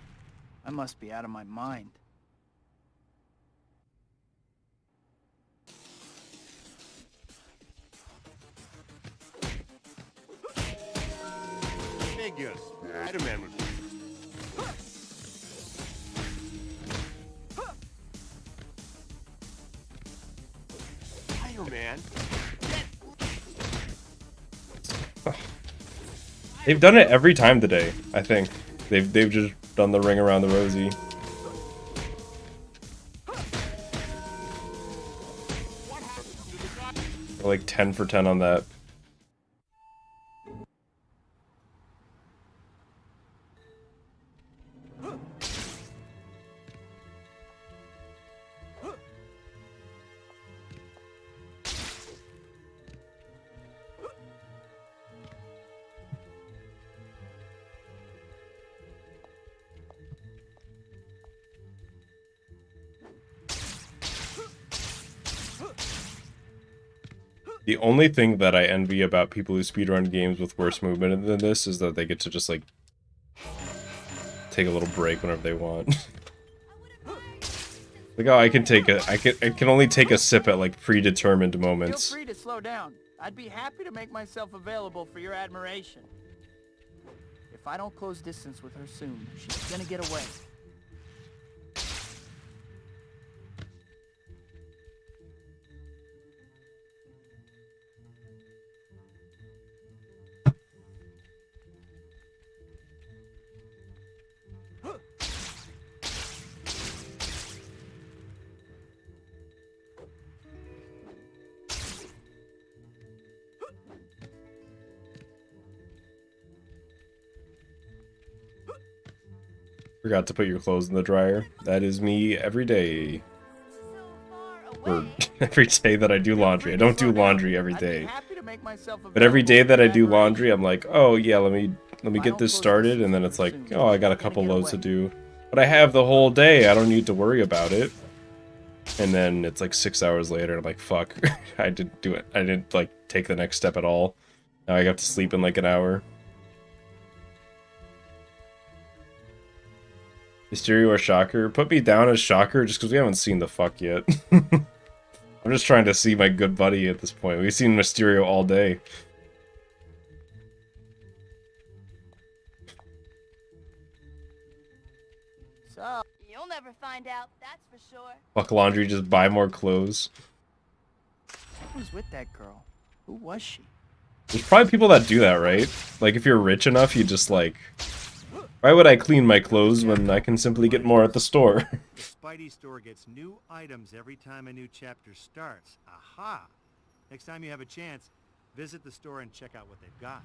I must be out of my mind. Figures. Spider-Man would. Spider-Man. They've done it every time today, I think. They've just done the ring around the rosy. What happened to the guy? They're like 10 for 10 on that. The only thing that I envy about people who speedrun games with worse movement than this is that they get to just, like, take a little break whenever they want. Like, oh, I can only take a sip at, like, predetermined moments. Feel free to slow down. I'd be happy to make myself available for your admiration. If I don't close distance with her soon, she's gonna get away. Forgot to put your clothes in the dryer. That is me every day. So far Or away. every day that I do laundry. I don't do laundry every I'd be day. happy to make myself But every available day for that I your do admiration. laundry, I'm like, oh yeah, let me get this started, and then it's like, oh, I got a couple loads to do. But I have the whole day, I don't need to worry about it. And then it's like 6 hours later, and I'm like, fuck, I didn't do it. I didn't, like, take the next step at all. Now I have to sleep in like an hour. Mysterio or Shocker? Put me down as Shocker just because we haven't seen the fuck yet. I'm just trying to see my good buddy at this point. We've seen Mysterio all day. So, You'll never find out, that's for sure. Fuck laundry, just buy more clothes. who's with that girl? Who was she? There's probably people that do that, right? Like, if you're rich enough, you just, like... Why would I clean my clothes when I can simply get more at the store? The Spidey store gets new items every time a new chapter starts. Aha! Next time you have a chance, visit the store and check out what they've got.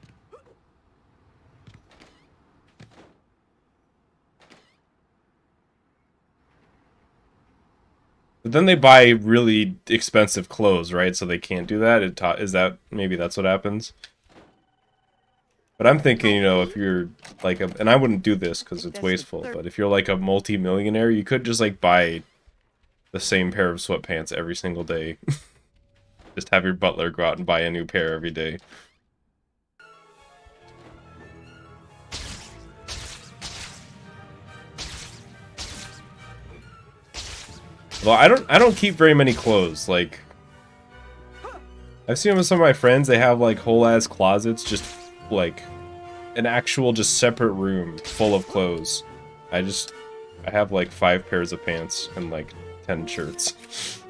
But then they buy really expensive clothes, right? So they can't do that? Is that... Maybe that's what happens? But I'm thinking, you know, if you're like a... And I wouldn't do this because it's wasteful, but if you're like a multi-millionaire, you could just like buy the same pair of sweatpants every single day. Just have your butler go out and buy a new pair every day. Well, I don't keep very many clothes. Like, I've seen with some of my friends, they have like whole ass closets, just like an actual just separate room full of clothes. I have like 5 pairs of pants and like 10 shirts.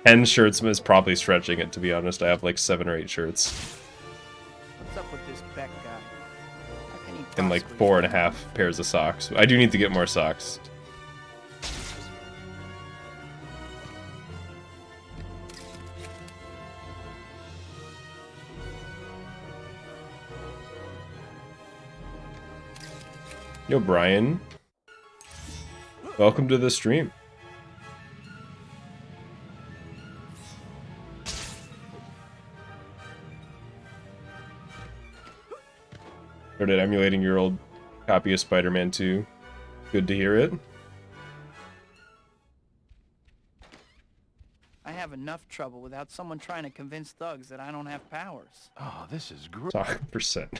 10 shirts is probably stretching it, to be honest. I have like 7 or 8 shirts. What's up with this Beck guy? How can he And like possibly- 4.5 pairs of socks. I do need to get more socks. Yo, Brian. Welcome to the stream. Started emulating your old copy of Spider-Man 2. Good to hear it. I have enough trouble without someone trying to convince thugs that I don't have powers. Oh, this is great. 100%.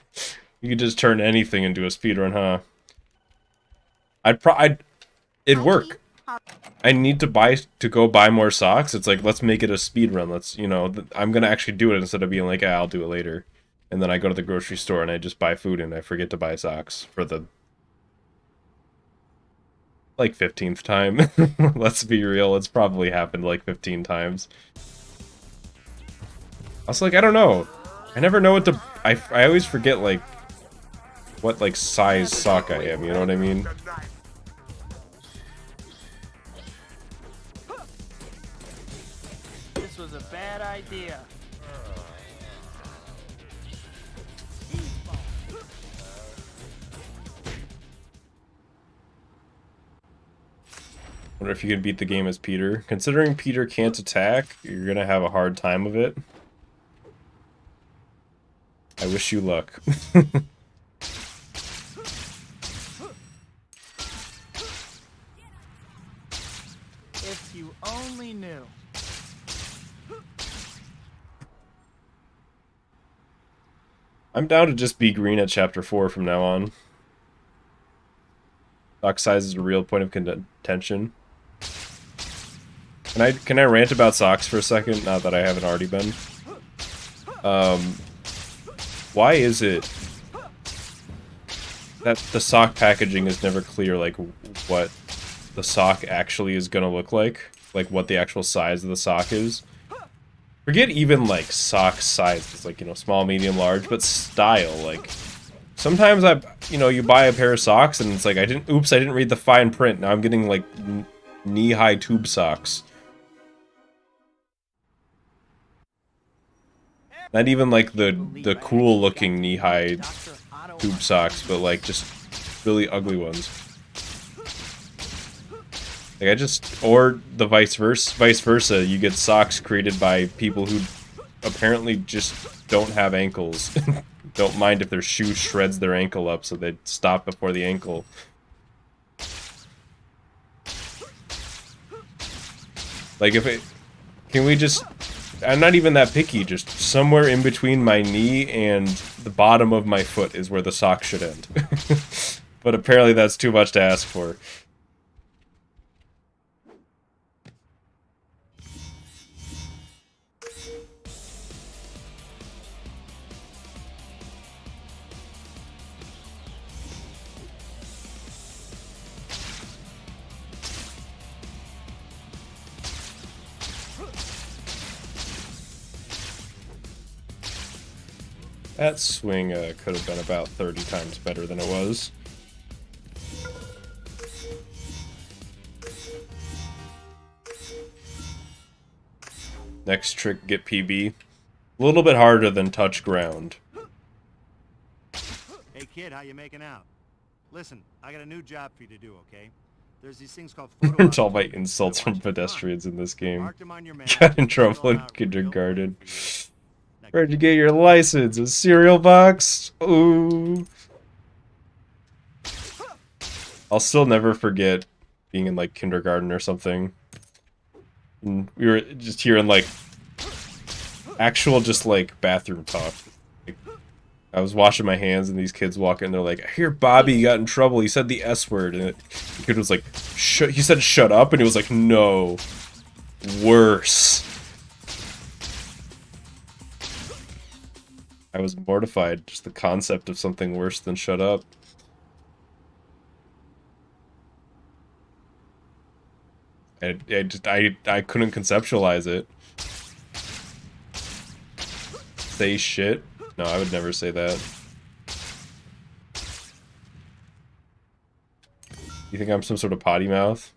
You could just turn anything into a speedrun, huh? It'd work. I need to go buy more socks. It's like, let's make it a speedrun. Let's, you know, I'm gonna actually do it instead of being like, ah, I'll do it later. And then I go to the grocery store and I just buy food and I forget to buy socks for the like 15th time. Let's be real, it's probably happened like 15 times. I was like, I don't know. I never know what to... I always forget, like, what, like, size sock I am, you know what I mean? This was a bad idea. Wonder if you can beat the game as Peter. Considering Peter can't attack, you're gonna have a hard time of it. I wish you luck. If you only knew. I'm down to just be green at chapter 4 from now on. Sock size is a real point of contention. Can I rant about socks for a second, now that I haven't already been? Why is it that the sock packaging is never clear, like, what the sock actually is gonna look like? Like, what the actual size of the sock is? Forget even, like, sock size. It's like, you know, small, medium, large, but style, like... Sometimes you know, you buy a pair of socks and it's like, oops, I didn't read the fine print. Now I'm getting, like, knee-high tube socks. Not even, like, the cool-looking knee-high tube socks, but, like, just really ugly ones. Like, or the vice versa, you get socks created by people who apparently just don't have ankles. Don't mind if their shoe shreds their ankle up, so they stop before the ankle. Like, can we just... I'm not even that picky, just somewhere in between my knee and the bottom of my foot is where the sock should end. But apparently that's too much to ask for. That swing could have been about 30 times better than it was. Next trick, get PB. A little bit harder than touch ground. Hey kid, how you making out? Listen, I got a new job for you to do, okay? There's these things called photo It's all my ops. insults Watch from it for fun. pedestrians in this game. Mark them on your map. Got in trouble in kindergarten. Where'd you get your license? A cereal box? Ooh. I'll still never forget being in, like, kindergarten or something. And we were just hearing, like, actual just, like, bathroom talk. Like, I was washing my hands and these kids walk in, they're like, I hear Bobby got in trouble, he said the S word. And the kid was like, he said shut up, and he was like, no. Worse. I was mortified, just the concept of something worse than shut up. I couldn't conceptualize it. Say shit? No, I would never say that. You think I'm some sort of potty mouth?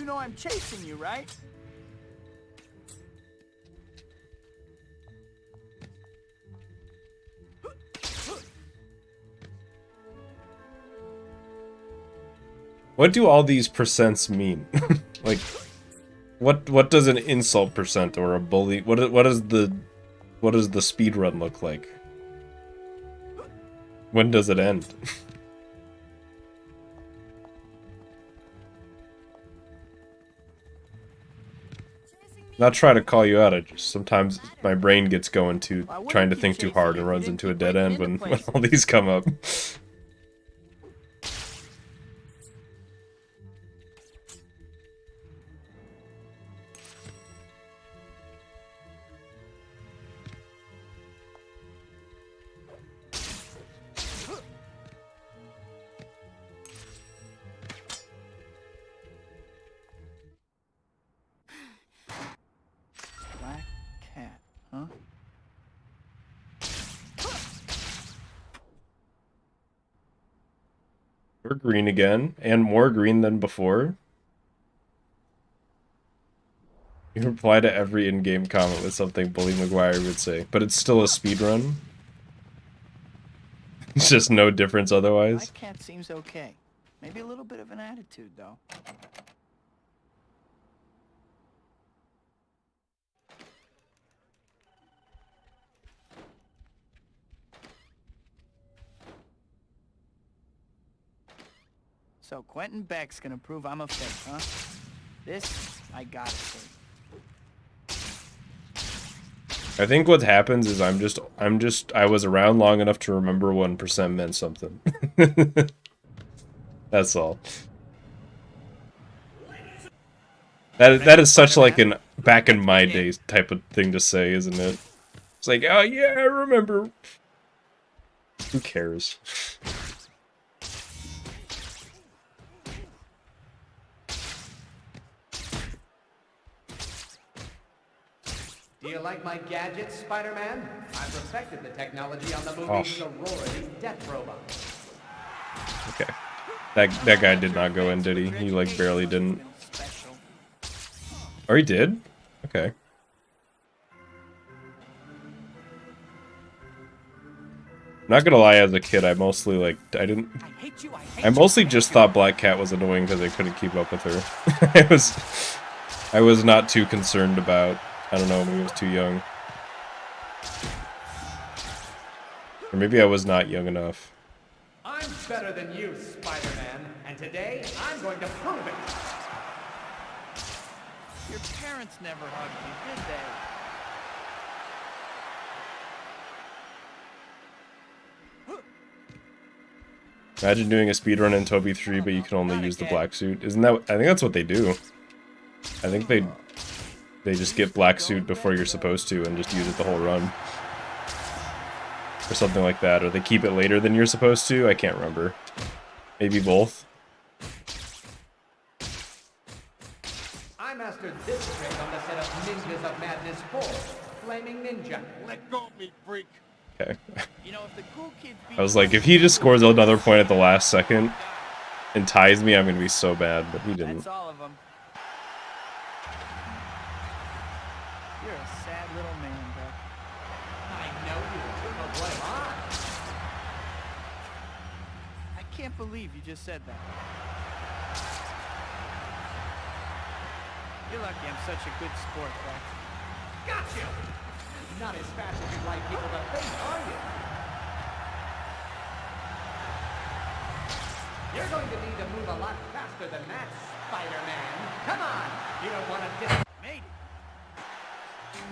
know I'm chasing you, right? What do all these percents mean? Like, what does an insult percent or a bully? What does the speed run look like? When does it end? Not trying to call you out. I just sometimes my brain gets going to trying to think too hard and runs into a dead end when all these come up. Black cat, huh? We're green again, and more green than before. You reply to every in-game comment with something Bully McGuire would say, but it's still a speed run. It's just no difference otherwise. Black cat seems okay. Maybe a little bit of an attitude, though. So Quentin Beck's gonna prove I'm a fake, huh? This, I gotta see. I think what happens is I was around long enough to remember 1% meant something. That's all. That is such like an back in my days type of thing to say, isn't it? It's like, oh yeah, I remember. Who cares? Do you like my gadgets, Spider-Man? I perfected the technology on the movie Sorority Death Robot. Okay. That guy did not go in, did he? He like barely didn't. Oh, he did? Okay. Not gonna lie, as a kid, I mostly like I mostly just thought Black Cat was annoying because I couldn't keep up with her. I was not too concerned about. I don't know, maybe I was too young. Or maybe I was not young enough. I'm better than you, Spider-Man, and today I'm going to prove it. Your parents never hugged you, did they? Imagine doing a speedrun in Toby 3, but you can only use the black suit. Isn't that? I think that's what they do. I think they just get black suit before you're supposed to and just use it the whole run. Or something like that. Or they keep it later than you're supposed to. I can't remember. Maybe both. I mastered this trick on the set of Ninjas of Madness 4. Flaming Ninja. Let go of me, freak. Okay. You know, if the cool kids beat I was like, if he just scores another point at the last second and ties me, I'm gonna be so bad, but he didn't. That's all of them. You're a sad little man, Beck. I know you, but what am I? I can't believe you just said that. You're lucky I'm such a good sport, Beck. Got you! Not as fast as you'd like people to think, are you? You're going to need to move a lot faster than that, Spider-Man. Come on! You don't want to Made it.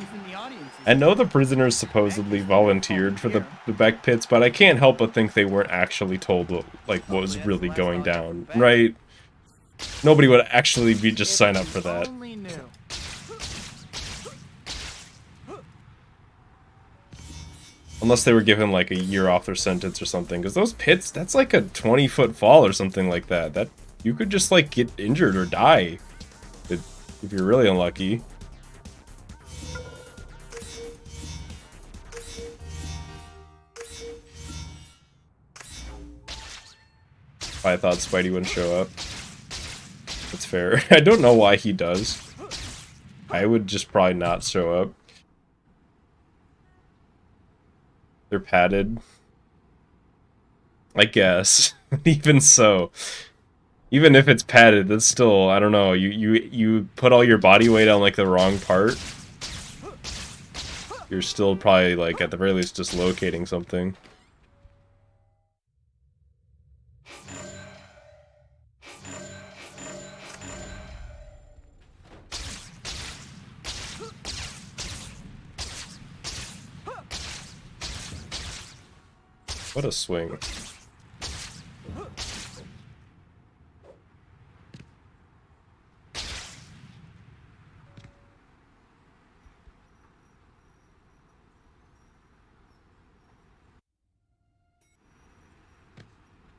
Even the audience is... I know the prisoners supposedly volunteered for the Beck pits, but I can't help but think they weren't actually told what was really going down, right? Nobody would actually just sign up for that. Only knew. Unless they were given like a year off their sentence or something, because those pits, that's like a 20-foot fall or something like that. That you could just like get injured or die if you're really unlucky. I thought Spidey wouldn't show up. But That's fair. I don't know why he does. I would just probably not show up. They're padded. I guess. Even so. Even if it's padded, that's still, I don't know, you put all your body weight on like the wrong part. You're still probably like at the very least dislocating something. What a swing.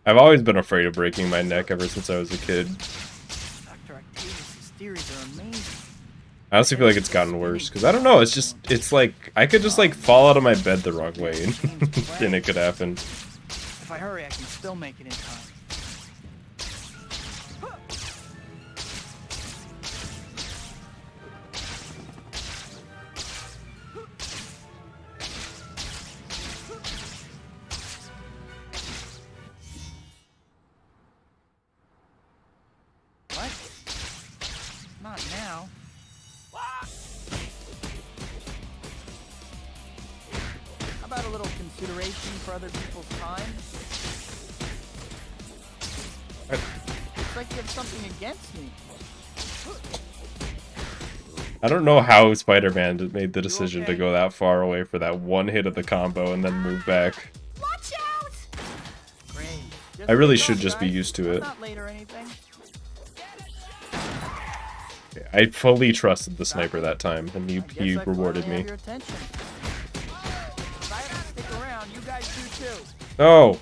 I've always been afraid of breaking my neck ever since I was a kid. Dr. Octavius' theories are amazing. I honestly feel like it's gotten worse, because I don't know, it's like, I could just like fall out of my bed the wrong way, and it could happen. If I hurry, I can still make it in time. What? Not now. How about a little consideration for other people's time? Looks like you have something against me. I don't know how Spider-Man made the decision to go that far away for that one hit of the combo and then move back. Watch out! Great. I really should just be used to it. Not late or anything. I fully trusted the sniper that time, and he rewarded me. Your attention. If I have to stick around, you guys do too. Oh!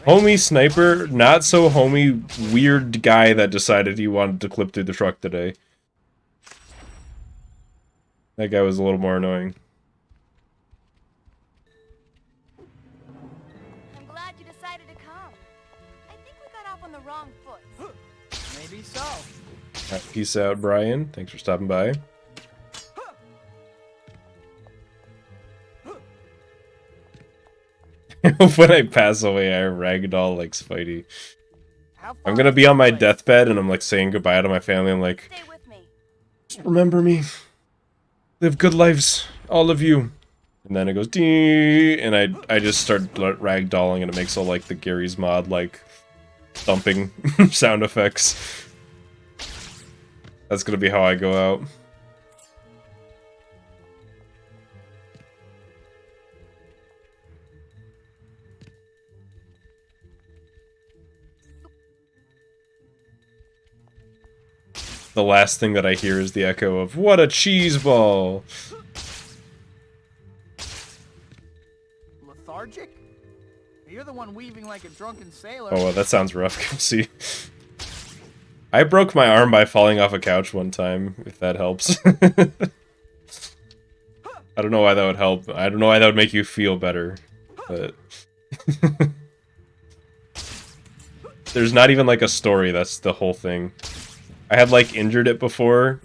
Homie sniper, not so homie weird guy that decided he wanted to clip through the truck today. That guy was a little more annoying. I'm glad you decided to come. I think we got off on the wrong foot. Maybe so. Alright, peace out, Brian. Thanks for stopping by. When I pass away, I ragdoll like Spidey. I'm gonna be on my deathbed and I'm like saying goodbye to my family. I'm like, Stay with me. just remember me. Live good lives, all of you. And then it goes dee, and I just start ragdolling, and it makes all like the Gary's Mod like thumping sound effects. That's gonna be how I go out. The last thing that I hear is the echo of, "What a cheese ball!" Lethargic? You're the one weaving like a drunken sailor. Oh, well, that sounds rough. See, I broke my arm by falling off a couch one time, if that helps. I don't know why that would help. I don't know why that would make you feel better, but... There's not even, like, a story, that's the whole thing. I had, like, injured it before,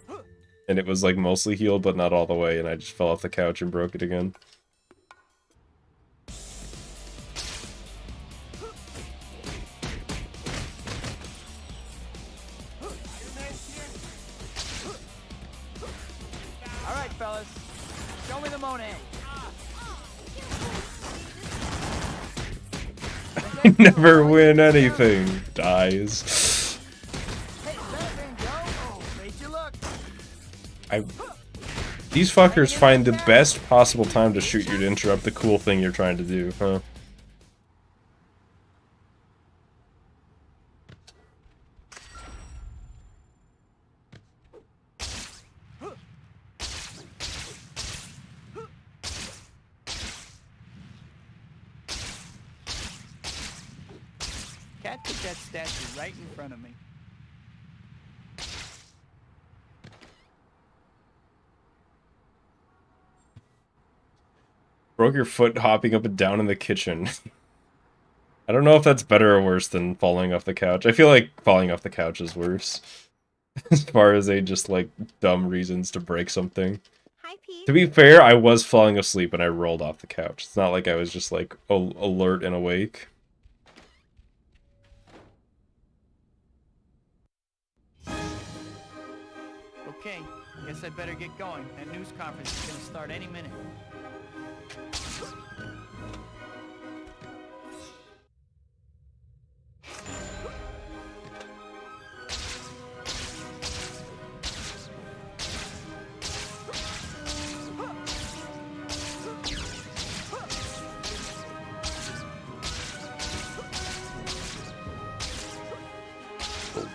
and it was, like, mostly healed, but not all the way, and I just fell off the couch and broke it again. Alright, fellas. Show me the Monet. Never win anything. Dies. Hey, that thing go? Oh, made you look. These fuckers find the best possible time to shoot you to interrupt the cool thing you're trying to do, huh? Cat took that statue right in front of me. Broke your foot hopping up and down in the kitchen. I don't know if that's better or worse than falling off the couch. I feel like falling off the couch is worse. As far as they just, like, dumb reasons to break something. Hi, Pete. To be fair, I was falling asleep and I rolled off the couch. It's not like I was just, like, alert and awake. Okay, guess I better get going. That news conference is gonna start any minute.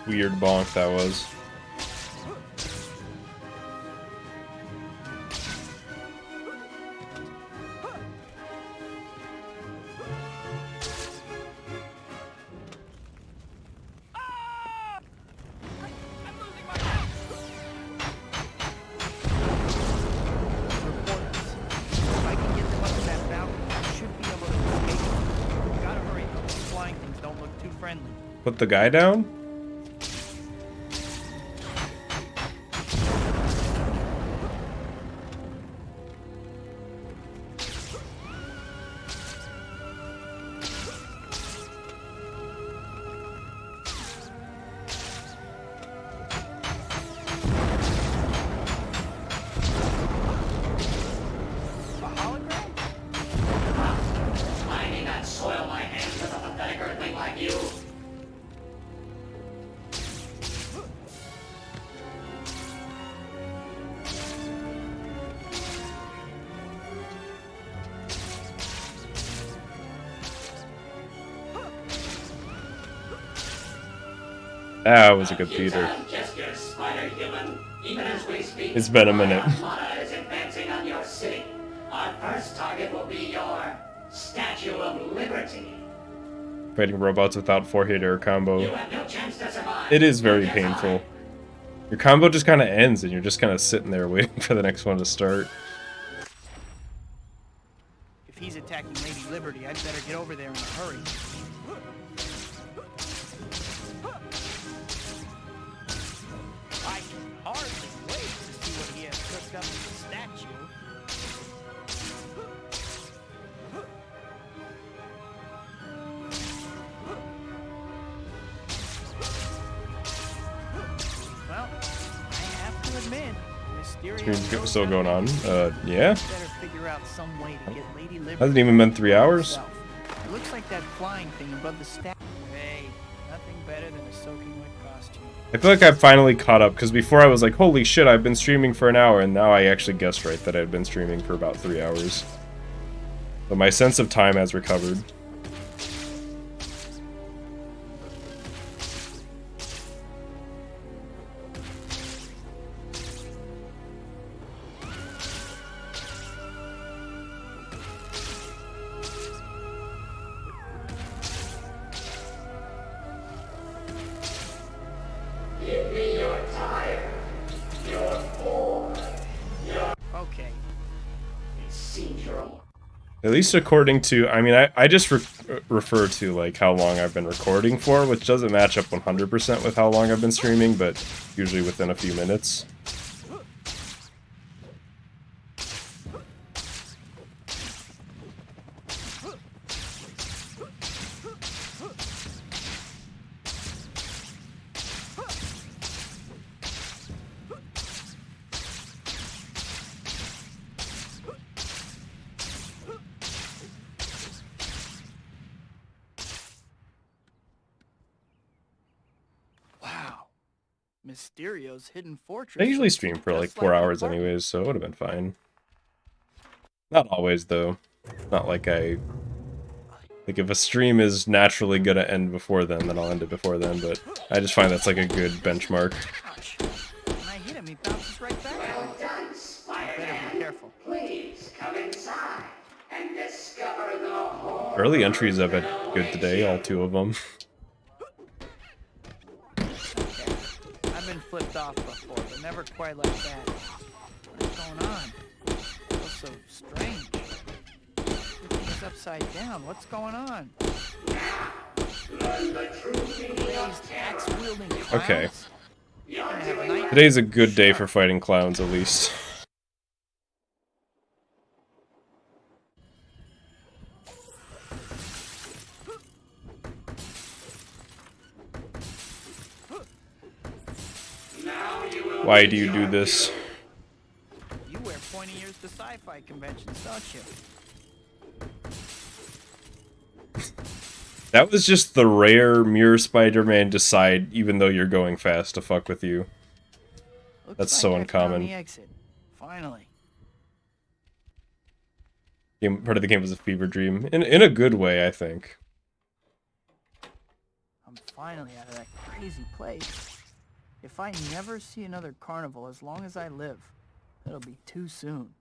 Weird bonk that was. If I can get them up to that balcony, I should be able to escape. Gotta hurry, those flying things don't look too friendly. Put the guy down? A hologram? I need not soil my hands with a pathetic earthling like you. That was a good Peter. Gesture, spider human. Even as we speak, It's been a minute. our armada is advancing on your city. Our first target will be your Statue of Liberty. Fighting robots without four-hit air You combo. have no chance to survive. It is very Yes, painful. Your combo just kind of ends and you're just kind of sitting there waiting for the next one to start. If he's attacking Lady Liberty, I'd better get over there in a hurry. I can hardly wait to see what he has cooked up with the statue. Well, I have to admit, Mysterio Stream's still going on. Yeah? better figure out some way to get Lady Liberty. Hasn't even been 3 hours. herself. It looks like that flying thing above the statue. Hey, nothing better than a soaking wet costume. I feel like I've finally caught up, because before I was like, holy shit, I've been streaming for an hour, and now I actually guessed right that I'd been streaming for about 3 hours. But my sense of time has recovered. Give me your tire. Your board. Okay, It seems you're all. At least according to, I mean, I just refer to, like, how long I've been recording for, which doesn't match up 100% with how long I've been streaming, but usually within a few minutes. wow. Mysterio's hidden fortress. I usually looks stream for like just 4 like an hours apartment. anyways, so it would have been fine. Not always, though. Not like like, if a stream is naturally gonna end before then I'll end it before then, but I just find that's like a good benchmark. Ouch. When I hit him, he bounces right back at me. Well done, Better Spider-Man. be careful. Please come inside and discover the whole. Early entries I've had good today, all 2 of them. I've been flipped off before, but never quite like that. What's going on? Feels so strange. Everything is upside down. What's going on? Okay. Gonna have a night. Today's a good day for fighting clowns, at least. Why do you do this? You wear pointy ears to sci-fi conventions, don't you? That was just the rare Mirror Spider-Man decide, even though you're going fast, to fuck with you. Looks That's like so I found uncommon. the exit. Finally. Part of the game was a fever dream. In a good way, I think. I'm finally out of that crazy place. If I never see another carnival as long as I live, it'll be too soon.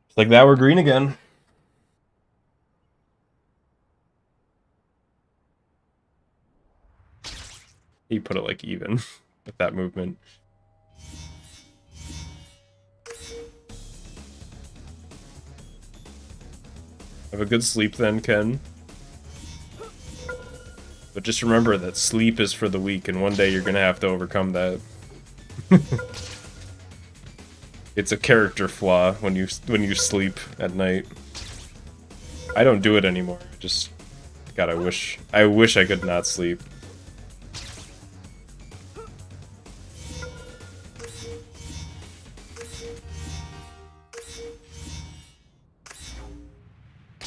It's like that we're green again. He put it like even with that movement. Have a good sleep then, Ken. But just remember that sleep is for the weak, and one day you're gonna have to overcome that. It's a character flaw when you sleep at night. I don't do it anymore. Just God, I wish I could not sleep.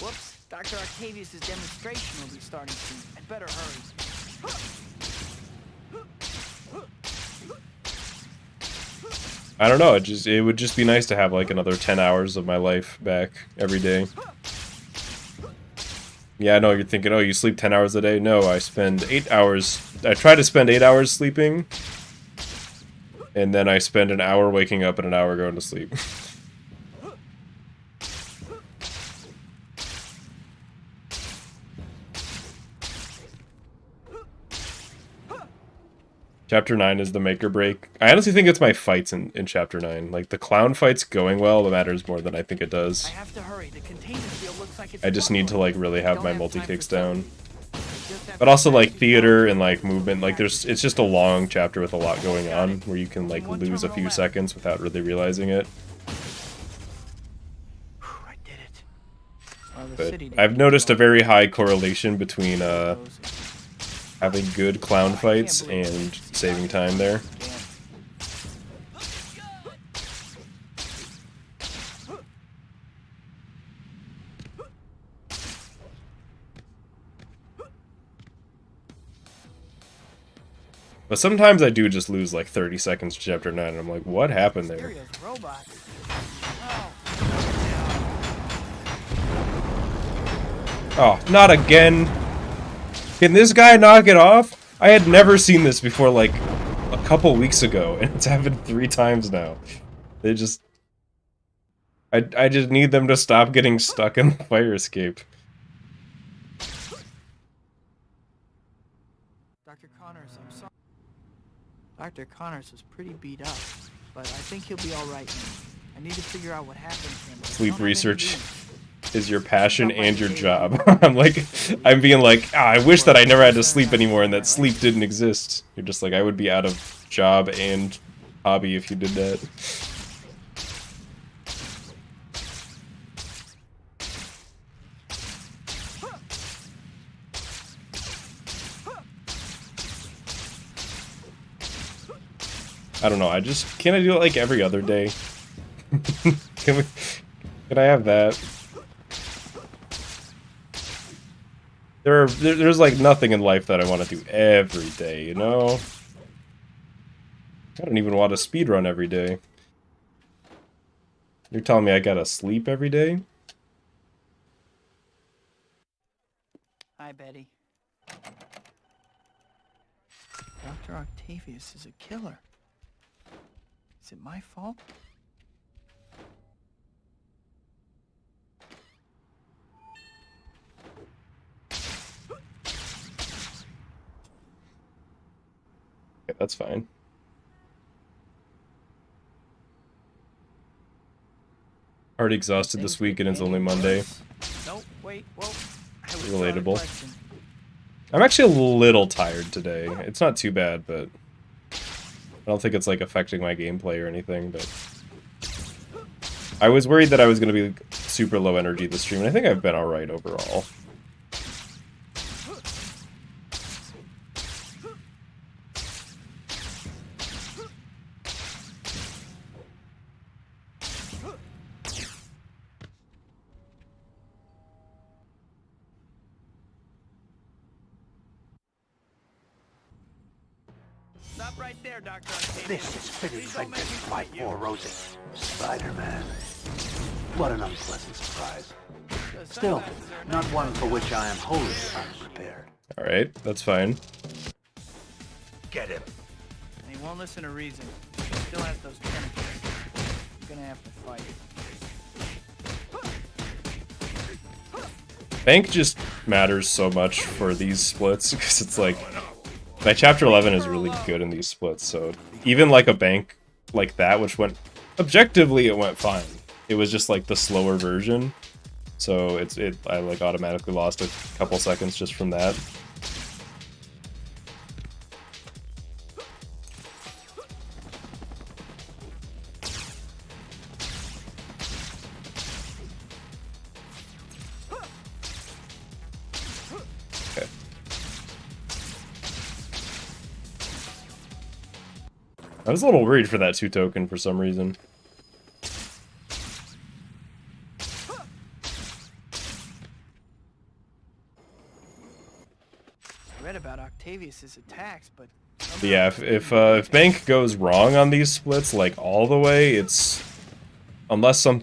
Whoops, Dr. Octavius' demonstration will be starting soon. I'd better hurry. I don't know, it would just be nice to have like another 10 hours of my life back every day. Yeah, I know you're thinking, oh, you sleep 10 hours a day? No, I spend 8 hours. I try to spend 8 hours sleeping, and then I spend an hour waking up and an hour going to sleep. Chapter 9 is the make or break. I honestly think it's my fights in Chapter 9. Like, the clown fight's going well, but matters more than I think it does. I have to hurry. The containment field looks like it's I just need to, like, really have my Don't multi-kicks time for down. Just have But to also, like, practice theater and, like, movement. Like, it's just a long chapter with a lot going on, where you can, like, lose a few seconds without really realizing it. Whew, I did it. Well, the But city didn't I've noticed a go. very high correlation between, Closing. having good clown fights and saving time there. Damn. But sometimes I do just lose like 30 seconds to chapter 9, and I'm like, what happened there? Stereo's robot. Oh. Oh, not again. Can this guy knock it off? I had never seen this before like a couple weeks ago, and it's happened 3 times now. They just... I just need them to stop getting stuck in the fire escape. Dr. Connors, I'm sorry. Dr. Connors was pretty beat up, but I think he'll be alright now. I need to figure out what happened to him. but I Sleep don't have any research leads. is your passion and your job. I'm being like, I wish that I never had to sleep anymore and that sleep didn't exist. You're just like, I would be out of job and hobby if you did that. I don't know, can I do it like every other day? Can I have that? There's like nothing in life that I want to do every day, you know? I don't even want to speedrun every day. You're telling me I gotta sleep every day? Hi, Betty. Dr. Octavius is a killer. Is it my fault? Yeah, that's fine. Already exhausted this week and it's only Monday. Nope, wait, whoa. I was Relatable. question. I'm actually a little tired today. It's not too bad, but I don't think it's like affecting my gameplay or anything, but I was worried that I was going to be super low energy this stream, and I think I've been alright overall. Stop right there, Dr. Octavius. This is fitting Please don't make me vengeance for my fight you. poor Rosie. Spider-Man. What an unpleasant surprise. Those Still, sunglasses are not nice. one for which I am wholly unprepared. Alright, that's fine. Get him. And he won't listen to reason. He still has those tentacles. I'm gonna have to fight. Bank just matters so much for these splits, because it's like, my chapter 11 is really good in these splits, so even like a bank like that, which went, objectively it went fine. It was just like the slower version, so I like automatically lost a couple seconds just from that. Okay. I was a little worried for that 2 token for some reason. I read about Octavius's attacks, but But yeah, if Bank goes wrong on these splits like all the way, it's unless I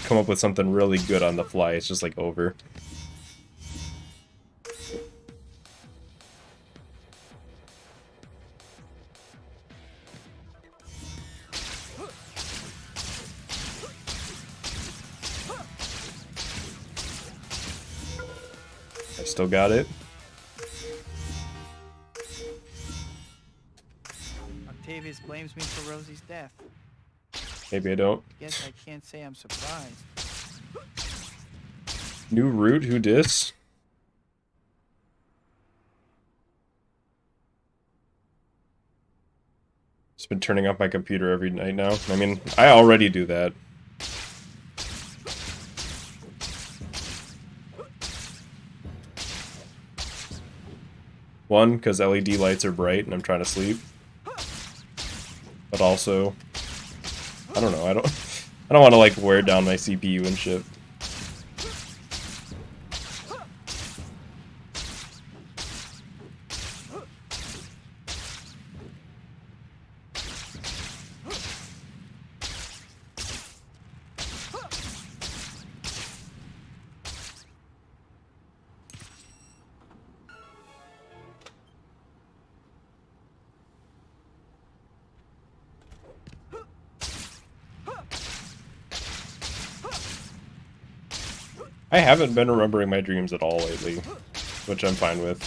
come up with something really good on the fly, it's just like over. I still got it. Octavius blames me for Rosie's death. Maybe I don't. Guess I can't say I'm surprised. New route, who dis? Just been turning off my computer every night now. I mean, I already do that. One, because LED lights are bright and I'm trying to sleep. But also, I don't know, I don't want to like wear down my CPU and shit. I haven't been remembering my dreams at all lately, which I'm fine with.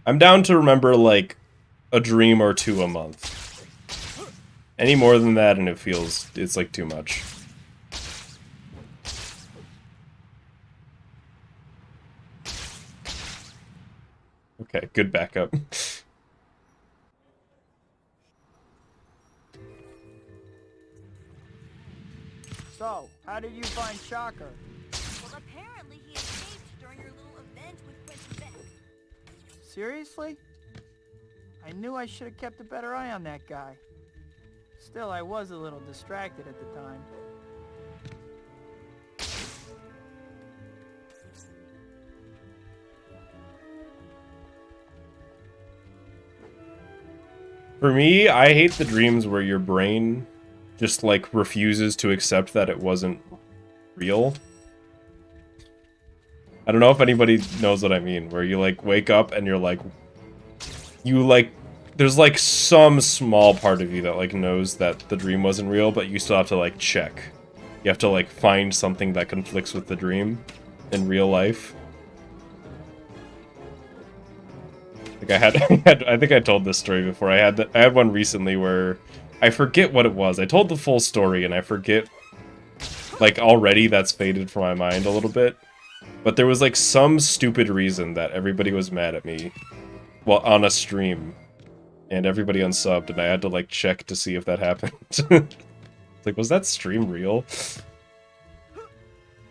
I'm down to remember, like, a dream or two a month. Any more than that and it's like too much. Okay, good backup. So, how did you find Shocker? Well, apparently he escaped during your little event with Prince Beck. Seriously? I knew I should have kept a better eye on that guy. Still, I was a little distracted at the time. For me, I hate the dreams where your brain just, like, refuses to accept that it wasn't real. I don't know if anybody knows what I mean, where you, like, wake up and you're like... There's, like, some small part of you that, like, knows that the dream wasn't real, but you still have to, like, check. You have to, like, find something that conflicts with the dream in real life. Like, I think I told this story before. I had one recently where... I forget what it was. I told the full story, and I forget... Like, already that's faded from my mind a little bit. But there was like some stupid reason that everybody was mad at me. Well, on a stream. And everybody unsubbed, and I had to like check to see if that happened. It's like, was that stream real?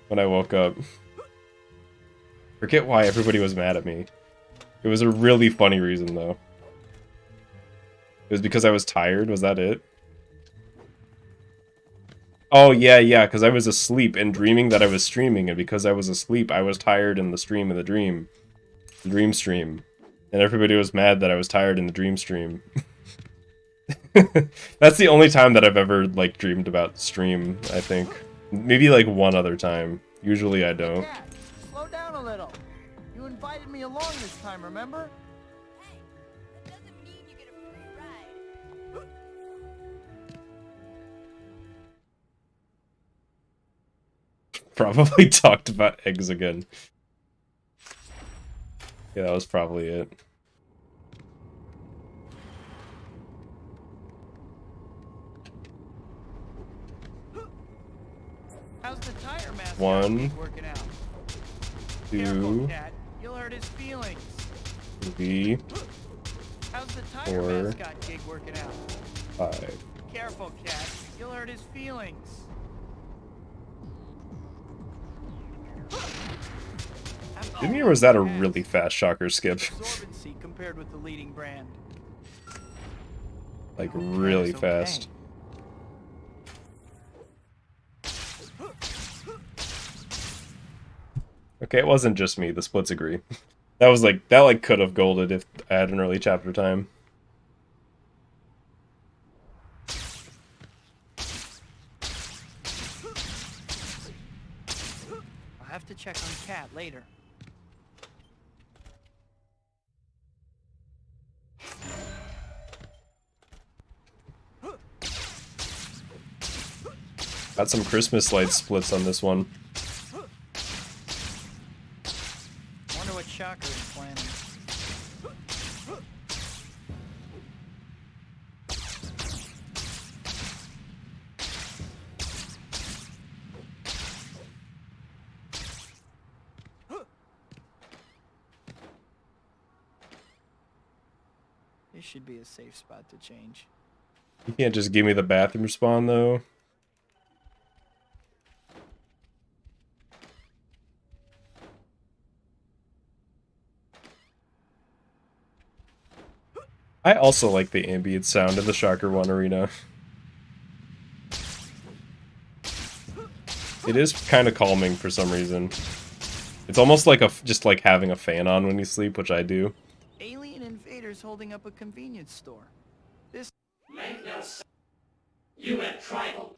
When I woke up. Forget why everybody was mad at me. It was a really funny reason, though. It was because I was tired, was that it? Oh, yeah, because I was asleep and dreaming that I was streaming, and because I was asleep, I was tired in the stream of the dream. The dream stream. And everybody was mad that I was tired in the dream stream. That's the only time that I've ever, like, dreamed about stream, I think. Maybe, like, one other time. Usually I don't. Dad, slow down a little. You invited me along this time, remember? Hey, that doesn't mean you get a free ride. Probably talked about eggs again. Yeah, that was probably it. How's the tire mascot One, gig working out? 2, Careful, Cat. You'll hurt his feelings. 3, How's the tire 4, mascot gig working out? 5. Careful, Cat. You'll hurt his feelings. Didn't you, or was that a really fast shocker skip? Absorbency compared with the leading brand. Like, I hope Cat really is okay. fast. Okay, it wasn't just me, the splits agree. That was like, that like could have golded if I had an early chapter time. I'll have to check on Cat later. Got some Christmas light splits on this one. Wonder what Shocker is planning. This should be a safe spot to change. You can't just give me the bathroom spawn, though. I also like the ambient sound of the Shocker 1 arena. It is kind of calming for some reason. It's almost like just like having a fan on when you sleep, which I do. Alien invaders holding up a convenience store. This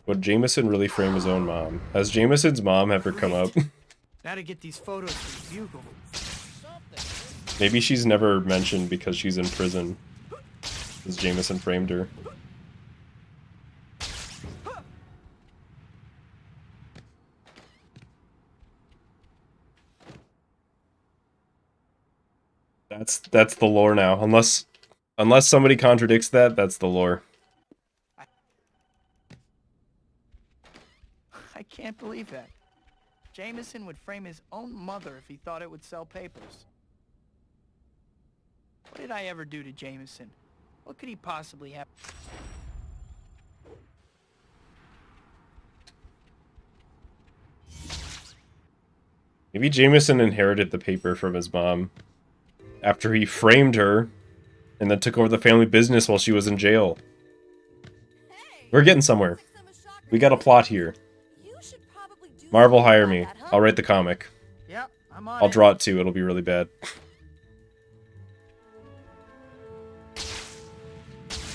Would Jameson really frame his own mom? Has Jameson's mom ever come up? gotta get these photos to the Bugle. Maybe she's never mentioned because she's in prison. Because Jameson framed her. That's the lore now. Unless somebody contradicts that, that's the lore. I can't believe that. Jameson would frame his own mother if he thought it would sell papers. What did I ever do to Jameson? What could he possibly have? Maybe Jameson inherited the paper from his mom after he framed her and then took over the family business while she was in jail. Hey, We're getting somewhere. looks like some of Shocker's We got a plot here. You should probably do Marvel, something hire about me. that, huh? I'll write the comic. Yep, I'm on I'll it. draw it too. It'll be really bad.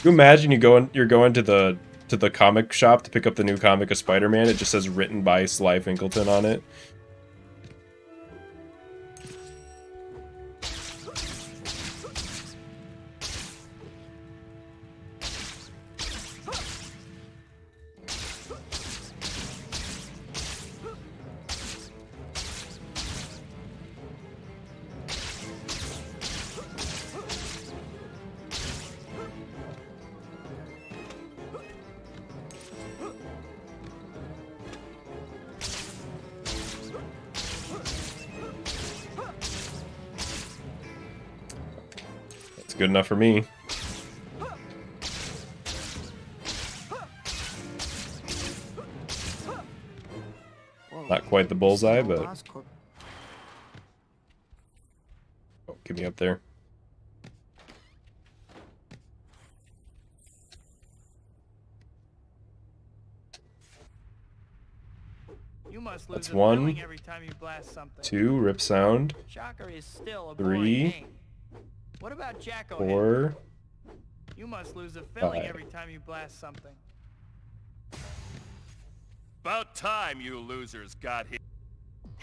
You imagine you're going to the comic shop to pick up the new comic of Spider-Man. It just says written by Slyfincleton on it. It's good enough for me. Whoa. Not quite the bullseye, Still but Oscorp. oh, get me up there. You must lose That's a one, feeling every time you blast something. 2, rip sound, Shocker is still a 3, boring game. What about Jacko? 4, You must lose a feeling 5. every time you blast something. About time you losers got here.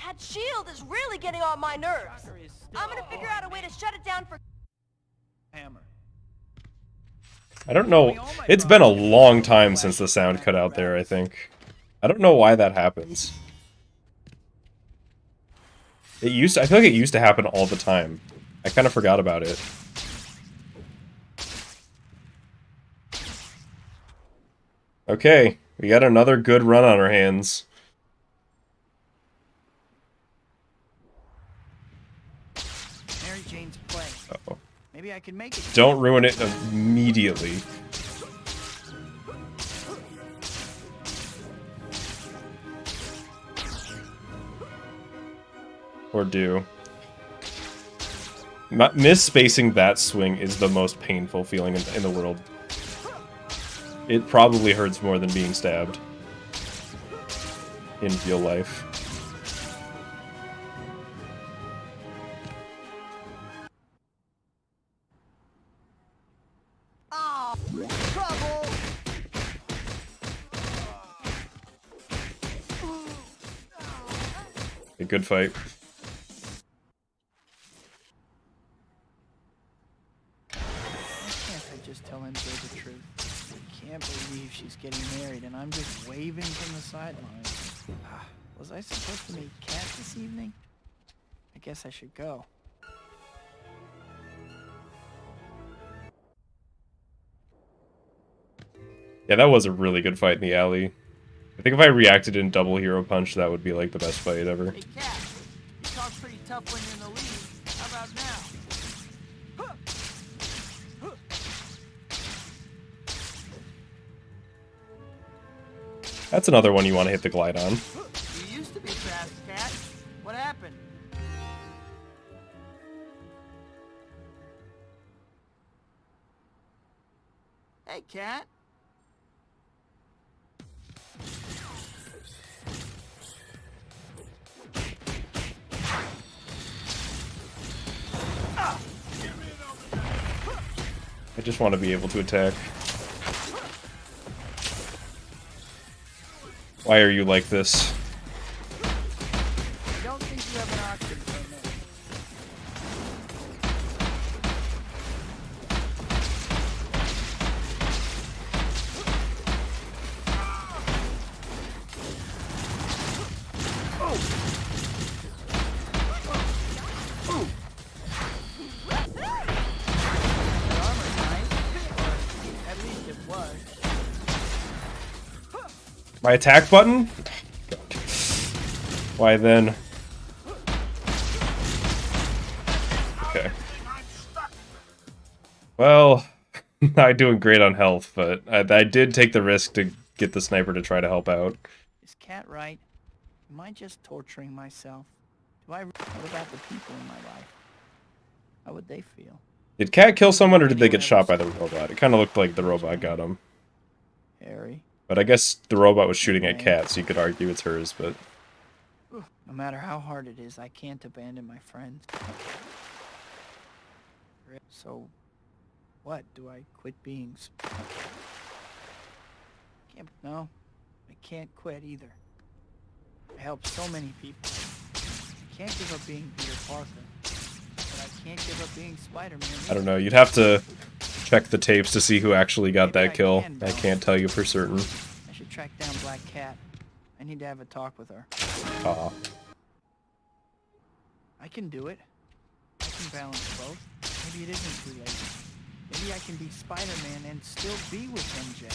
That shield is really getting on my nerves. Shocker is still I'm gonna figure out a way to shut it down for... hammer. I don't know. It's been a long time since the sound cut out there, I think. I don't know why that happens. I feel like it used to happen all the time. I kind of forgot about it. Okay, we got another good run on our hands. Mary Jane's play. Uh-oh. Maybe I can make it. Don't ruin it immediately. Or do. Misspacing that swing is the most painful feeling in the world. It probably hurts more than being stabbed. In real life. Oh, trouble! A good fight. Why can't I just tell MJ the truth? I can't believe she's getting married and I'm just waving from the sidelines. Was I supposed to meet Kat this evening? I guess I should go. Yeah, that was a really good fight in the alley. I think if I reacted in double hero punch, that would be like the best fight ever. Hey, Kat, you talk pretty tough when you're in the lead. How about now? That's another one you want to hit the glide on. You used to be fast, Kat. What happened? Hey, Kat. I just want to be able to attack. Why are you like this? I don't think you have an option for a minute. That armor's nice. Or at least it was. My attack button? Why then? Okay. Well, not doing great on health, but I did take the risk to get the sniper to try to help out. Is Kat right? Am I just torturing myself? What about the people in my life? How would they feel? Did Cat kill someone or did they get shot by the robot? It kind of looked like the robot got him. Harry? But I guess the robot was shooting at Cat, so you could argue it's hers, but... No matter how hard it is, I can't abandon my friends. So, what? Do I quit being... No, I can't quit either. I helped so many people. I can't give up being Peter Parker. But I can't give up being Spider-Man. I don't know, you'd have to check the tapes to see who actually got Maybe that kill. can, I can't tell you for certain. I should track down Black Cat. I need to have a talk with her. Aw. I can do it. I can balance both. Maybe it isn't too late. Maybe I can be Spider-Man and still be with MJ.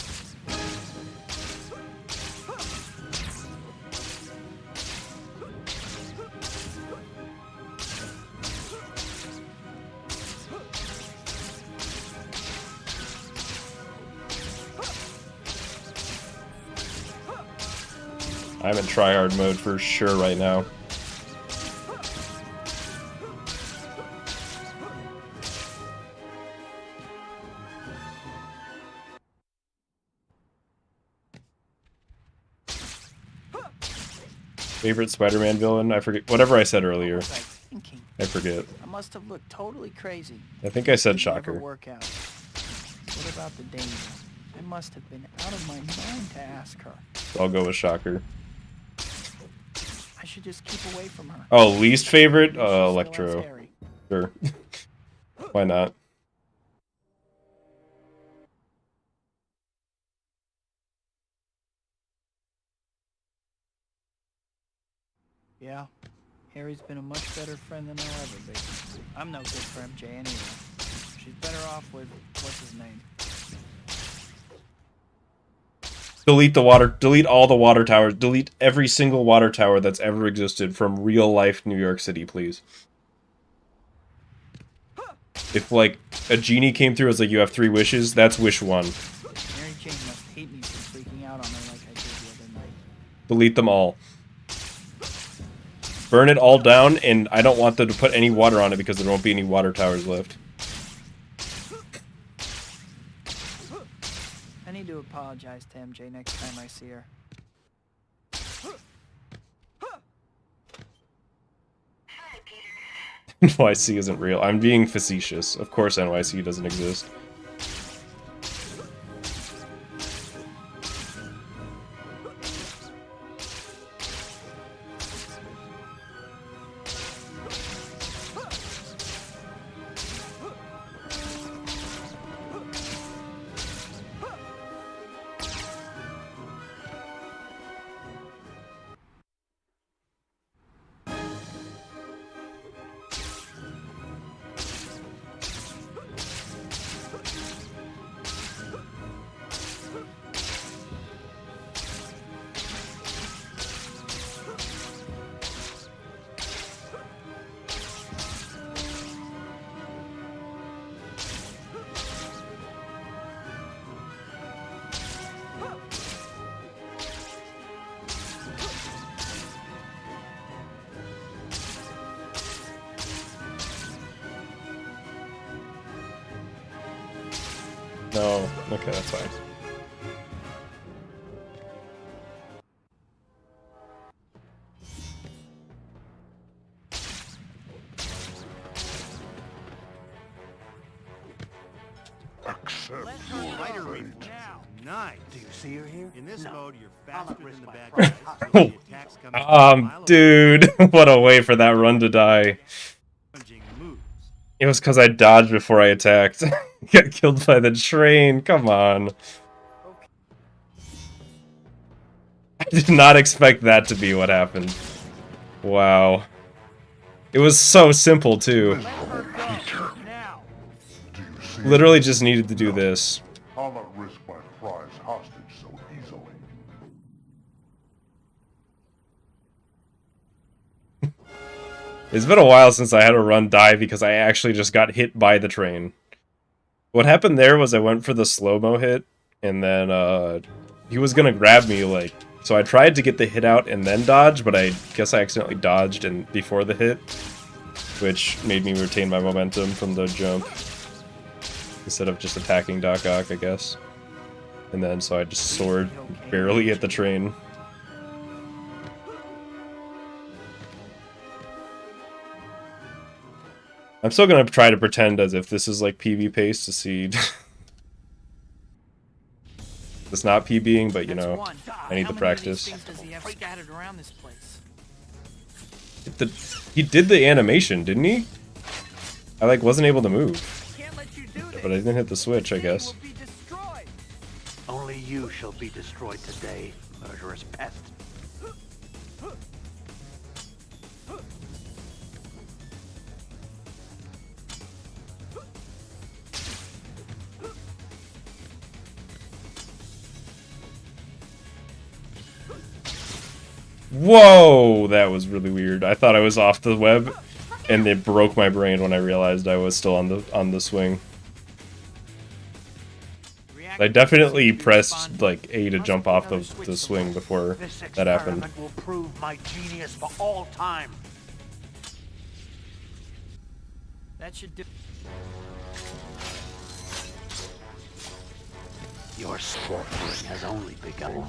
I'm in tryhard mode for sure right now. Favorite Spider-Man villain? I forget. Whatever I said earlier. What was I thinking? I forget. I must have looked totally crazy. I think I said Didn't ever Shocker. work out. What about the danger? I must have been out of my mind to ask her. I'll go with Shocker. I should just keep away from her. Oh, least favorite? Maybe she still has Electro. Harry. Sure. Why not? Yeah, Harry's been a much better friend than I'll ever be. I'm no good for MJ anyway. She's better off with, what's his name? Delete the water. Delete all the water towers. Delete every single water tower that's ever existed from real life New York City, please. If, like, a genie came through as like, you have 3 wishes, that's wish 1. Mary Jane must hate me for freaking out on her like I did the other night. Delete them all. Burn it all down, and I don't want them to put any water on it because there won't be any water towers left. I need to apologize to MJ next time I see her. NYC isn't real. I'm being facetious. Of course NYC doesn't exist. No. Okay, that's fine. Nice. Do you see her here? In this No. mode, you're I'll faster not risk than the my bad prize. guys. So the attacks come in a mile away. Dude, what a way for that run to die. Challenging moves. It was because I dodged before I attacked. Got killed by the train. Come on. I did not expect that to be what happened. Wow. It was so simple, too. Now! Literally just needed to do this. I'll not risk my prize hostage so easily. It's been a while since I had a run die because I actually just got hit by the train. What happened there was I went for the slow-mo hit, and then, he was gonna grab me, like... So I tried to get the hit out and then dodge, but I guess I accidentally dodged and before the hit, which made me retain my momentum from the jump instead of just attacking Doc Ock, I guess. And then so I just soared barely at the train. I'm still gonna try to pretend as if this is like PB pace to see. It's not PBing, but you know, I need the practice. Does he have scattered around this place? He did the animation, didn't he? I like wasn't able to move, Can't let you do this. but I didn't hit the switch, I guess. Will be destroyed. Only you shall be destroyed today, murderous pest. Whoa, that was really weird. I thought I was off the web, and it broke my brain when I realized I was still on the swing. I definitely pressed like A to jump off the swing before This that happened. experiment will prove my genius for all time. That should do. Your suffering has only begun.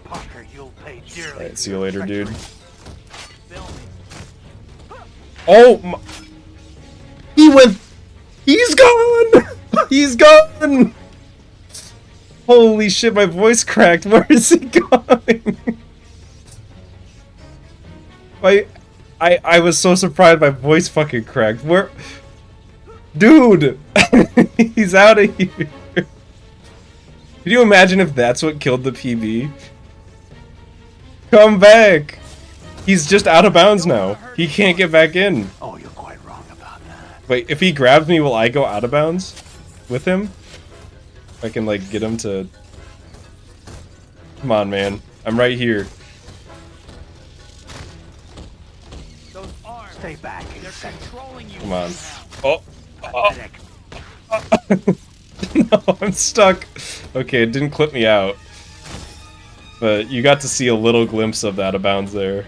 Parker, you'll pay dearly. Alright, for see you your later, dude. treachery. Film me. Oh my. He went. He's gone! He's gone! Holy shit, my voice cracked. Where is he going? I was so surprised my voice fucking cracked. Where? Dude! He's out of here. Can you imagine if that's what killed the PB? Come back! He's just out of bounds now. He can't get back in. Oh, you're quite wrong about that. Wait, if he grabs me, will I go out of bounds with him? I can, like, get him to... Come on, man. I'm right here. Those arms. Stay back. They're controlling you. Come on. somehow. Oh! Pathetic. No, I'm stuck. Okay, it didn't clip me out. But you got to see a little glimpse of that out of bounds there.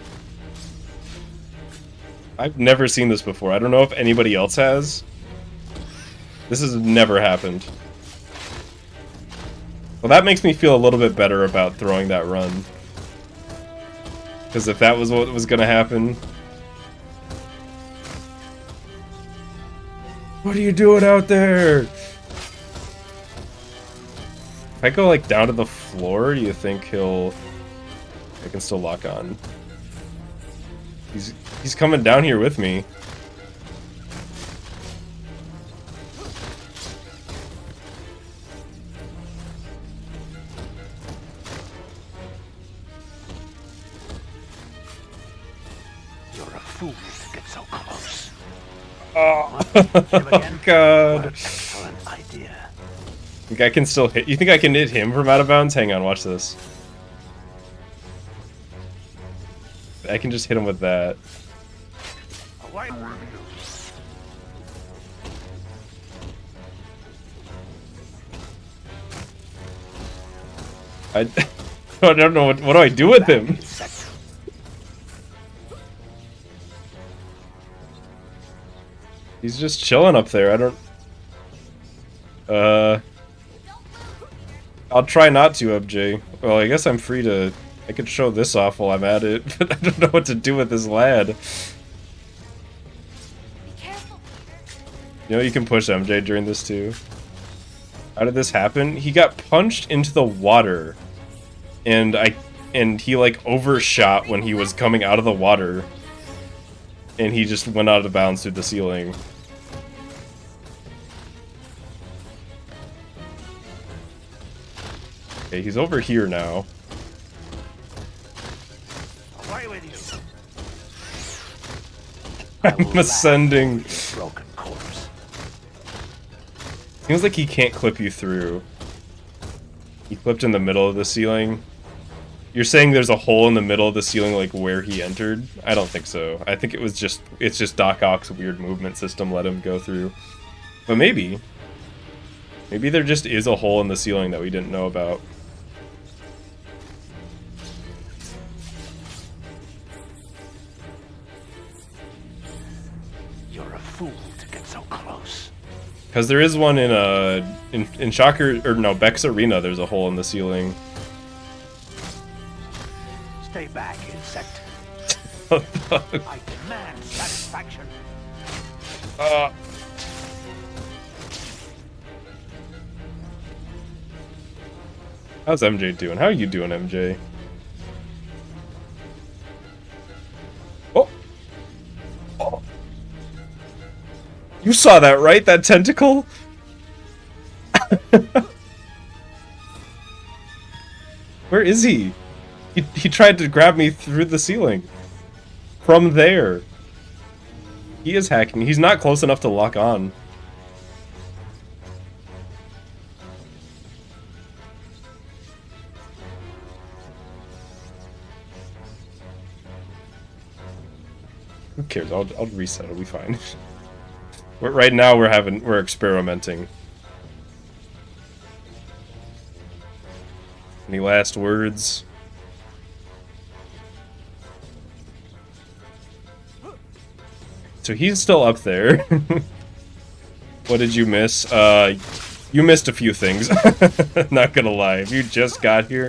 I've never seen this before. I don't know if anybody else has. This has never happened. Well, that makes me feel a little bit better about throwing that run. Because if that was what was going to happen... What are you doing out there? If I go, like, down to the floor, do you think he'll... I can still lock on. He's coming down here with me. You're a fool to get so close. Oh, Him again? God. What an excellent idea. Think I can still hit? You think I can hit him from out of bounds? Hang on, watch this. I can just hit him with that. Away. I don't know what do I do with him? He's just chilling up there. I don't. I'll try not to, MJ. Well, I guess I'm free to. I could show this off while I'm at it, but I don't know what to do with this lad. Be careful. You know, you can push MJ during this too. How did this happen? He got punched into the water, and he like overshot when he was coming out of the water, and he just went out of bounds through the ceiling. Okay, he's over here now. Away with you. I'm ascending. Broken corpse. Seems like he can't clip you through. He clipped in the middle of the ceiling. You're saying there's a hole in the middle of the ceiling, like where he entered? I don't think so. I think it's just Doc Ock's weird movement system let him go through. But maybe there just is a hole in the ceiling that we didn't know about. You're a fool to get so close. Because there is one in Shocker, or no, Beck's Arena, there's a hole in the ceiling. Stay back, insect. What the I demand satisfaction. How's MJ doing? How are you doing, MJ? Oh! Oh! You saw that, right? That tentacle? Where is he? He tried to grab me through the ceiling. From there. He is hacking. He's not close enough to lock on. Who cares? I'll reset. It'll be fine. Right now we're experimenting. Any last words? So he's still up there. What did you miss? You missed a few things. Not gonna lie. If you just got here,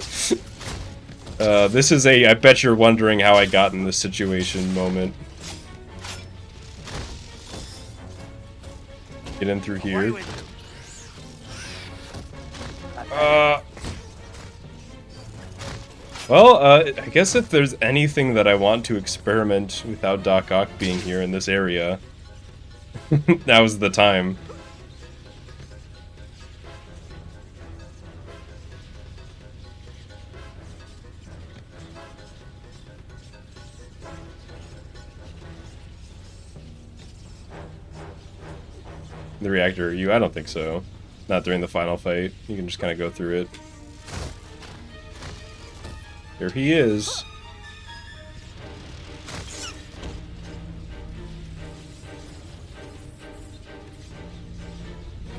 this is a I bet you're wondering how I got in this situation moment. Get in through here. Well, I guess if there's anything that I want to experiment without Doc Ock being here in this area, that was the time. The reactor, I don't think so. Not during the final fight. You can just kind of go through it. Here he is.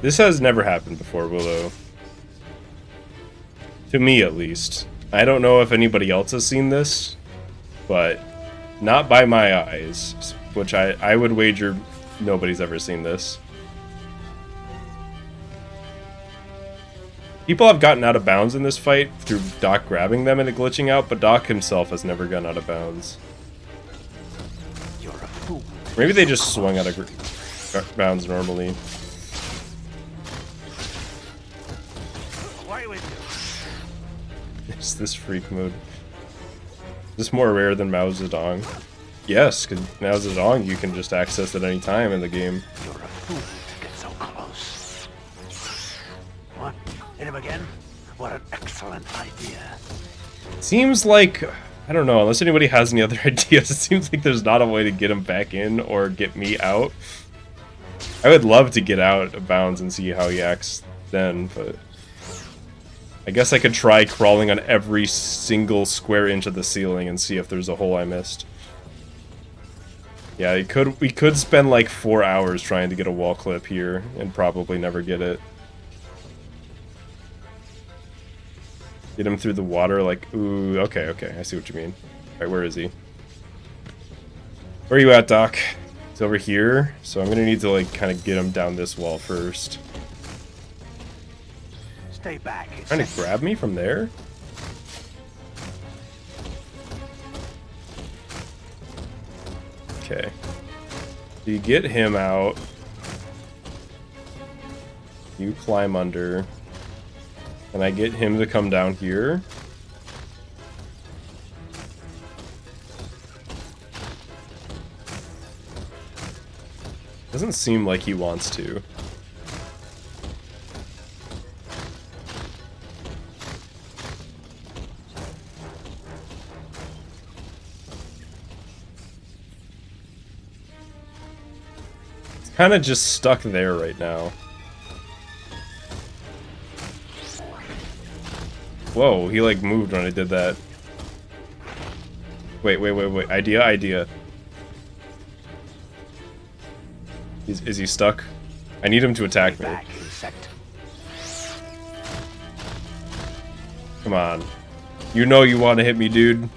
This has never happened before, Willow. To me, at least. I don't know if anybody else has seen this, but not by my eyes, which I would wager nobody's ever seen this. People have gotten out of bounds in this fight through Doc grabbing them and it glitching out, but Doc himself has never gone out of bounds. You're a fool. Maybe they just swung out of bounds normally. Why with you? Is this freak mode? Is this more rare than Mao Zedong? Yes, because Mao Zedong you can just access at any time in the game. You're a fool to get so close. What? Hit him again? What an excellent idea. Seems like, I don't know, unless anybody has any other ideas, it seems like there's not a way to get him back in or get me out. I would love to get out of bounds and see how he acts then, but I guess I could try crawling on every single square inch of the ceiling and see if there's a hole I missed. Yeah, we could spend like 4 hours trying to get a wall clip here and probably never get it. Get him through the water, like, ooh, okay, I see what you mean. Alright, where is he? Where are you at, Doc? He's over here, so I'm gonna need to, like, kind of get him down this wall first. Stay back. Trying to grab me from there? Okay. So you get him out. You climb under. Can I get him to come down here? Doesn't seem like he wants to. It's kind of just stuck there right now. Whoa, he like moved when I did that. Wait. Idea. Is he stuck? I need him to attack me. Come on. You know you want to hit me, dude.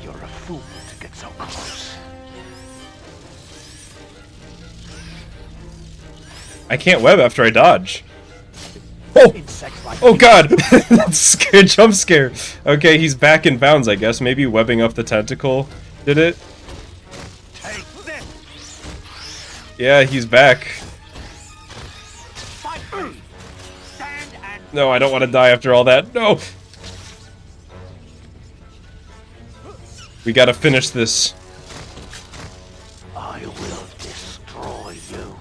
You're a fool to get so close. I can't web after I dodge. Oh! Oh god! That's a scary jump scare. Okay, he's back in bounds, I guess. Maybe webbing up the tentacle did it. Yeah, he's back. No, I don't want to die after all that. No! We gotta finish this. I will destroy you.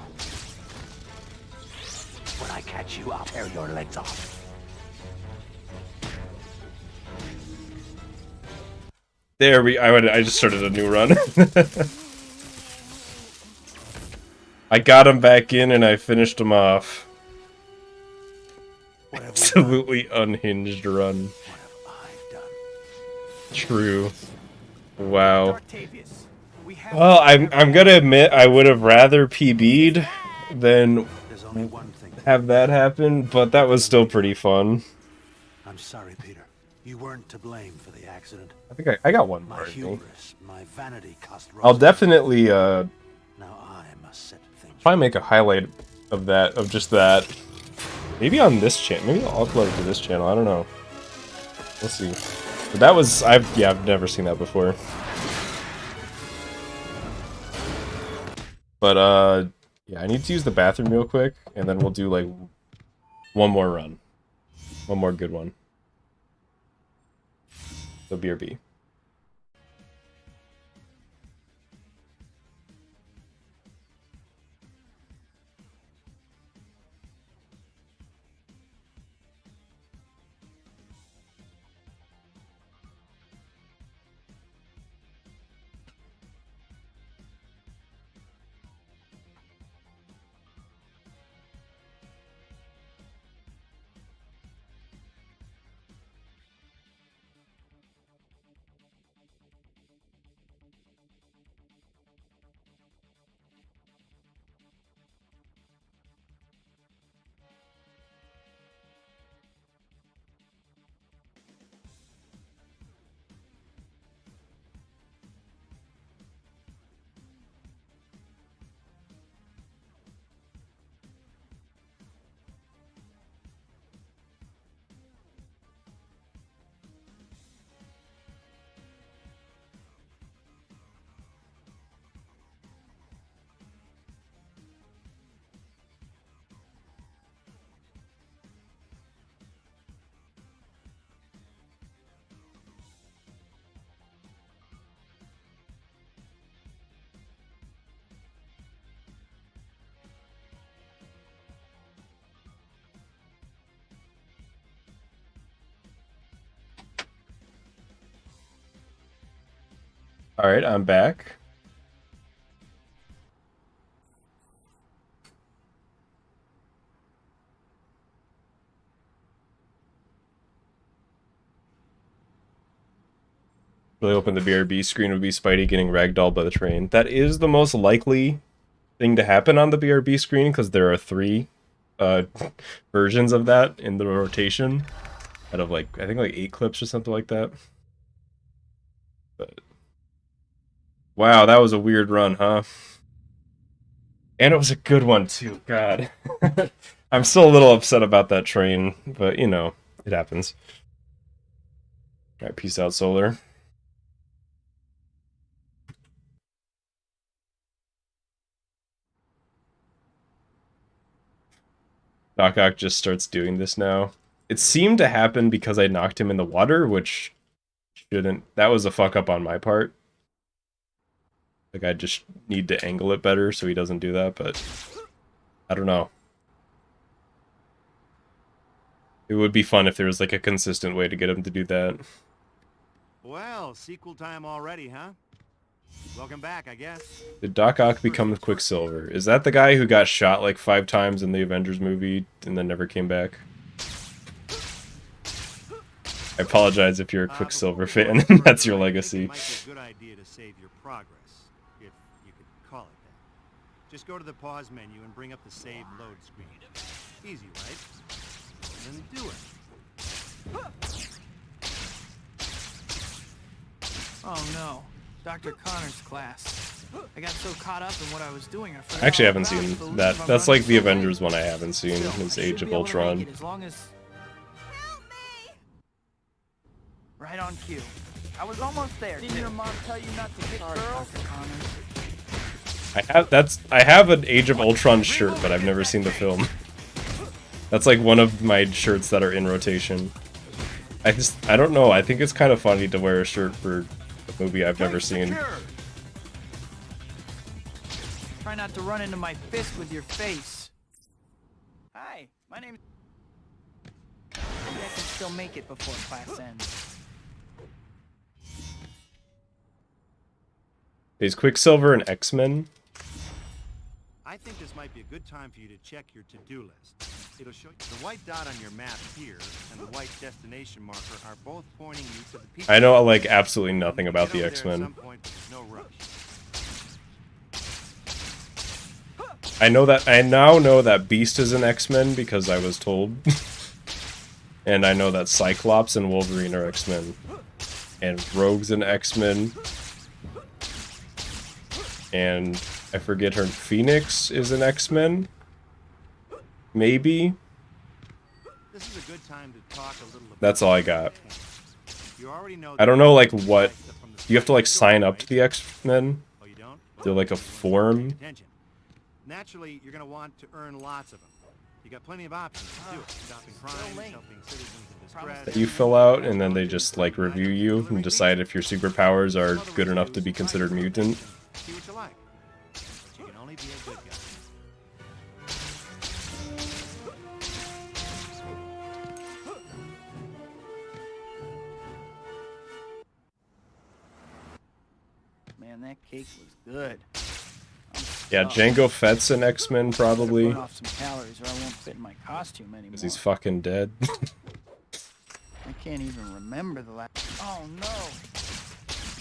When I catch you, I'll tear your legs off. There I just started a new run. I got him back in and I finished him off. Absolutely unhinged run. What have I done? True. Wow. Octavius, we have Well, to I'm gonna admit I would have rather PB'd than There's only one thing. have that happen, but that was still pretty fun. I'm sorry, Peter. You weren't to blame for the accident. I think I got one My more. I think. hubris, my vanity cost I'll Rosa. definitely Now I must set things probably make a highlight of that, of just that. Maybe on this channel. Maybe I'll upload it to this channel. I don't know. We'll see. But that was I've never seen that before. But yeah, I need to use the bathroom real quick, and then we'll do like one more run, one more good one. So BRB. All right, I'm back. Really hoping the BRB screen would be Spidey getting ragdolled by the train. That is the most likely thing to happen on the BRB screen because there are 3 versions of that in the rotation out of like I think like 8 clips or something like that. But wow, that was a weird run, huh? And it was a good one too. God, I'm still a little upset about that train, but you know it happens. All right, peace out, Solar. Doc Ock just starts doing this now. It seemed to happen because I knocked him in the water, which shouldn't. That was a fuck up on my part. Like, I just need to angle it better so he doesn't do that, but I don't know. It would be fun if there was like a consistent way to get him to do that. Well, sequel time already, huh? Welcome back, I guess. Did Doc Ock become the Quicksilver? Is that the guy who got shot like 5 times in the Avengers movie and then never came back? I apologize if you're a Quicksilver fan and that's your legacy. It might be a good idea to save your progress, if you could call it that. Just go to the pause menu and bring up the save load screen. Easy, right? Then do it. Oh no, Dr. Connor's class. I got so caught up in what I was doing, I forgot. I actually all haven't about it. seen Believe that. I'm That's running like the so late. Avengers one I haven't seen, Still, is I Age should of be able to make Ultron. it as long as Help me! right on cue. I was almost there. Didn't your mom tell you not to hit girls? Dr. Connors. I have an Age of Ultron shirt, but I've never seen the film. That's like one of my shirts that are in rotation. I don't know, I think it's kind of funny to wear a shirt for a movie I've never seen. Try not to run into my fist with your face. Hi, my name. Maybe I can still make it before class ends. Is Quicksilver an X-Men? I think this might be a good time for you to check your to-do list. It'll show you. The white dot on your map here and the white destination marker are both pointing you to the people. I know like absolutely nothing about the Get over there at X-Men. some point, but there's no rush. I now know that Beast is an X-Men because I was told. And I know that Cyclops and Wolverine are X-Men. And Rogue's an X-Men. And I forget her, Phoenix is an X-Men? Maybe? This is a good time to talk a little about. That's all I got. You already know I don't know like what, you have to like sign up to the X-Men? Oh, you don't? They're like a form? Attention. Naturally, you're going to want to earn lots of them. You got plenty of options to do it. Stopping crime, helping citizens in distress. That you fill out and then they just like review you and decide if your superpowers are good enough to be considered mutant. See what you like. But you can only be a good guy. Man, that cake was good. Yeah, Jango Fett's an X-Men probably. Burn off some calories or I won't fit in my costume anymore. Because he's fucking dead. I can't even remember the last. Oh no!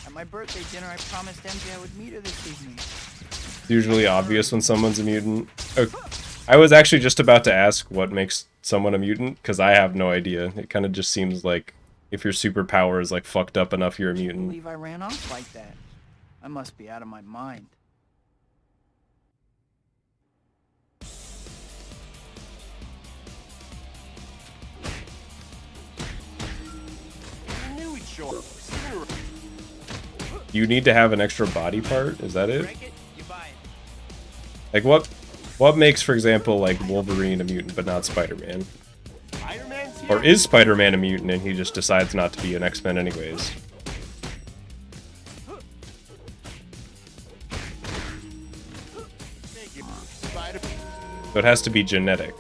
At my birthday dinner, I promised MJ I would meet her this evening. It's usually obvious when someone's a mutant. I was actually just about to ask what makes someone a mutant, because I have no idea. It kind of just seems like if your superpower is like fucked up enough, you're a I can't mutant. believe I ran off like that. I must be out of my mind. I knew he'd show up sooner or You need to have an extra body part? Is that it? Break it, you buy it. Like what makes, for example, like Wolverine a mutant but not Spider-Man? Spider-Man's here. Or is Spider-Man a mutant and he just decides not to be an X-Men anyways? Thank you, Spider. So it has to be genetic.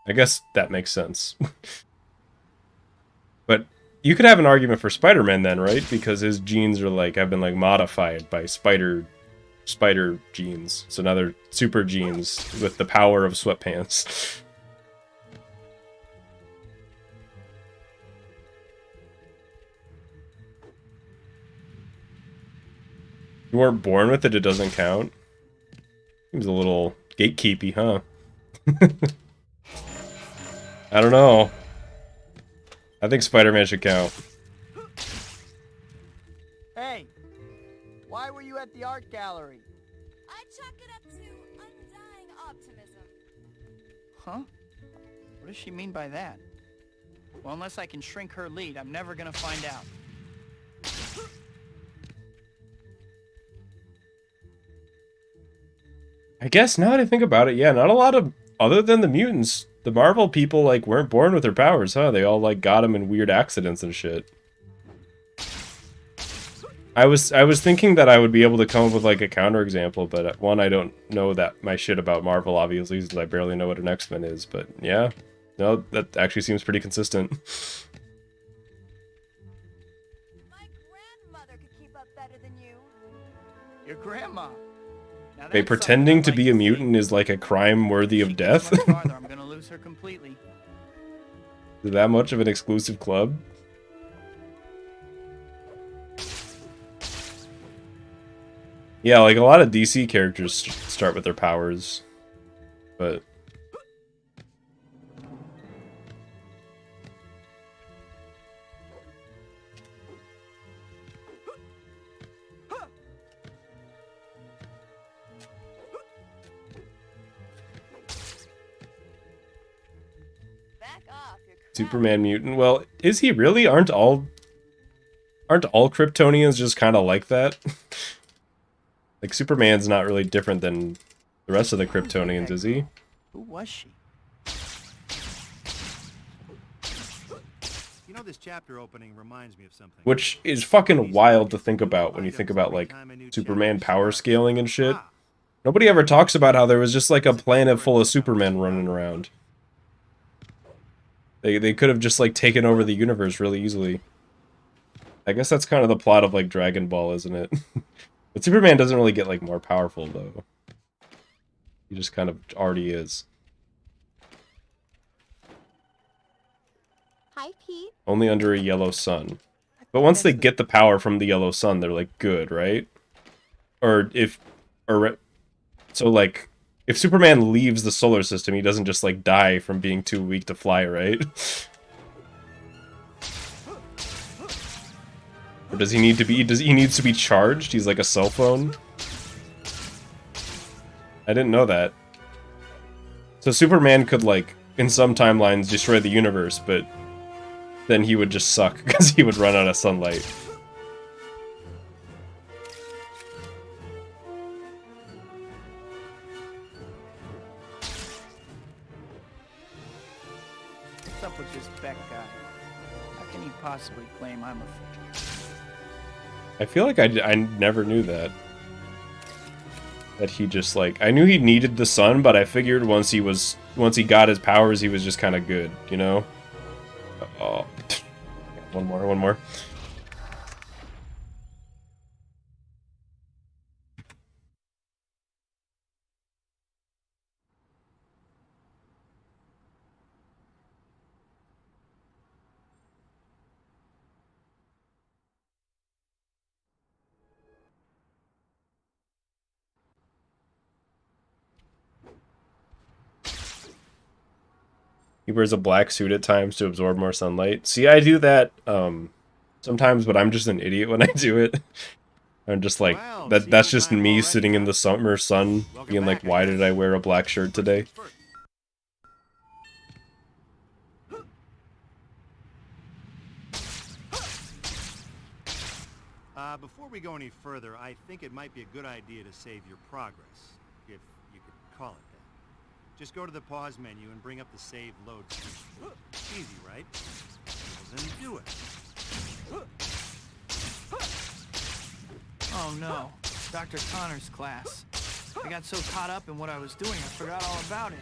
I guess that makes sense. But you could have an argument for Spider-Man then, right? Because his genes are like have been like modified by spider genes. So now they're super genes with the power of sweatpants. You weren't born with it, it doesn't count. Seems a little gatekeepy, huh? I don't know. I think Spider-Man should count. Hey, why were you at the art gallery? I chalk it up to undying optimism. Huh? What does she mean by that? Well, unless I can shrink her lead, I'm never gonna find out. I guess now that I think about it, yeah, not a lot of, other than the mutants, the Marvel people, like, weren't born with their powers, huh? They all, like, got them in weird accidents and shit. I was thinking that I would be able to come up with, like, a counterexample, but one, I don't know that my shit about Marvel, obviously, since I barely know what an X-Men is, but yeah. No, that actually seems pretty consistent. My grandmother could keep up better than you. Your grandma. Now Hey, that's pretending to something I'd be a like see. mutant is like a crime worthy If of she goes death? much farther, I'm gonna lose her completely. Is that much of an exclusive club? Yeah, like a lot of DC characters start with their powers, but Back off, you're Superman mutant. Well, is he really? Aren't all Kryptonians just kind of like that? Like Superman's not really different than the rest of the Kryptonians, is he? Who was she? You know, this chapter opening reminds me of something. Which is fucking wild to think about when you think about like Superman power scaling and shit. Nobody ever talks about how there was just like a planet full of Supermen running around. They could have just like taken over the universe really easily. I guess that's kind of the plot of like Dragon Ball, isn't it? But Superman doesn't really get like more powerful though. He just kind of already is. Hi, Pete. Only under a yellow sun. But once they get the power from the yellow sun, they're like good, right? Or if, or so like, if Superman leaves the solar system, he doesn't just like die from being too weak to fly, right? Or does he need to be? He needs to be charged? He's like a cell phone. I didn't know that. So Superman could like, in some timelines, destroy the universe, but then he would just suck because he would run out of sunlight. What's up with this Beck guy? How can he possibly claim I'm a fool? I feel like I never knew that. That he just like, I knew he needed the sun, but I figured once he got his powers, he was just kind of good, you know? Oh, one more. He wears a black suit at times to absorb more sunlight. See, I do that sometimes, but I'm just an idiot when I do it. I'm just like, that's just me sitting in the summer sun being like, why did I wear a black shirt today? Before we go any further, I think it might be a good idea to save your progress, if you could call it that. Just go to the pause menu and bring up the save load screen. Easy, right? Well, then do it. Oh no, Dr. Connor's class. I got so caught up in what I was doing, I forgot all about it.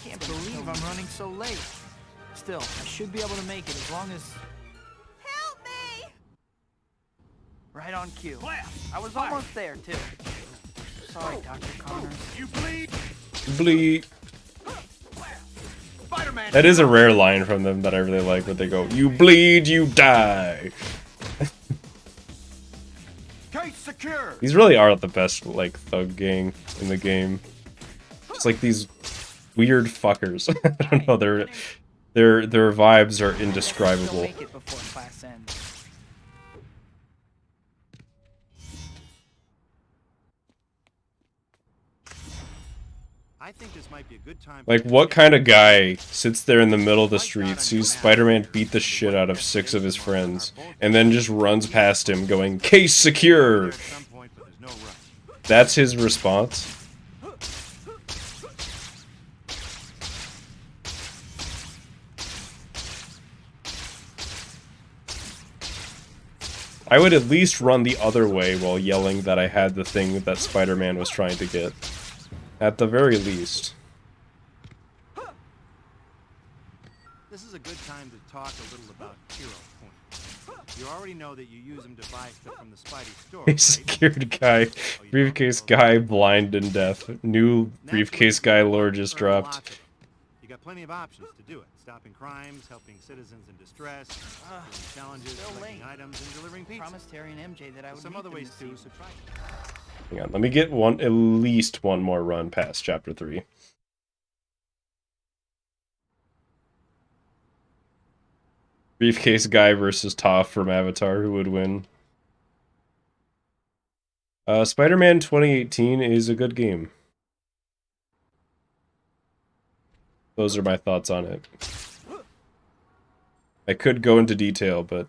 Can't believe I'm running so late. Still, I should be able to make it as long as... Help me! Right on cue. I was almost there, too. Sorry, Dr. Connors. You bleed. Bleep. Spider-Man. That is a rare line from them that I really like, where they go, "You bleed, you die." Case secure. These really are the best, like, thug gang in the game. It's like these weird fuckers. I don't know, their vibes are indescribable. Make it before class ends. I think this might be a good time. Like, what kind of guy sits there in the middle of the street, sees Spider-Man beat the shit out of 6 of his friends, and then just runs past him going, "Case secure!" That's his response? I would at least run the other way while yelling that I had the thing that Spider-Man was trying to get. At the very least. This is a good time to talk a little about hero points. You already know that you use them to buy stuff from the Spidey store, A right? secured guy, briefcase guy, blind and deaf. New briefcase guy lore just dropped. You got plenty of options to do it. Stopping crimes, helping citizens in distress, doing challenges, still collecting late. items, and delivering pizza. Promised Terry and MJ that I would Some meet other them ways this too, evening. so try it. Hang on, let me get at least one more run past chapter 3. Briefcase guy versus Toph from Avatar, who would win? Spider-Man 2018 is a good game. Those are my thoughts on it. I could go into detail, but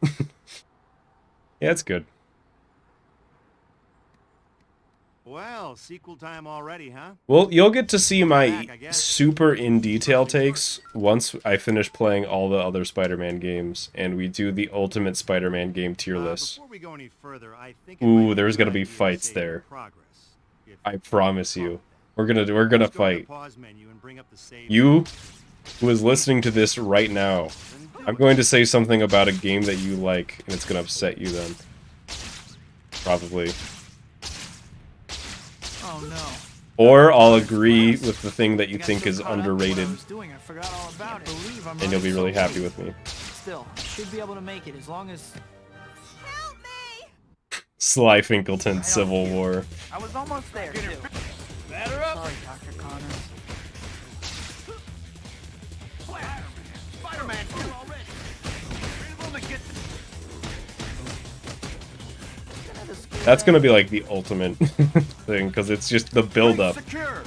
yeah, it's good. Well, sequel time already, huh? Well, you'll get to see my super in-detail takes once I finish playing all the other Spider-Man games, and we do the Ultimate Spider-Man game tier list. Before we go any further, I think Ooh, there's gonna be fights there. I promise you. We're gonna fight. You, who is listening to this right now, I'm going to say something about a game that you like, and it's gonna upset you then. Probably. Oh no. Or I'll agree with the thing that you think is underrated, I forgot all about it. and you'll be really happy with me. Still, I should be able to make it as long as... Help me! Slyfincleton Civil War. I was almost there, too. Batter up! Sorry, Dr. Connors. Spider-Man's here already. Ready to get That's gonna be like the ultimate thing, because it's just the build-up. secure.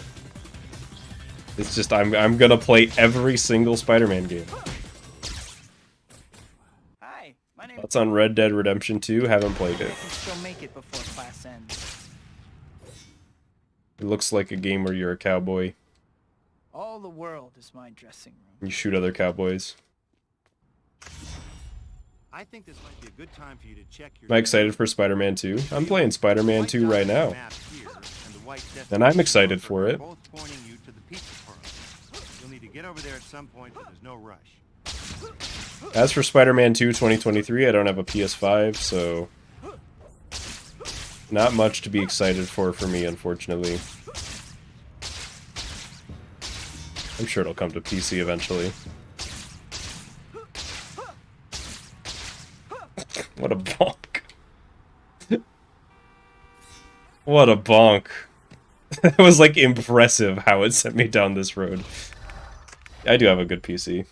It's just I'm gonna play every single Spider-Man game. Hi, my name That's on Red Dead Redemption 2. Haven't played it. I can still make it before class ends. It looks like a game where you're a cowboy. All the world is my dressing room. You shoot other cowboys. I think this might be a good time for you to check your... Am I excited for Spider-Man 2? I'm playing Spider-Man 2 right now. And I'm excited for it. Both pointing you to the pizza parlor. You'll need to get over there at some point, but there's no rush. As for Spider-Man 2 2023, I don't have a PS5, so... not much to be excited for me, unfortunately. I'm sure it'll come to PC eventually. What a bonk. What a bonk. That was like impressive how it sent me down this road. I do have a good PC.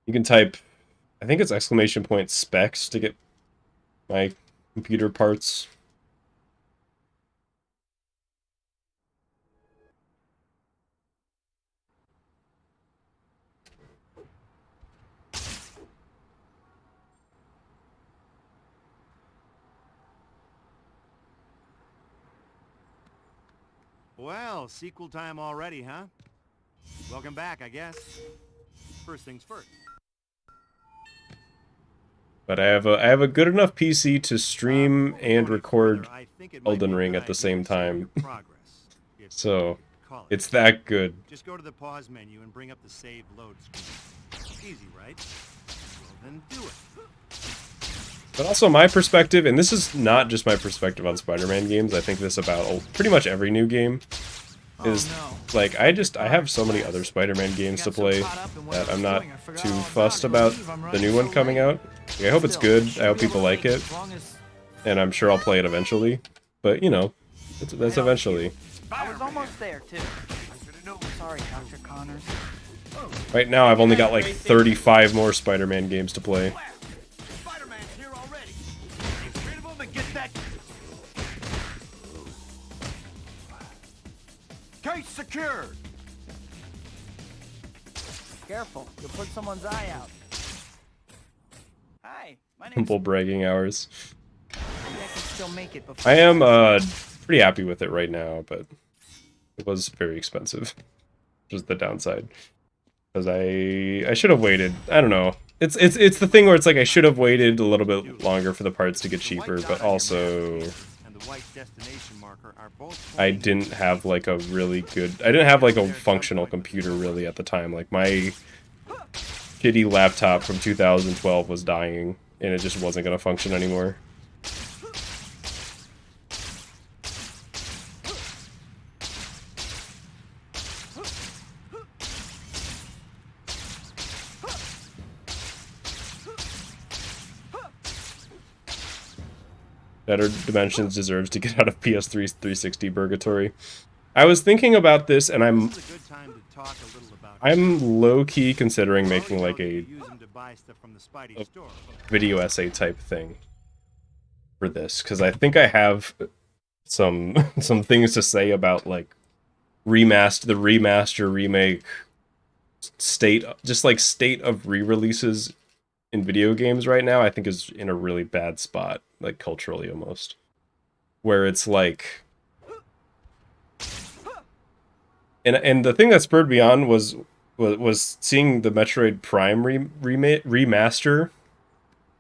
You can type, I think it's ! specs to get my computer parts. Well, sequel time already, huh? Welcome back, I guess. First things first. But I have a good enough PC to stream and record Elden Ring at the same time. So, it's that good. Just go to the pause menu and bring up the save load screen. Easy, right? Well, then do it. But also my perspective, and this is not just my perspective on Spider-Man games, I think this about pretty much every new game, is like, I have so many other Spider-Man games to play that I'm not too fussed about the new one coming out. Like, I hope it's good, I hope people like it, and I'm sure I'll play it eventually, but you know, that's eventually. I was almost there, too. Sorry, Dr. Connors. Right now I've only got like 35 more Spider-Man games to play. Spider-Man's here already. Get rid of him and get that... Case secured. Careful, you'll put someone's eye out. Hi, my name's... Simple bragging hours. Maybe I can still make it before... I am pretty happy with it right now, but it was very expensive. Which is the downside. Because I should have waited. I don't know. It's the thing where it's like I should have waited a little bit longer for the parts to get cheaper, but also I didn't have like a really good... I didn't have like a functional computer really at the time. Like my shitty laptop from 2012 was dying and it just wasn't going to function anymore. Better Dimensions deserves to get out of PS3's 360 purgatory. I was thinking about this, and I'm low-key considering making like a video essay type thing for this, because I think I have some things to say about like the remaster, remake, state of re-releases in video games right now. I think is in a really bad spot, like culturally almost, where it's like, and the thing that spurred me on was seeing the Metroid Prime remaster,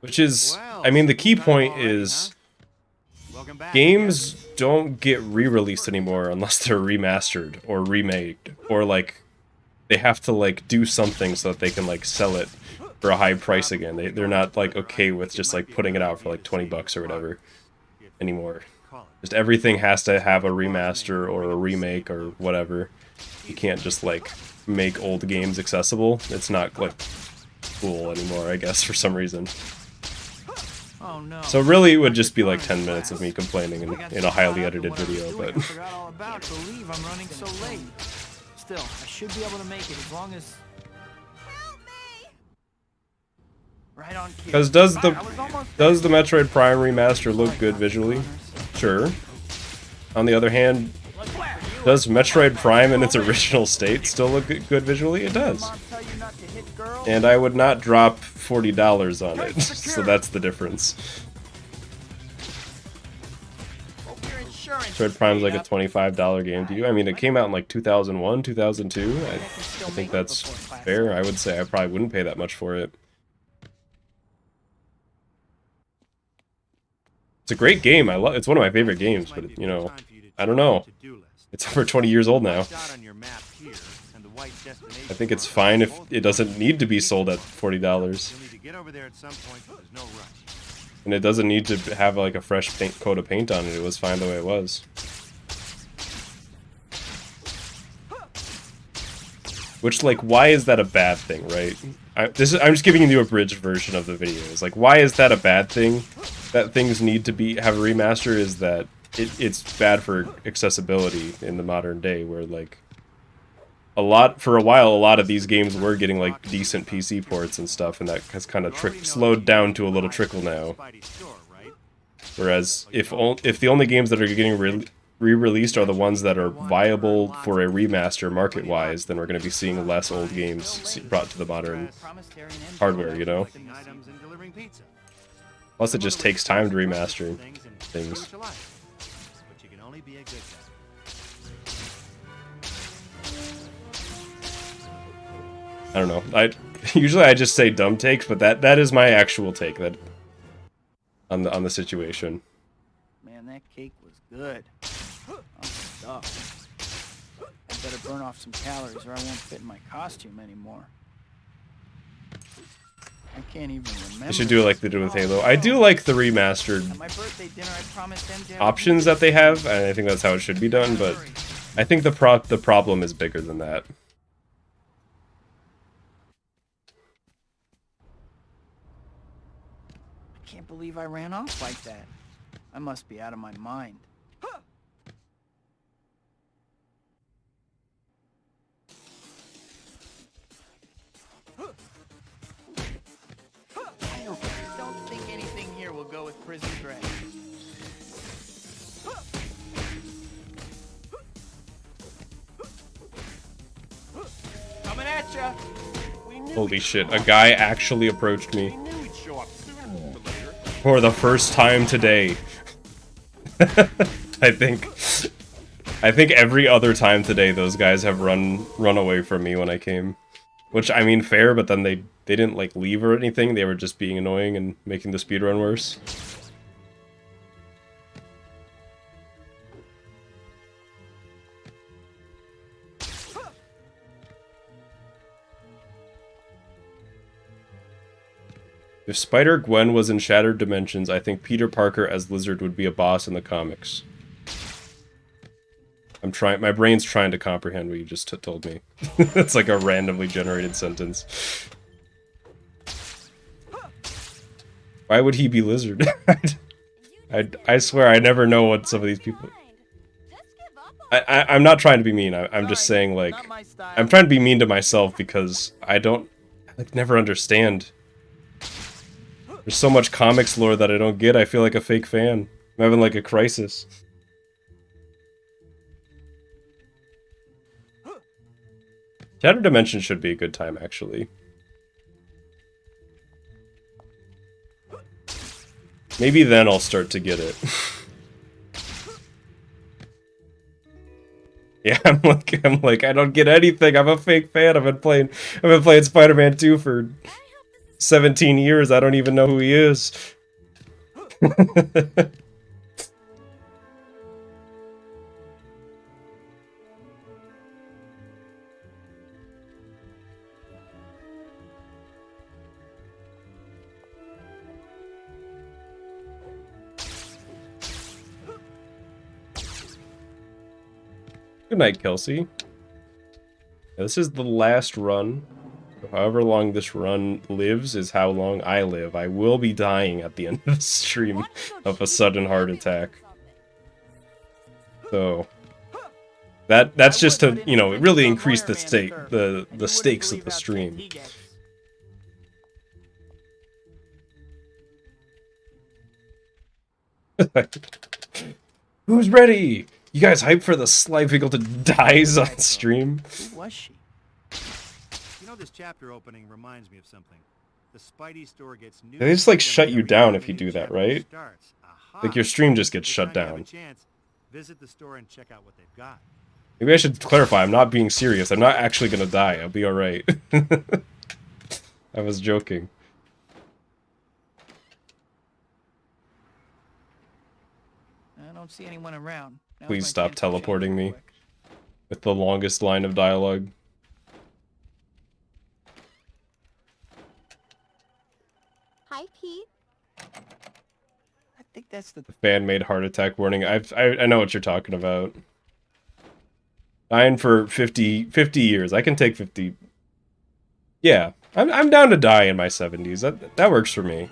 which is, I mean, the key point is games don't get re-released anymore unless they're remastered or remade, or like they have to like do something so that they can like sell it for a high price again. They're not like okay with just like putting it out for like 20 bucks or whatever anymore. Just everything has to have a remaster or a remake or whatever. You can't just like make old games accessible. It's not like cool anymore, I guess, for some reason. Oh no. So really it would just be like 10 minutes of me complaining in a highly edited video, but I forgot all about it. Believe I'm running so late. Still, I should be able to make it as long as Help me! right on cue. because does the Metroid Prime remaster look good visually? Sure. On the other hand, does Metroid Prime in its original state still look good visually? It does. And I would not drop $40 on it, so that's the difference. Metroid Prime's like a $25 game to you. I mean, it came out in like 2001, 2002. I think that's fair. I would say I probably wouldn't pay that much for it. It's a great game. It's one of my favorite games, but you know, I don't know. It's over 20 years old now. I think it's fine if it doesn't need to be sold at $40. And it doesn't need to have like a fresh coat of paint on it. It was fine the way it was. Which, like, why is that a bad thing, right? I'm just giving you the abridged version of the video. It's like, why is that a bad thing? That things need to have a remaster is that it's bad for accessibility in the modern day, where like for a while a lot of these games were getting like decent PC ports and stuff, and that has kind of slowed down to a little trickle now. Whereas if the only games that are getting re-released are the ones that are viable for a remaster market-wise, then we're going to be seeing less old games brought to the modern hardware, you know? Plus it just takes time to remaster things. I don't know. Usually I just say dumb takes, but that is my actual take on the situation. Man, that cake was good. I'm stuffed. I better burn off some calories or I won't fit in my costume anymore. I can't even remember. They should do it like they did with Halo. I do like the remastered At my birthday dinner, I promised them to have options that they have, and I think that's how it should be done, but I think the problem is bigger than that. I can't believe I ran off like that. I must be out of my mind. I don't think anything here will go with prison dress. Coming at ya! Holy shit, a guy actually approached me. We knew he'd show up sooner or later. For the first time today. I think every other time today those guys have run away from me when I came. Which, I mean, fair, but then they didn't, like, leave or anything. They were just being annoying and making the speedrun worse. If Spider-Gwen was in Shattered Dimensions, I think Peter Parker as Lizard would be a boss in the comics. My brain's trying to comprehend what you just told me. It's like a randomly generated sentence. Why would he be Lizard? I swear I never know what some of these people... I'm not trying to be mean. I'm just saying, like... I'm trying to be mean to myself because I never understand. There's so much comics lore that I don't get. I feel like a fake fan. I'm having like a crisis. Shattered Dimension should be a good time, actually. Maybe then I'll start to get it. Yeah, I'm like, I don't get anything. I'm a fake fan. I've been playing Spider-Man 2 for 17 years. I don't even know who he is. Good night, Kelsey. This is the last run. However long this run lives is how long I live. I will be dying at the end of the stream of a sudden heart attack. So that's just to, you know, really increase the the stakes of the stream. Who's ready? You guys hyped for the Slyfincleton dies on stream? Who was she? You know, this chapter opening reminds me of something. The Spidey store gets new. They just like shut you every down time if you a do new that, chapter right? starts. Aha. Like your stream just gets Next shut time you have a down. chance, visit the store and check out what they've got. Maybe I should clarify, I'm not being serious. I'm not actually gonna die. I'll be alright. I was joking. I don't see anyone around. Now's Please my stop chance to change teleporting real me. quick. With the longest line of dialogue. Hi, Pete. I think that's the Fan-made heart attack warning. I know what you're talking about. Dying for 50 years. I can take 50. Yeah, I'm down to die in my 70s. That works for me.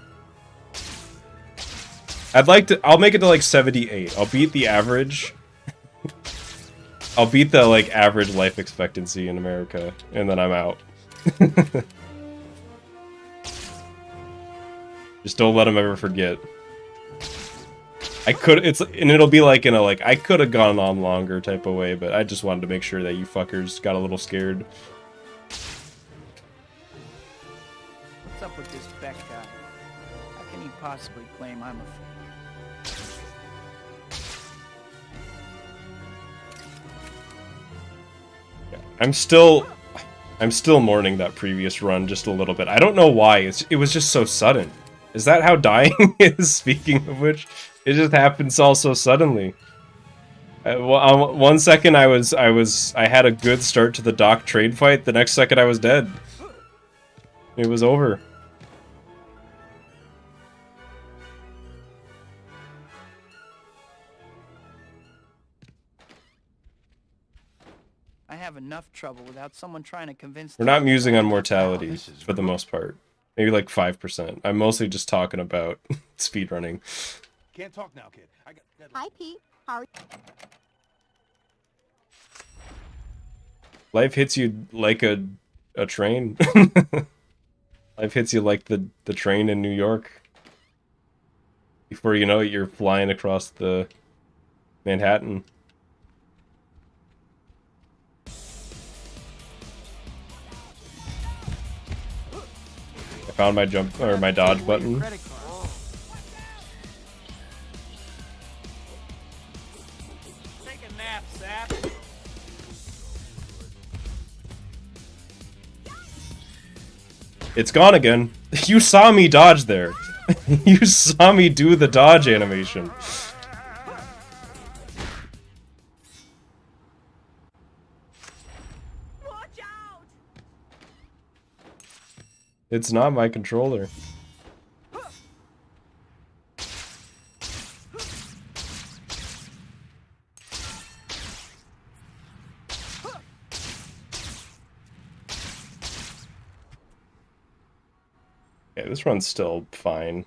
I'll make it to like 78. I'll beat the average. I'll beat the like average life expectancy in America, and then I'm out. Just don't let them ever forget. It'll be like in a like I could have gone on longer type of way, but I just wanted to make sure that you fuckers got a little scared. What's up with this Beck guy? How can he possibly claim I'm a fool? I'm still mourning that previous run just a little bit. I don't know why. It was just so sudden. Is that how dying is? Speaking of which, it just happens all so suddenly. One second I had a good start to the Doc trade fight. The next second I was dead. It was over. I have enough trouble without someone trying to convince We're me not musing on otherwise. mortality for the most part. Maybe like 5%. I'm mostly just talking about speedrunning. Can't talk now, kid. I got Hi, Pete. How are you? Life hits you like a train. Life hits you like the train in New York. Before you know it, you're flying across the Manhattan. I found my jump or my dodge button. Credit card. Take a nap, Sap. It's gone again. You saw me dodge there. You saw me do the dodge animation. Watch out! It's not my controller. Yeah, this run's still fine.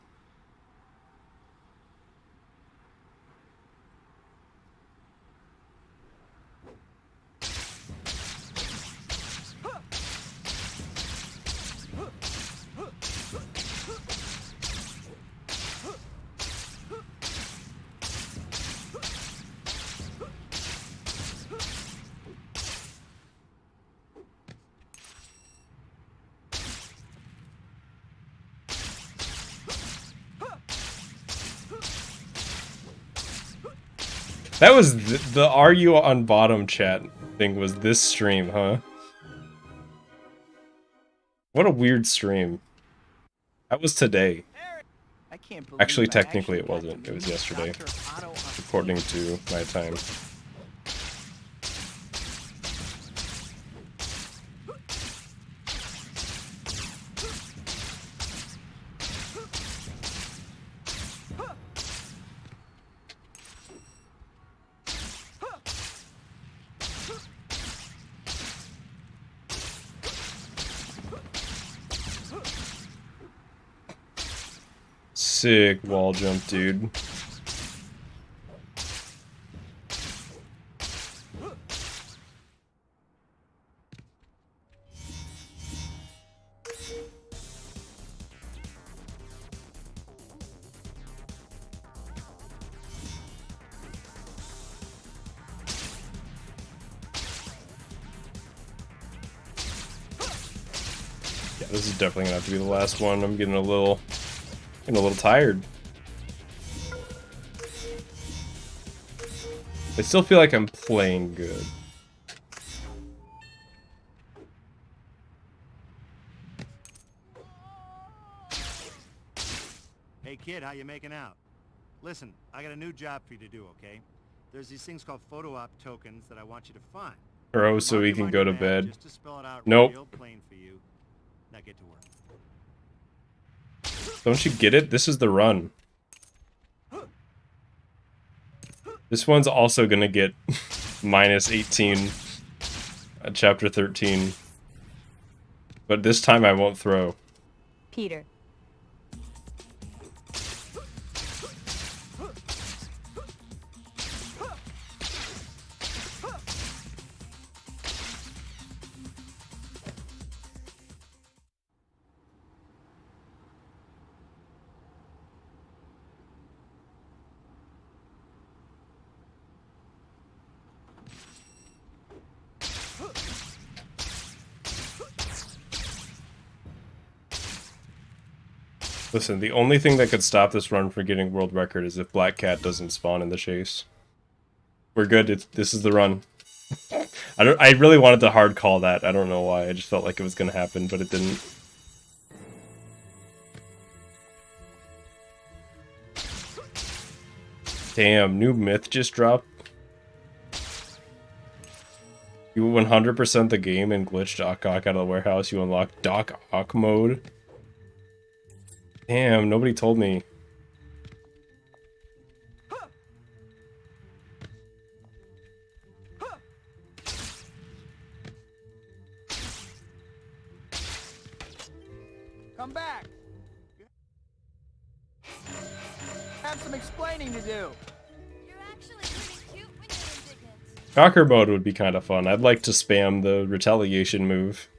That was the "Are you on bottom" chat thing was this stream, huh? What a weird stream. That was today. I can't believe Actually, I technically it got wasn't. to It was meet yesterday, Dr. Otto on according to my time. sick wall jump, dude. Yeah, this is definitely gonna have to be the last one. I'm getting a little tired. I still feel like I'm playing good. Hey kid, how you making out? Listen, I got a new job for you to do, okay? There's these things called photo op tokens that I want you to find. Bro, so Mark he them can on go your to map bed. just to spell it out Nope. real plain for you. Now get to work. Don't you get it? This is the run. This one's also gonna get minus 18 at chapter 13. But this time I won't throw. Peter. Listen, the only thing that could stop this run from getting world record is if Black Cat doesn't spawn in the chase. We're good. This is the run. I really wanted to hard call that. I don't know why. I just felt like it was gonna happen, but it didn't. Damn, new myth just dropped. You 100% the game and glitch Doc Ock out of the warehouse. You unlock Doc Ock mode. Damn, nobody told me. Come back. Have some explaining to do. You're actually pretty cute when you're indignant. Cocker mode would be kind of fun. I'd like to spam the retaliation move.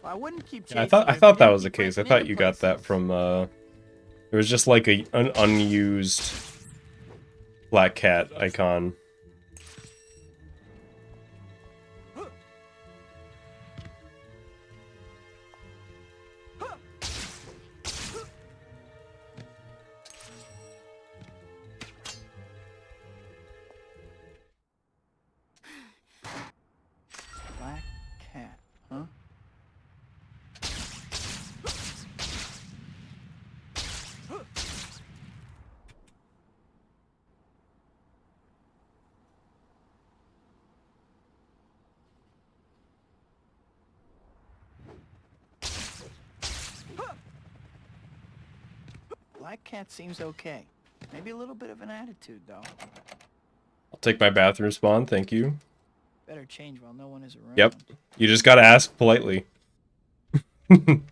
I wouldn't keep Yeah, chasing I you thought if that you was the keep case. I breaking thought into you got that places. from it was just like an unused Black Cat icon. Black Cat, huh? Black Cat seems okay. Maybe a little bit of an attitude, though. I'll take my bathroom spawn, thank you. Better change while no one is around. Yep. You just gotta ask politely.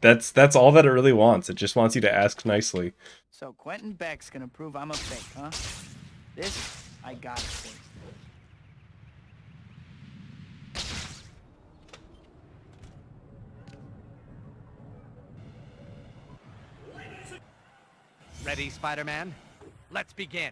That's all that it really wants. It just wants you to ask nicely. So Quentin Beck's gonna prove I'm a fake, huh? This, I gotta see. Ready, Spider-Man? Let's begin.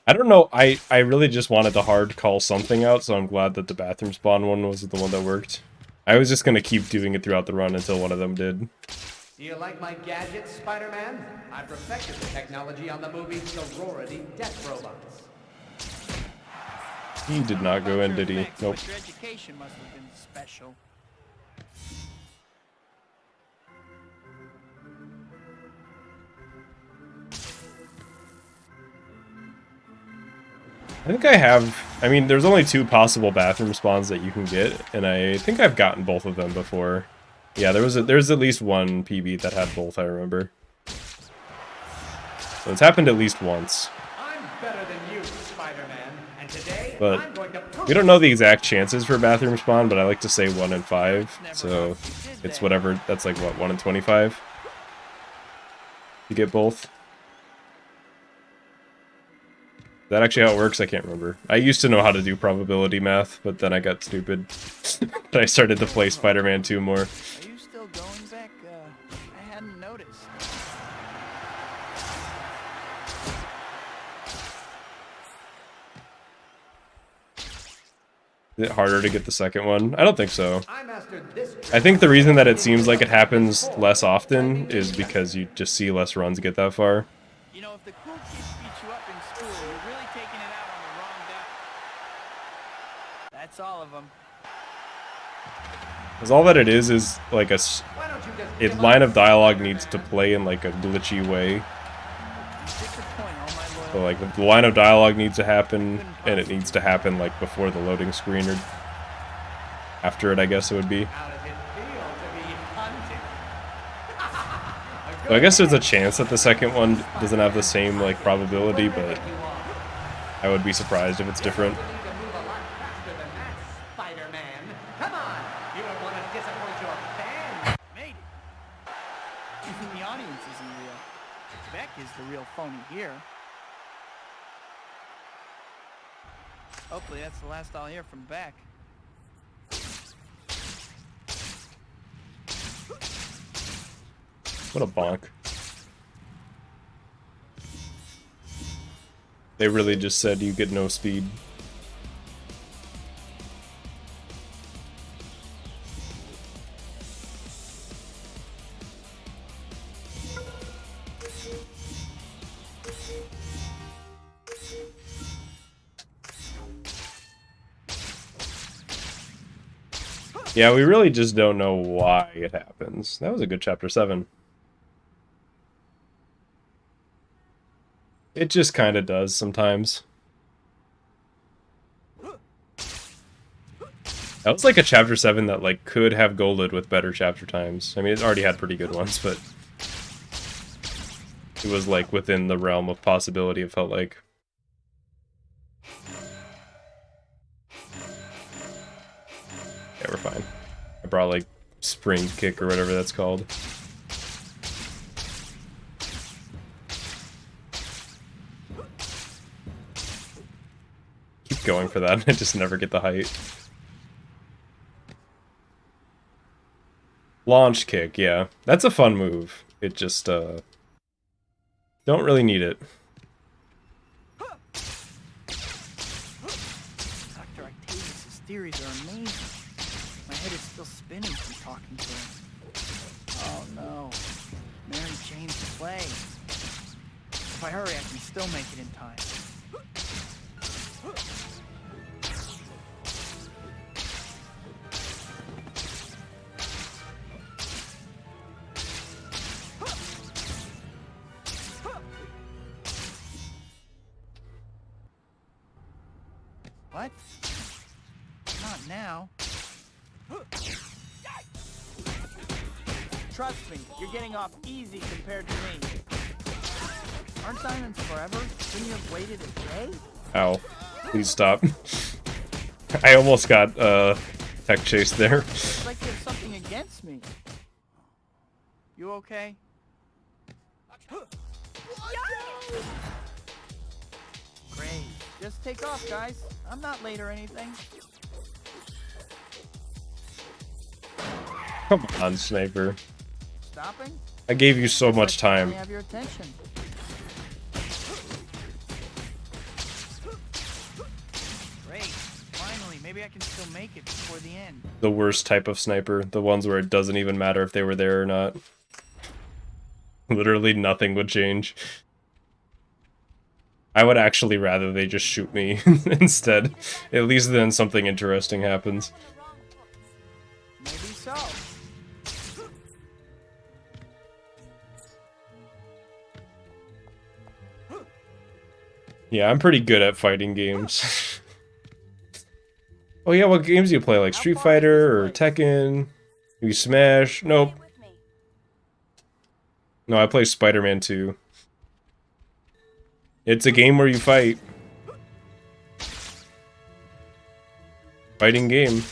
I don't know, I really just wanted to hard call something out, so I'm glad that the bathroom spawn one was the one that worked. I was just gonna keep doing it throughout the run until one of them did. Do you like my gadgets, Spider-Man? I perfected the technology on the movie Sorority Death Robots. He did not go in, did he? Thanks, Nope. but your education must have been special. I think I have... I mean, there's only 2 possible bathroom spawns that you can get, and I think I've gotten both of them before. Yeah, there's at least one PB that had both, I remember. So it's happened at least once. I'm better than you, Spider-Man, and today But I'm going to prove we don't know the exact chances for bathroom spawn, but I like to say 1 in 5. So it's whatever, that's like what, 1 in 25? You get both. Is that actually how it works? I can't remember. I used to know how to do probability math, but then I got stupid. I started to play Spider-Man 2 more. Are you still going, Beck? I hadn't noticed. Is it harder to get the second one? I don't think so. I mastered this trick. I think the reason that it seems like it happens less often is because you just see less runs get that far. You know, if the cool kids beat you up in school, you're really taking it out on the wrong guy. That's all of them. Because all that it is like a Why don't you just line of dialogue needs to play in like a glitchy way. You stick your point, all my loyal. So like the line of dialogue needs to happen, and it needs to happen like before the loading screen or after it, I guess it would be. How does it feel to be hunted? So I guess there's a chance that the second one doesn't have the same like probability, but I would be surprised if it's different. You need to move a lot faster than that, Spider-Man. Come on, you don't want to disappoint your fans. Made it. Even the audience isn't real. Beck is the real phony here. Hopefully that's the last I'll hear from Beck. What a bonk. They really just said you get no speed. Yeah, we really just don't know why it happens. That was a good chapter 7. It just kind of does sometimes. That was like a chapter 7 that like could have golded with better chapter times. I mean, it already had pretty good ones, but it was like within the realm of possibility, it felt like. Yeah, we're fine. I brought like spring kick or whatever that's called. Keep going for that. I just never get the height. Launch kick, yeah. That's a fun move. It just, don't really need it. Dr. Octavius' theories are amazing. My head is still spinning from talking to him. Oh no. Mary Jane's play. If I hurry, I can still make it in time. What? Not now. Trust me, you're getting off easy compared to me. Aren't diamonds forever? Couldn't you have waited a day? Ow. Please stop. I almost got, tech chase there. It's like you have something against me. You okay? Great. Just take off, guys. I'm not late or anything. Come on, Sniper. Stopping? I gave you so much I time. have your attention. Great. Finally, maybe I can still make it before the end. The worst type of sniper. The ones where it doesn't even matter if they were there or not. Literally nothing would change. I would actually rather they just shoot me instead. At least then something interesting happens. Maybe so. Yeah, I'm pretty good at fighting games. Oh yeah, what games do you play? Like Street Fighter or Tekken? You Smash? Nope. Stay with me. No, I play Spider-Man 2. It's a game where you fight. Fighting game.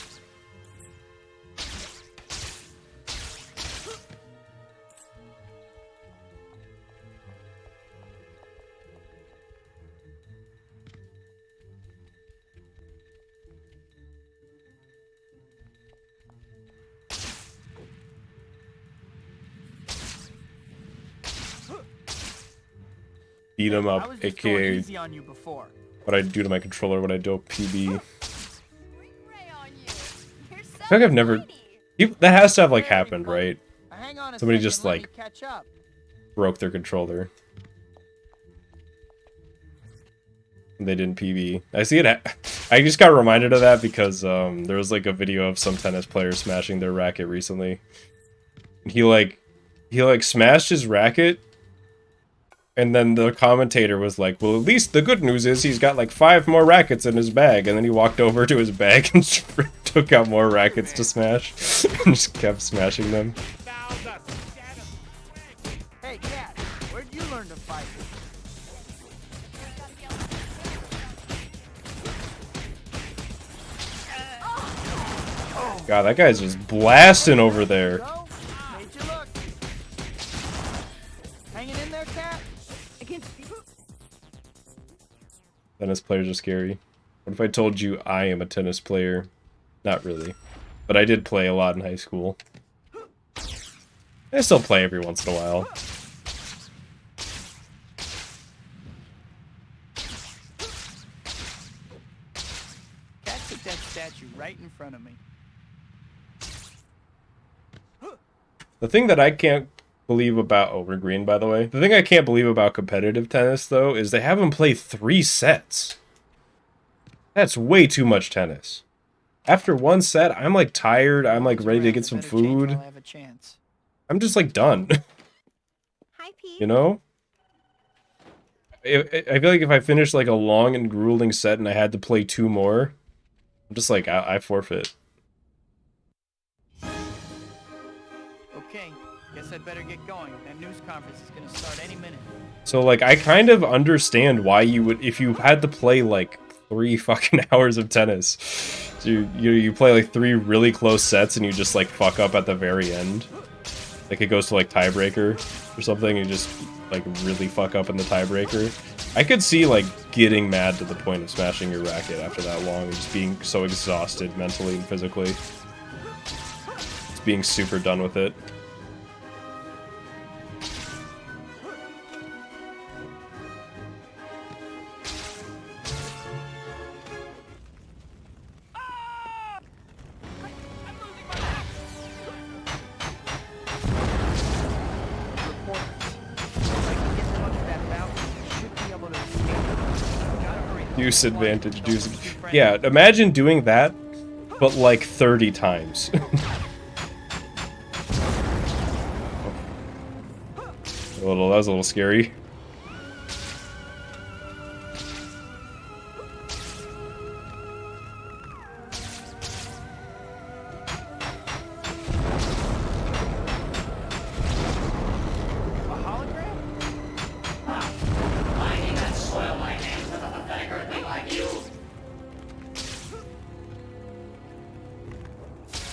Beat 'em I up, was just going aka easy on you before. what I do to my controller when I do a PB. Ray on you. You're so I think I've never... tiny. That has to have, like, Very happened, funny. right? Hang on a Somebody second, just, let me like- catch up. Broke their controller. And they didn't PB. I see it. I just got reminded of that because there was like a video of some tennis player smashing their racket recently. He like smashed his racket, and then the commentator was like, "Well, at least the good news is he's got like 5 more rackets in his bag." And then he walked over to his bag and took out more rackets to smash, and just kept smashing them. Hey, Cat, where'd you learn to fight? God, that guy's just blasting over there. Go. Made you look. Hanging in there, Cat? Tennis players are scary. What if I told you I am a tennis player? Not really. But I did play a lot in high school. I still play every once in a while. Cat took that statue right in front of me. The thing that I can't believe about... Oh, we're green, by the way. The thing I can't believe about competitive tennis, though, is they have them play 3 sets. That's way too much tennis. After 1 set, I'm, like, tired. I'm, like, ready to get some food. I'll have a chance. I'm just, like, done. Hi, Pete. You know? I feel like if I finished, like, a long and grueling set and I had to play 2 more, I'm just, like, I forfeit. Okay, guess I'd better get going. That news conference is gonna start any minute. So, like, I kind of understand why you would, if you had to play, like, 3 fucking hours of tennis. So you play, like, 3 really close sets and you just, like, fuck up at the very end. Like, it goes to, like, tiebreaker or something, and you just, like, really fuck up in the tiebreaker. I could see, like, getting mad to the point of smashing your racket after that long and just being so exhausted mentally and physically. Just being super done with it. Deuce advantage, deuce. Yeah, imagine doing that, but like 30 times. That was a little scary.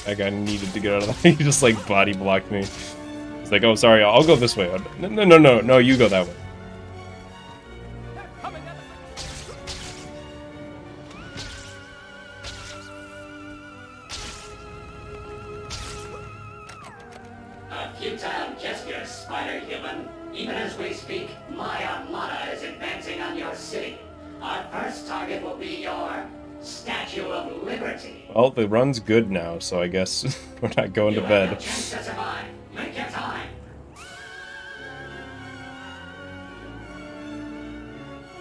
That guy needed to get out of that. He just like body blocked me. He's like, oh, sorry, I'll go this way. No, you go that way. A futile gesture, Spider-Human. Even as we speak, my armada is advancing on your city. Our first target will be your Statue of Liberty. Well, the run's good now, so I guess we're not going to You bed. have no chance to survive. Make your time.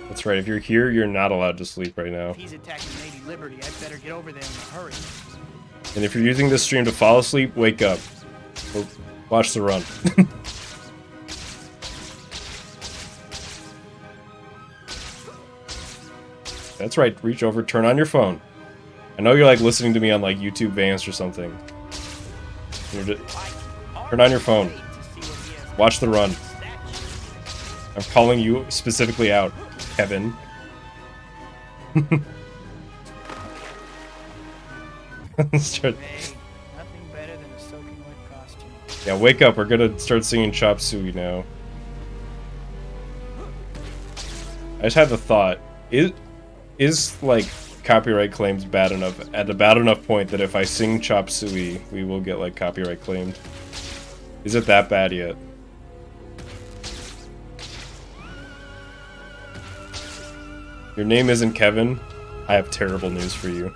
That's right, if you're here, you're not allowed to sleep right now. If he's attacking Lady Liberty, I'd better get over there in a hurry. And if you're using this stream to fall asleep, wake up. Or watch the run. That's right, reach over, turn on your phone. I know you're like listening to me on like YouTube Vance or something. Turn on your phone. Watch the run. I'm calling you specifically out, Kevin. Start... Nothing better than a soaking wet costume. Yeah, wake up. We're gonna start singing Chop Suey now. I just had the thought. Is like copyright claims bad enough at a bad enough point that if I sing Chop Suey, we will get like copyright claimed? Is it that bad yet? Your name isn't Kevin? I have terrible news for you.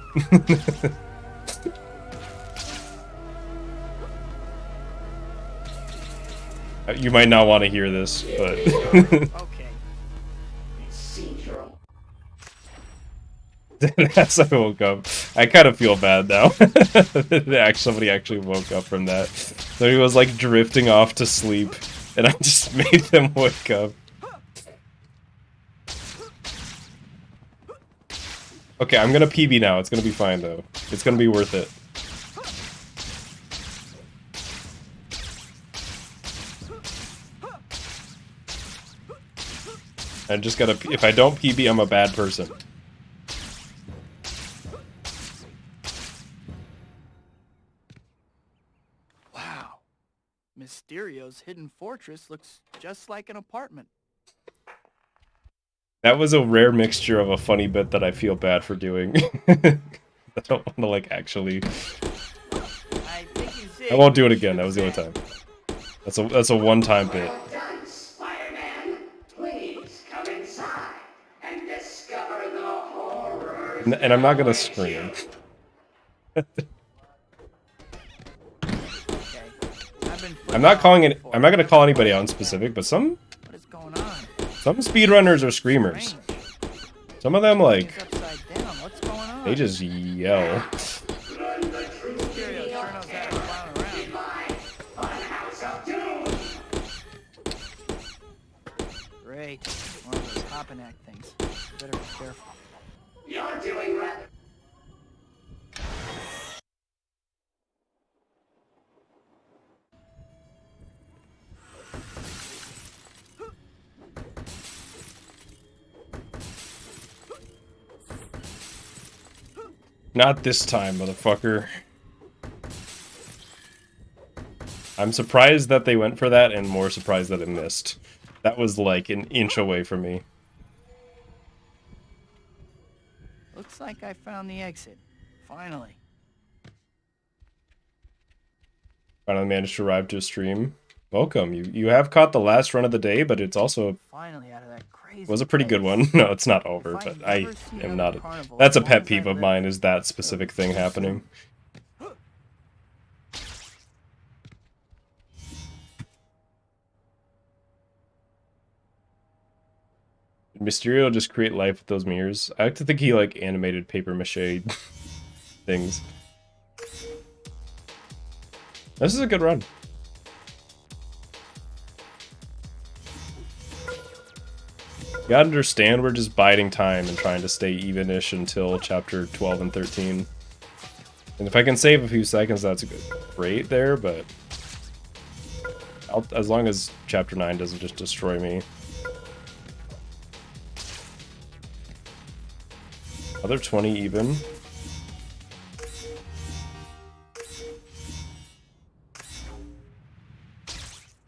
You might not want to hear this, but... Okay. As I woke up, I kind of feel bad now. Somebody actually woke up from that. So he was like drifting off to sleep, and I just made them wake up. Okay, I'm gonna PB now. It's gonna be fine though. It's gonna be worth it. I just gotta. If I don't PB, I'm a bad person. Wow. Mysterio's hidden fortress looks just like an apartment. That was a rare mixture of a funny bit that I feel bad for doing. I don't want to like actually. I won't do it again. That was the only time. That's a one-time bit. Well done, Spider-Man. Please come inside and discover the horrors. And I'm not gonna scream. I'm not gonna call anybody out in specific, but some speedrunners are screamers. Some of them like they just yell. Great. One of those hop and act things. Better be careful. You're doing right. Not this time, motherfucker. I'm surprised that they went for that, and more surprised that it missed. That was like an inch away from me. Looks like I found the exit. Finally. Finally managed to arrive to a stream. Welcome. You have caught the last run of the day, but it's also finally out of that crazy was a pretty good one. No, it's not over, but I am not. That's a pet peeve of mine, is that specific thing happening. Did Mysterio just create life with those mirrors? I like to think he like animated paper mache things. This is a good run. You gotta understand, we're just biding time and trying to stay even-ish until chapter 12 and 13. And if I can save a few seconds, that's great there, but as long as chapter 9 doesn't just destroy me. Other 20 even.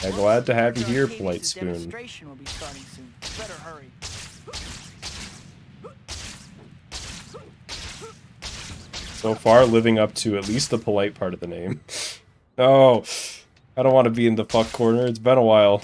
Yeah, glad to have you here, Polite Spoon. Demonstration will be starting soon. Better hurry. So far, living up to at least the polite part of the name. Oh, I don't want to be in the fuck corner. It's been a while.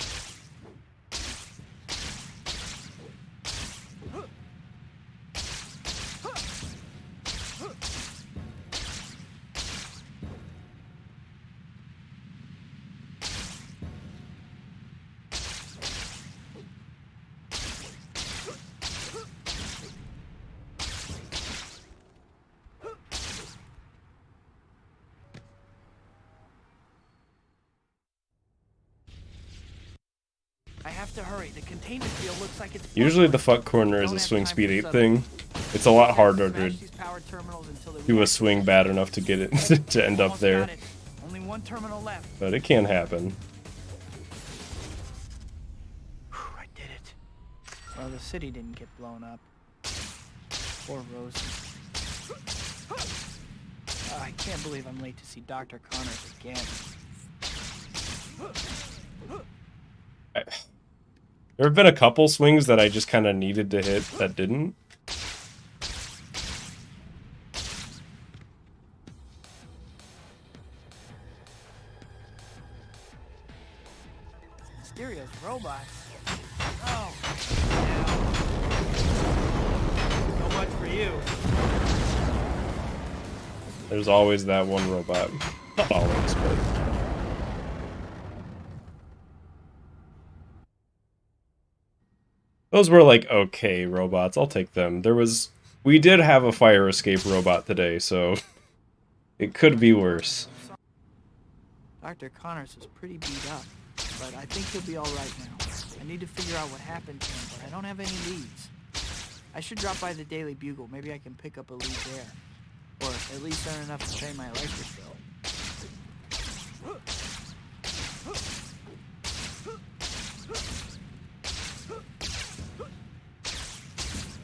I have to hurry. The containment field looks like it's Usually the fuck corner is a swing speed 8 thing. It's a lot harder Smash to these power terminals until the do a reactor- swing bad enough to get it to end up Almost there. got it. Only one terminal left. But it can happen. I did it. Well, the city didn't get blown up. Poor Rosie. I can't believe I'm late to see Dr. Connors again. There have been a couple swings that I just kind of needed to hit that didn't. Mysterio's robots. Oh. So much for you. There's always that one robot. Not always, but... Those were like, okay, robots. I'll take them. We did have a fire escape robot today, so... It could be worse. Dr. Connors is pretty beat up, but I think he'll be alright now. I need to figure out what happened to him, but I don't have any leads. I should drop by the Daily Bugle. Maybe I can pick up a lead there. Or at least earn enough to pay my electric bill.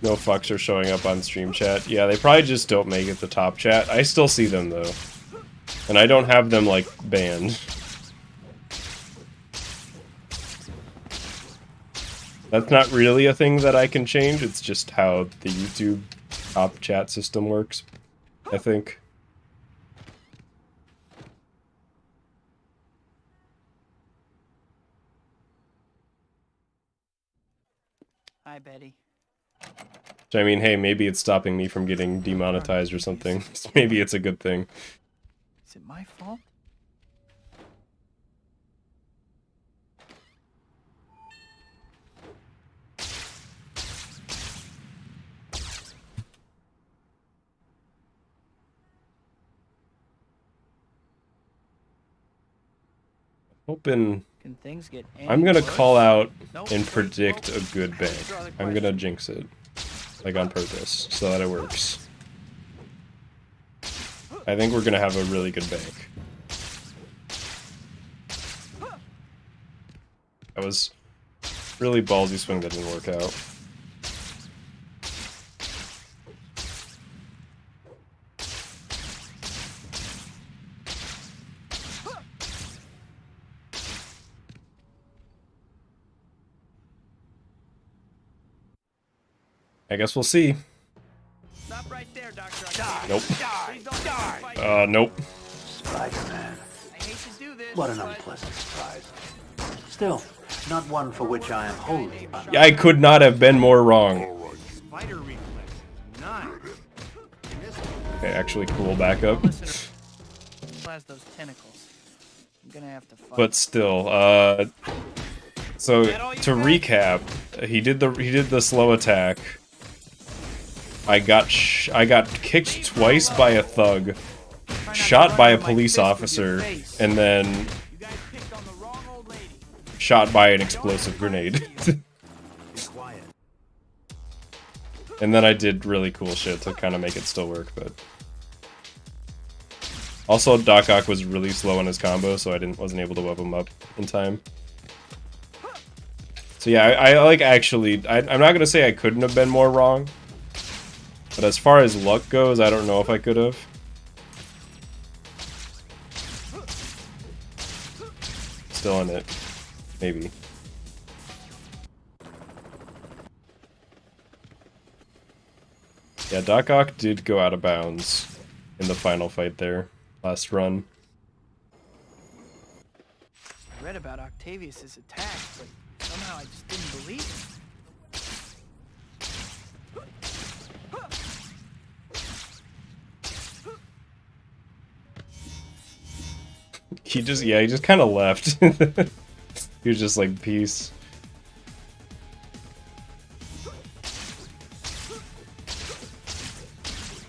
No fucks are showing up on stream chat. Yeah, they probably just don't make it the top chat. I still see them, though. And I don't have them, like, banned. That's not really a thing that I can change. It's just how the YouTube top chat system works, I think. Hi, Betty. I mean, hey, maybe it's stopping me from getting demonetized or something. Maybe it's a good thing. Is it my fault? Hoping... Can things get any I'm gonna worse? call out Nope. and predict a good Nope. bank. Draw the I'm gonna question. jinx it. Like on purpose, so that it works. I think we're gonna have a really good bank. That was really ballsy swing that didn't work out. I guess we'll see. Stop right there, Doctor. Nope. Please don't fight. Nope. Spider-Man. I hate to do this, What an but unpleasant surprise. Still, not one for which I am wholly Yeah, I could not have been more wrong. Spider reflex. Nice. Okay, actually cool backup. Listen, has those tentacles. I'm gonna have to fight. But still, so to recap, he did the slow attack. I got kicked twice by a thug, shot by a police officer, and then You guys picked on the wrong old lady. shot by an explosive grenade. And then I did really cool shit to kind of make it still work, but also Doc Ock was really slow on his combo, so I wasn't able to web him up in time. So yeah, I like actually, I'm not gonna say I couldn't have been more wrong, but as far as luck goes, I don't know if I could have. Still in it, maybe. Yeah, Doc Ock did go out of bounds in the final fight there, last run. I read about Octavius's attack, but somehow I just didn't believe it. He just kind of left. He was just like, peace.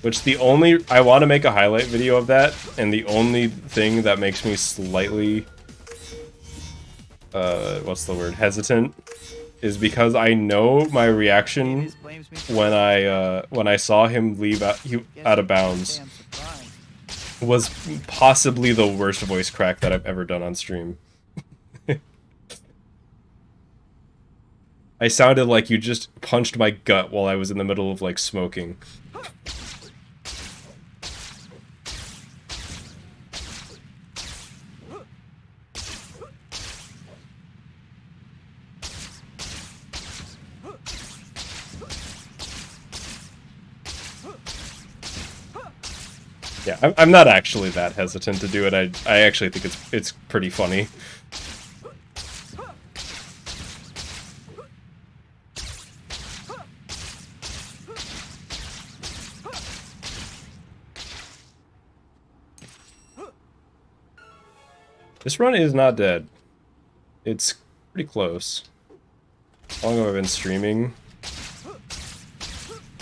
Which I want to make a highlight video of that, and the only thing that makes me slightly, what's the word, hesitant, is because I know my reaction when I saw him leave out of bounds was possibly the worst voice crack that I've ever done on stream. I sounded like you just punched my gut while I was in the middle of, like, smoking. Yeah, I'm not actually that hesitant to do it. I actually think it's pretty funny. This run is not dead. It's pretty close. How long have I been streaming?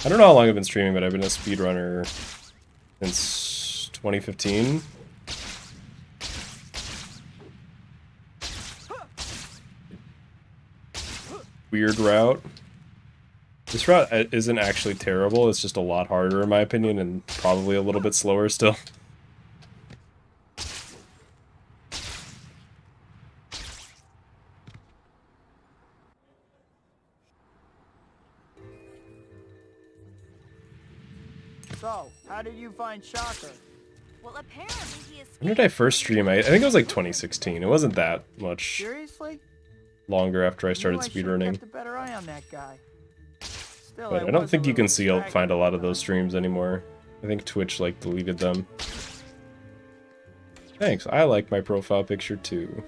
I don't know how long I've been streaming, but I've been a speedrunner since 2015. Weird route. This route isn't actually terrible, it's just a lot harder in my opinion, and probably a little bit slower still. So, how did you find Shocker? Well, apparently he is. When did I first stream? I think it was like 2016. It wasn't that much Seriously? longer after I started speedrunning. Kept a better eye on that guy. Still, But I don't think you can find a lot of those streams anymore. I think Twitch, like, deleted them. Thanks, I like my profile picture too.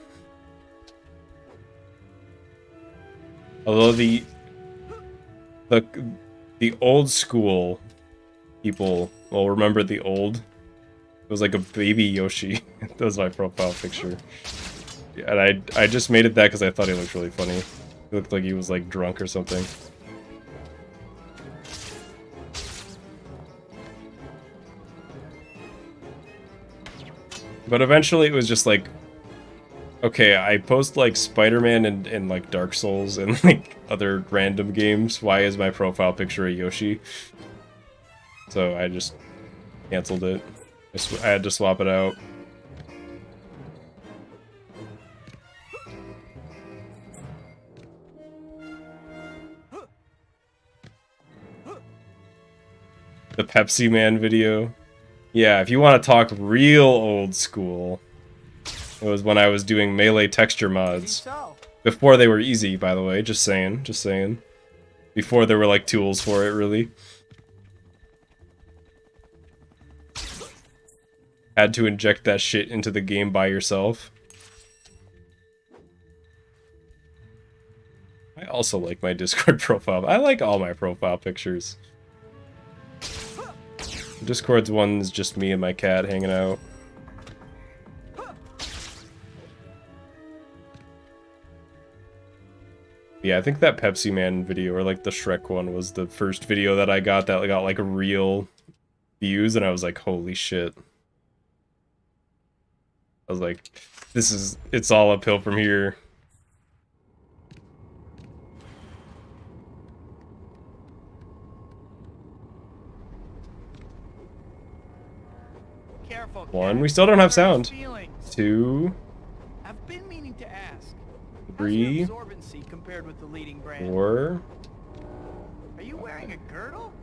Although the old school people will remember the old. It was like a baby Yoshi. That was my profile picture. And I just made it that because I thought he looked really funny. He looked like he was like drunk or something. But eventually it was just like, okay, I post like Spider-Man and like Dark Souls and like other random games. Why is my profile picture a Yoshi? So I just canceled it. I had to swap it out. The Pepsi Man video. Yeah, if you want to talk real old school, it was when I was doing melee texture mods. Before they were easy, by the way, just saying, just saying. Before there were like tools for it, really. Had to inject that shit into the game by yourself. I also like my Discord profile. I like all my profile pictures. Discord's one's just me and my cat hanging out. Yeah, I think that Pepsi Man video, or like the Shrek one, was the first video that I got that got like real views, and I was like, holy shit. I was like, it's all uphill from here. Careful, One, we still don't have sound. Two, I've been meaning to ask. three, How's your absorbency compared with the leading brand? 4. Are you wearing a girdle?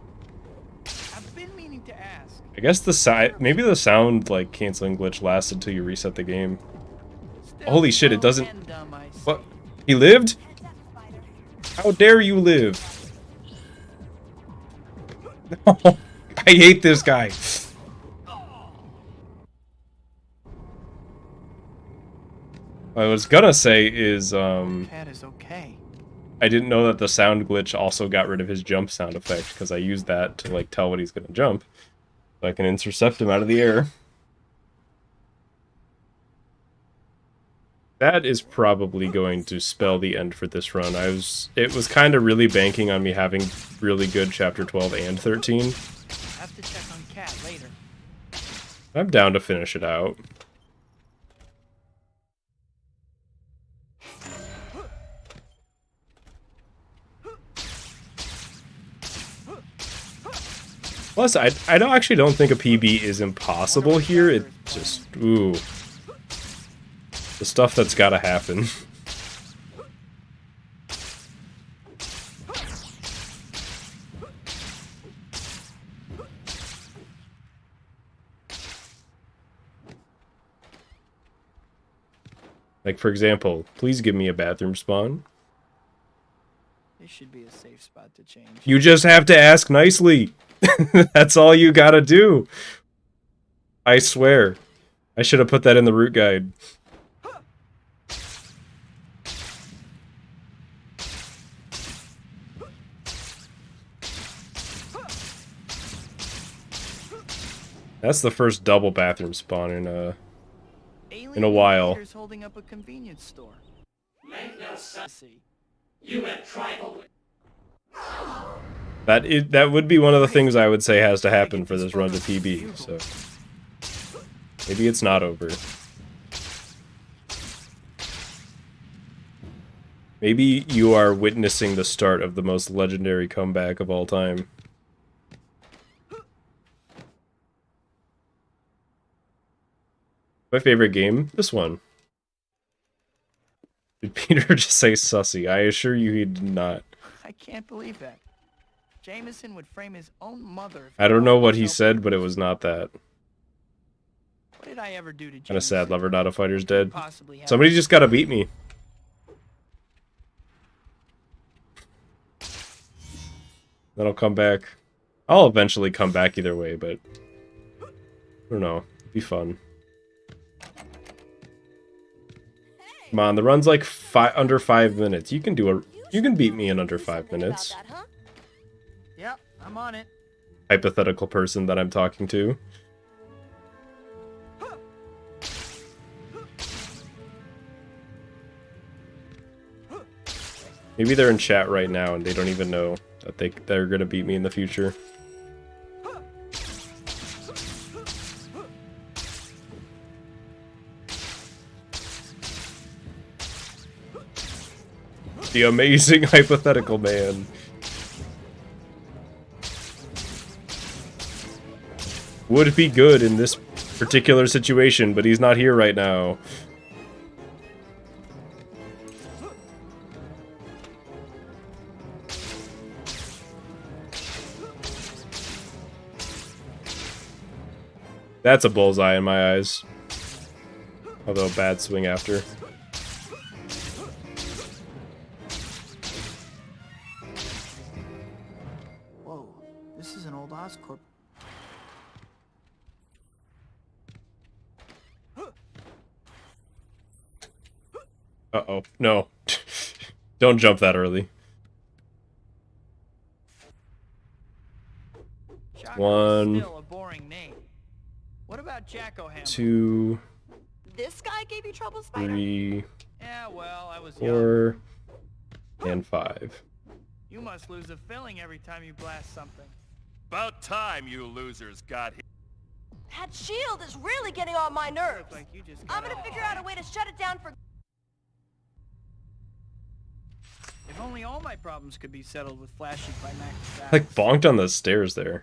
I've been meaning to ask. I guess maybe the sound like canceling glitch lasted till you reset the game. Still, Holy shit, it slow doesn't. and dumb, I see. What? He lived? How dare you live? I hate this guy. What I was gonna say is, Cat is okay. I didn't know that the sound glitch also got rid of his jump sound effect, because I used that to, like, tell when he's gonna jump. So I can intercept him out of the air. That is probably going to spell the end for this run. It was kind of really banking on me having really good Chapter 12 and 13. Have to check on Cat later. I'm down to finish it out. Plus, I don't think a PB is impossible here. It just, ooh. The stuff that's gotta happen. Like, for example, please give me a bathroom spawn. This should be a safe spot to change. You just have to ask nicely. That's all you gotta do. I swear. I should have put that in the route guide. That's the first double bathroom spawn in a while. Holding up a convenience store. Make no sense. You have tribal. That would be one of the things I would say has to happen for this run to PB, so maybe it's not over. Maybe you are witnessing the start of the most legendary comeback of all time. My favorite game? This one. Did Peter just say sussy? I assure you he did not. I can't believe that. Jameson would frame his own mother. I don't know what he said, but it was not that. What did I ever do to Jameson? Kinda sad Lover Not a Fighter's dead. Possibly have Somebody just gotta beat me. Then I'll come back. I'll eventually come back either way, but I don't know. It'd be fun. Come on, the run's like under 5 minutes. You can beat me in under 5 minutes. About that, huh? Yep, I'm on it. Hypothetical person that I'm talking to. Maybe they're in chat right now and they don't even know that they're gonna beat me in the future. The amazing hypothetical man. Would be good in this particular situation, but he's not here right now. That's a bullseye in my eyes. Although a bad swing after. Whoa, this is an old Oscorp. Uh-oh. No. Don't jump that early. One. Still a boring name. What about Jacko Ham? 2, This guy gave you trouble, Spider? 3, Yeah, well, I was young. 4, and 5. You must lose a filling every time you blast something. About time you losers got here. That shield is really getting on my nerves. Look like you just I'm got gonna off. figure out a way to shut it down for... If only all my problems could be settled with flashes by Max. Like bonked on the stairs there.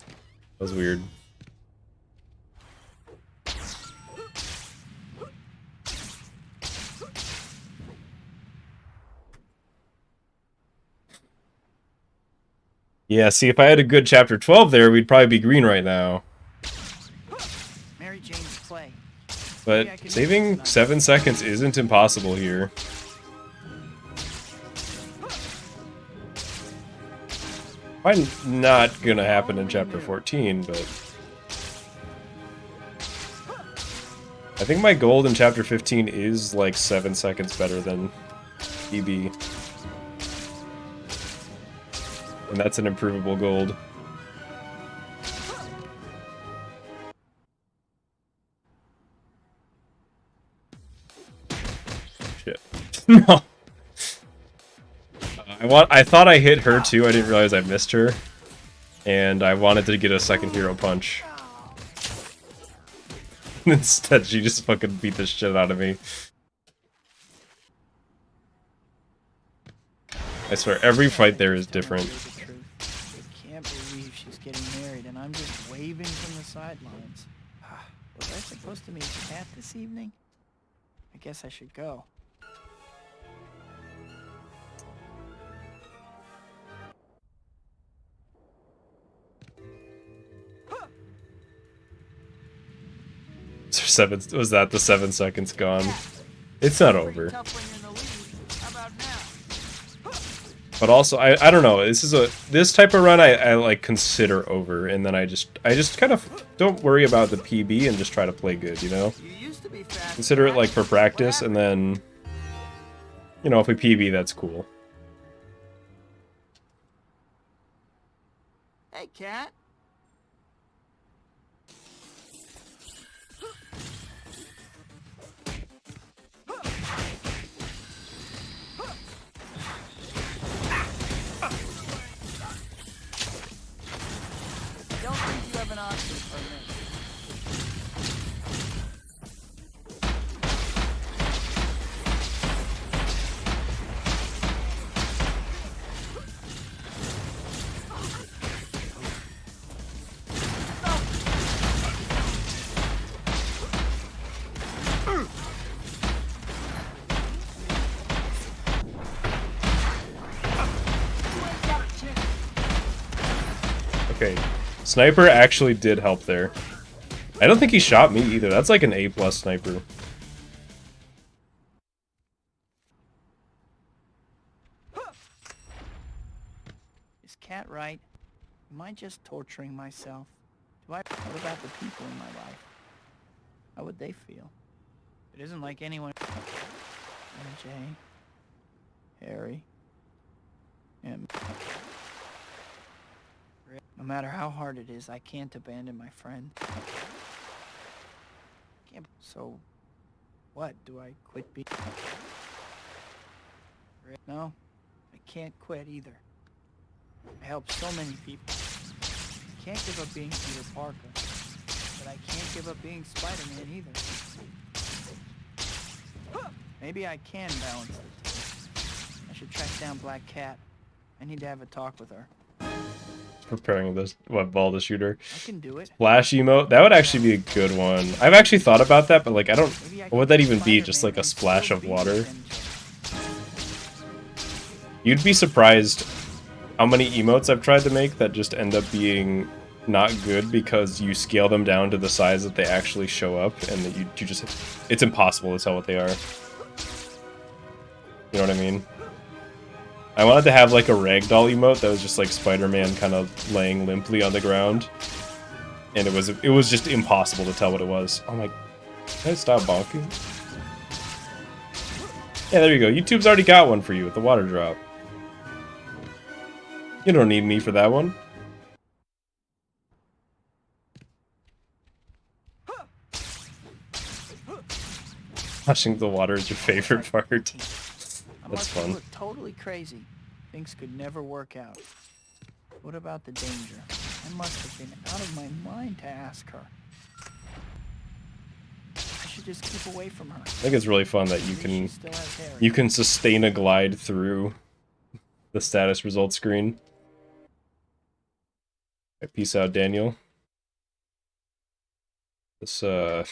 That was weird. Yeah, see, if I had a good chapter 12 there, we'd probably be green right now. Mary Jane's play. But saving 7 seconds isn't impossible here. Probably not gonna happen in chapter 14, but... I think my gold in chapter 15 is like 7 seconds better than EB. And that's an improvable gold. Shit. No. I thought I hit her too. I didn't realize I missed her. And I wanted to get a second hero punch. Instead, she just fucking beat the shit out of me. I swear, every fight there is different. I can't believe she's getting married, and I'm just sidelines. Was I supposed to meet Cat this evening? I guess I should go. Was that the 7 seconds gone? It's not over. Tough when you're in the lead. How about now? But also, I don't know. This type of run I like consider over, and then I just kind of don't worry about the PB and just try to play good, you know. You used to be fast. Consider it like for practice, and then, you know, if we PB, that's cool. Hey, Cat. Don't think you have an option for me. Okay, sniper actually did help there. I don't think he shot me either. That's like an A+ sniper. Is Cat right? Am I just torturing myself? What about the people in my life? How would they feel? It isn't like anyone... MJ... Harry... and... No matter how hard it is, I can't abandon my friend. Can't... So... What? Do I quit being... No, I can't quit either. I helped so many people. I can't give up being Peter Parker. But I can't give up being Spider-Man either. Maybe I can balance the two. I should track down Black Cat. I need to have a talk with her. Preparing this ball to shoot her. I can do it. Splash emote, that would actually be a good one. I've actually thought about that, but like I don't. What would that even be? Just like a splash of water? You'd be surprised how many emotes I've tried to make that just end up being not good because you scale them down to the size that they actually show up, and that you just it's impossible to tell what they are. You know what I mean? I wanted to have like a ragdoll emote that was just like Spider-Man kind of laying limply on the ground, and it was just impossible to tell what it was. Oh my! Can I stop bonking? Yeah, there you go. YouTube's already got one for you with the water drop. You don't need me for that one. Splashing the water is your favorite part. That's fun. Look totally crazy. Things could never work out. What about the danger? I must have been out of my mind to ask her. I should just keep away from her. I think it's really fun that you can sustain a glide through the status result screen. Right, peace out, Daniel. This Yeah,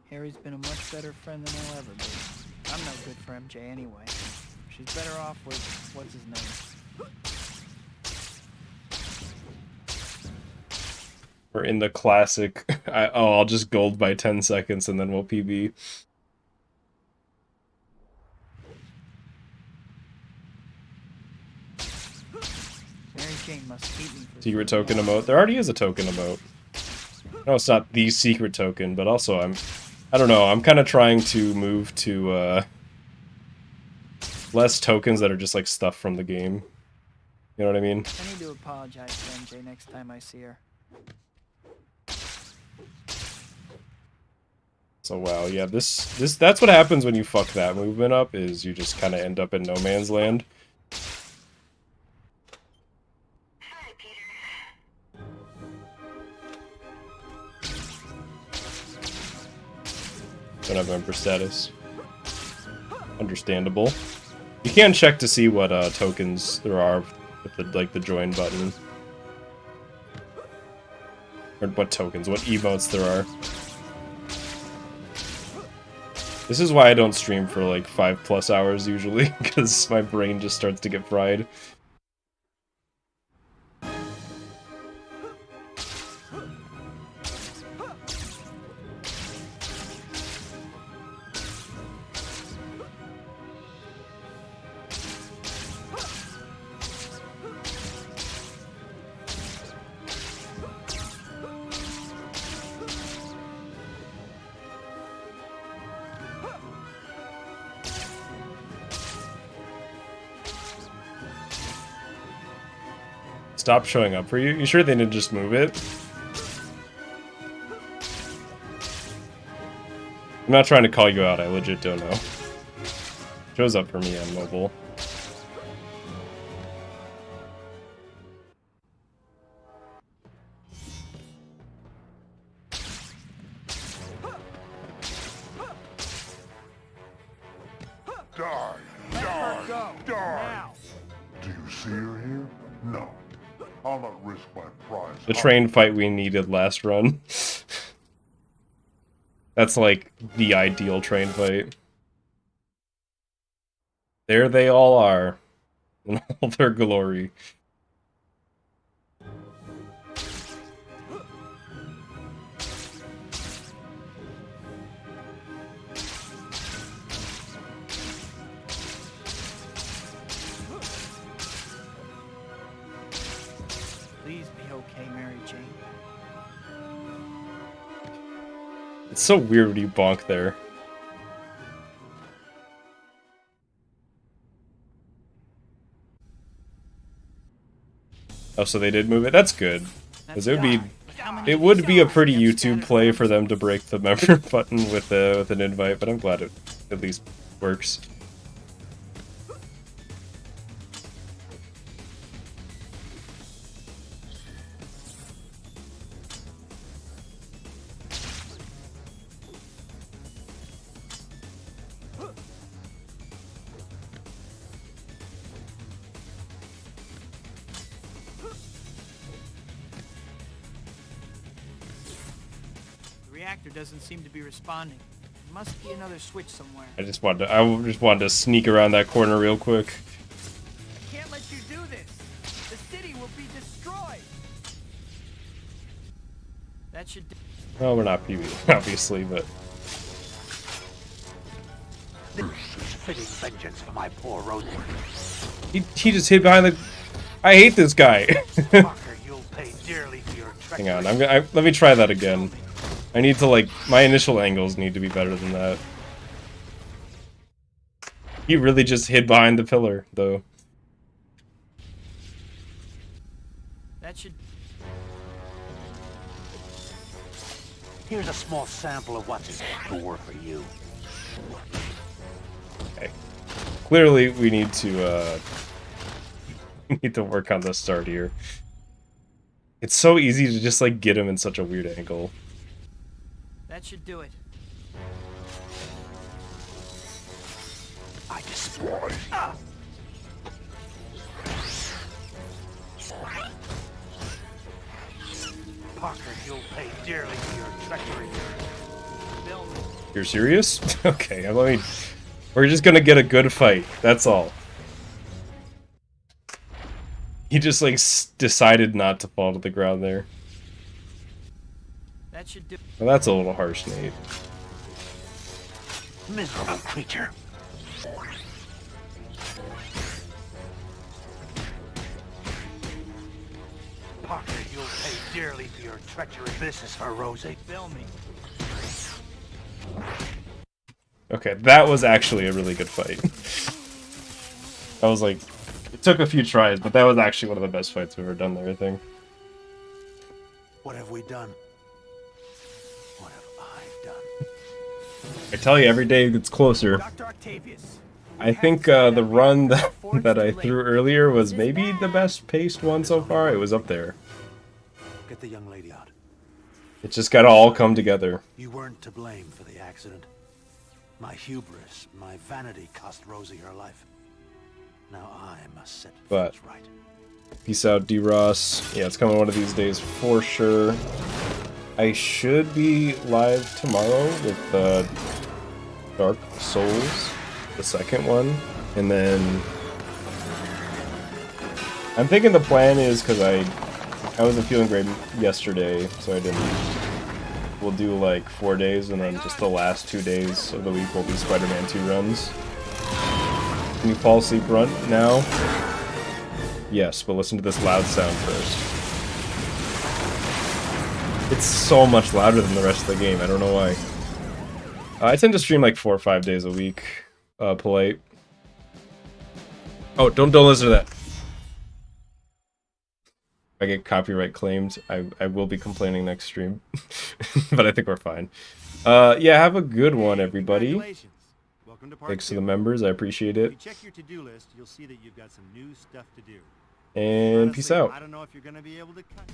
Harry's been a much better friend than I'll ever be. I'm no good for MJ anyway. She's better off with what's his name. We're in the classic. I'll just gold by 10 seconds and then we'll PB. Mary Jane must hate me for Secret token emote. There already is a token emote. No, it's not the secret token, but also I don't know. I'm kind of trying to move to less tokens that are just like stuff from the game. You know what I mean? I need to apologize to MJ next time I see her. So wow, yeah, that's what happens when you fuck that movement up, is you just kind of end up in no man's land. Hi, Peter. Don't have member status. Understandable. You can check to see what tokens there are with the join button. Or what tokens, what emotes there are. This is why I don't stream for like 5+ hours usually, because my brain just starts to get fried. Stop showing up for you? You sure they didn't just move it? I'm not trying to call you out, I legit don't know. Shows up for me on mobile. Die! Die! Die! Do you see her here? No. I'll not risk my prize. The train fight we needed last run. That's like the ideal train fight. There they all are. In all their glory. Please be okay, Mary Jane. It's so weird when you bonk there. Oh, so they did move it? That's good. Because it would be a pretty YouTube play for them to break the member button with an invite, but I'm glad it at least works. The reactor doesn't seem to be responding. There must be another switch somewhere. I just wanted to sneak around that corner real quick. I can't let you do this. The city will be destroyed. That should do. Well, we're not PB, obviously, but This is fitting vengeance for my poor Rosie. he just hid behind the. I hate this guy. Parker, you'll pay dearly for your treachery. Hang on, let me try that again. I need to like my initial angles need to be better than that. He really just hid behind the pillar, though. That should. Here's a small sample of what's in store for you. Okay. Clearly, we need to work on the start here. It's so easy to just like get him in such a weird angle. That should do it. I despise you. Parker, you'll pay dearly for your treachery. Bill. You're serious? Okay, we're just gonna get a good fight. That's all. He just like decided not to fall to the ground there. That should do. Well, that's a little harsh, Nate. Miserable creature. Parker, you'll pay dearly for your treachery. This is for Rosie. Bill me. Okay, that was actually a really good fight. I was like, it took a few tries, but that was actually one of the best fights we've ever done there, I think. What have we done? What have I done? I tell you, every day gets closer. Dr. Octavius. I think the run that I threw earlier was maybe the best paced one so far. It was up there. Get the young lady out. It just gotta all come together. You weren't to blame for the accident. My hubris, my vanity cost Rosie her life. Now I must set But things right. Peace out, D-Ross. Yeah, it's coming one of these days for sure. I should be live tomorrow with Dark Souls, the second one, and then I'm thinking the plan is, because I wasn't feeling great yesterday, so I didn't. We'll do like 4 days, and then just the last 2 days of the week will be Spider-Man 2 runs. Can you fall asleep now? Yes, but listen to this loud sound first. It's so much louder than the rest of the game, I don't know why. I tend to stream like 4 or 5 days a week, polite. Oh, don't listen to that. If I get copyright claimed, I will be complaining next stream. But I think we're fine. Yeah, have a good one, everybody. Welcome to Thanks to part the 2. members, I appreciate If it. you check your to-do list, you'll see that you've got some new stuff to do. And peace Honestly, out. I don't know if you're going to be able to cut.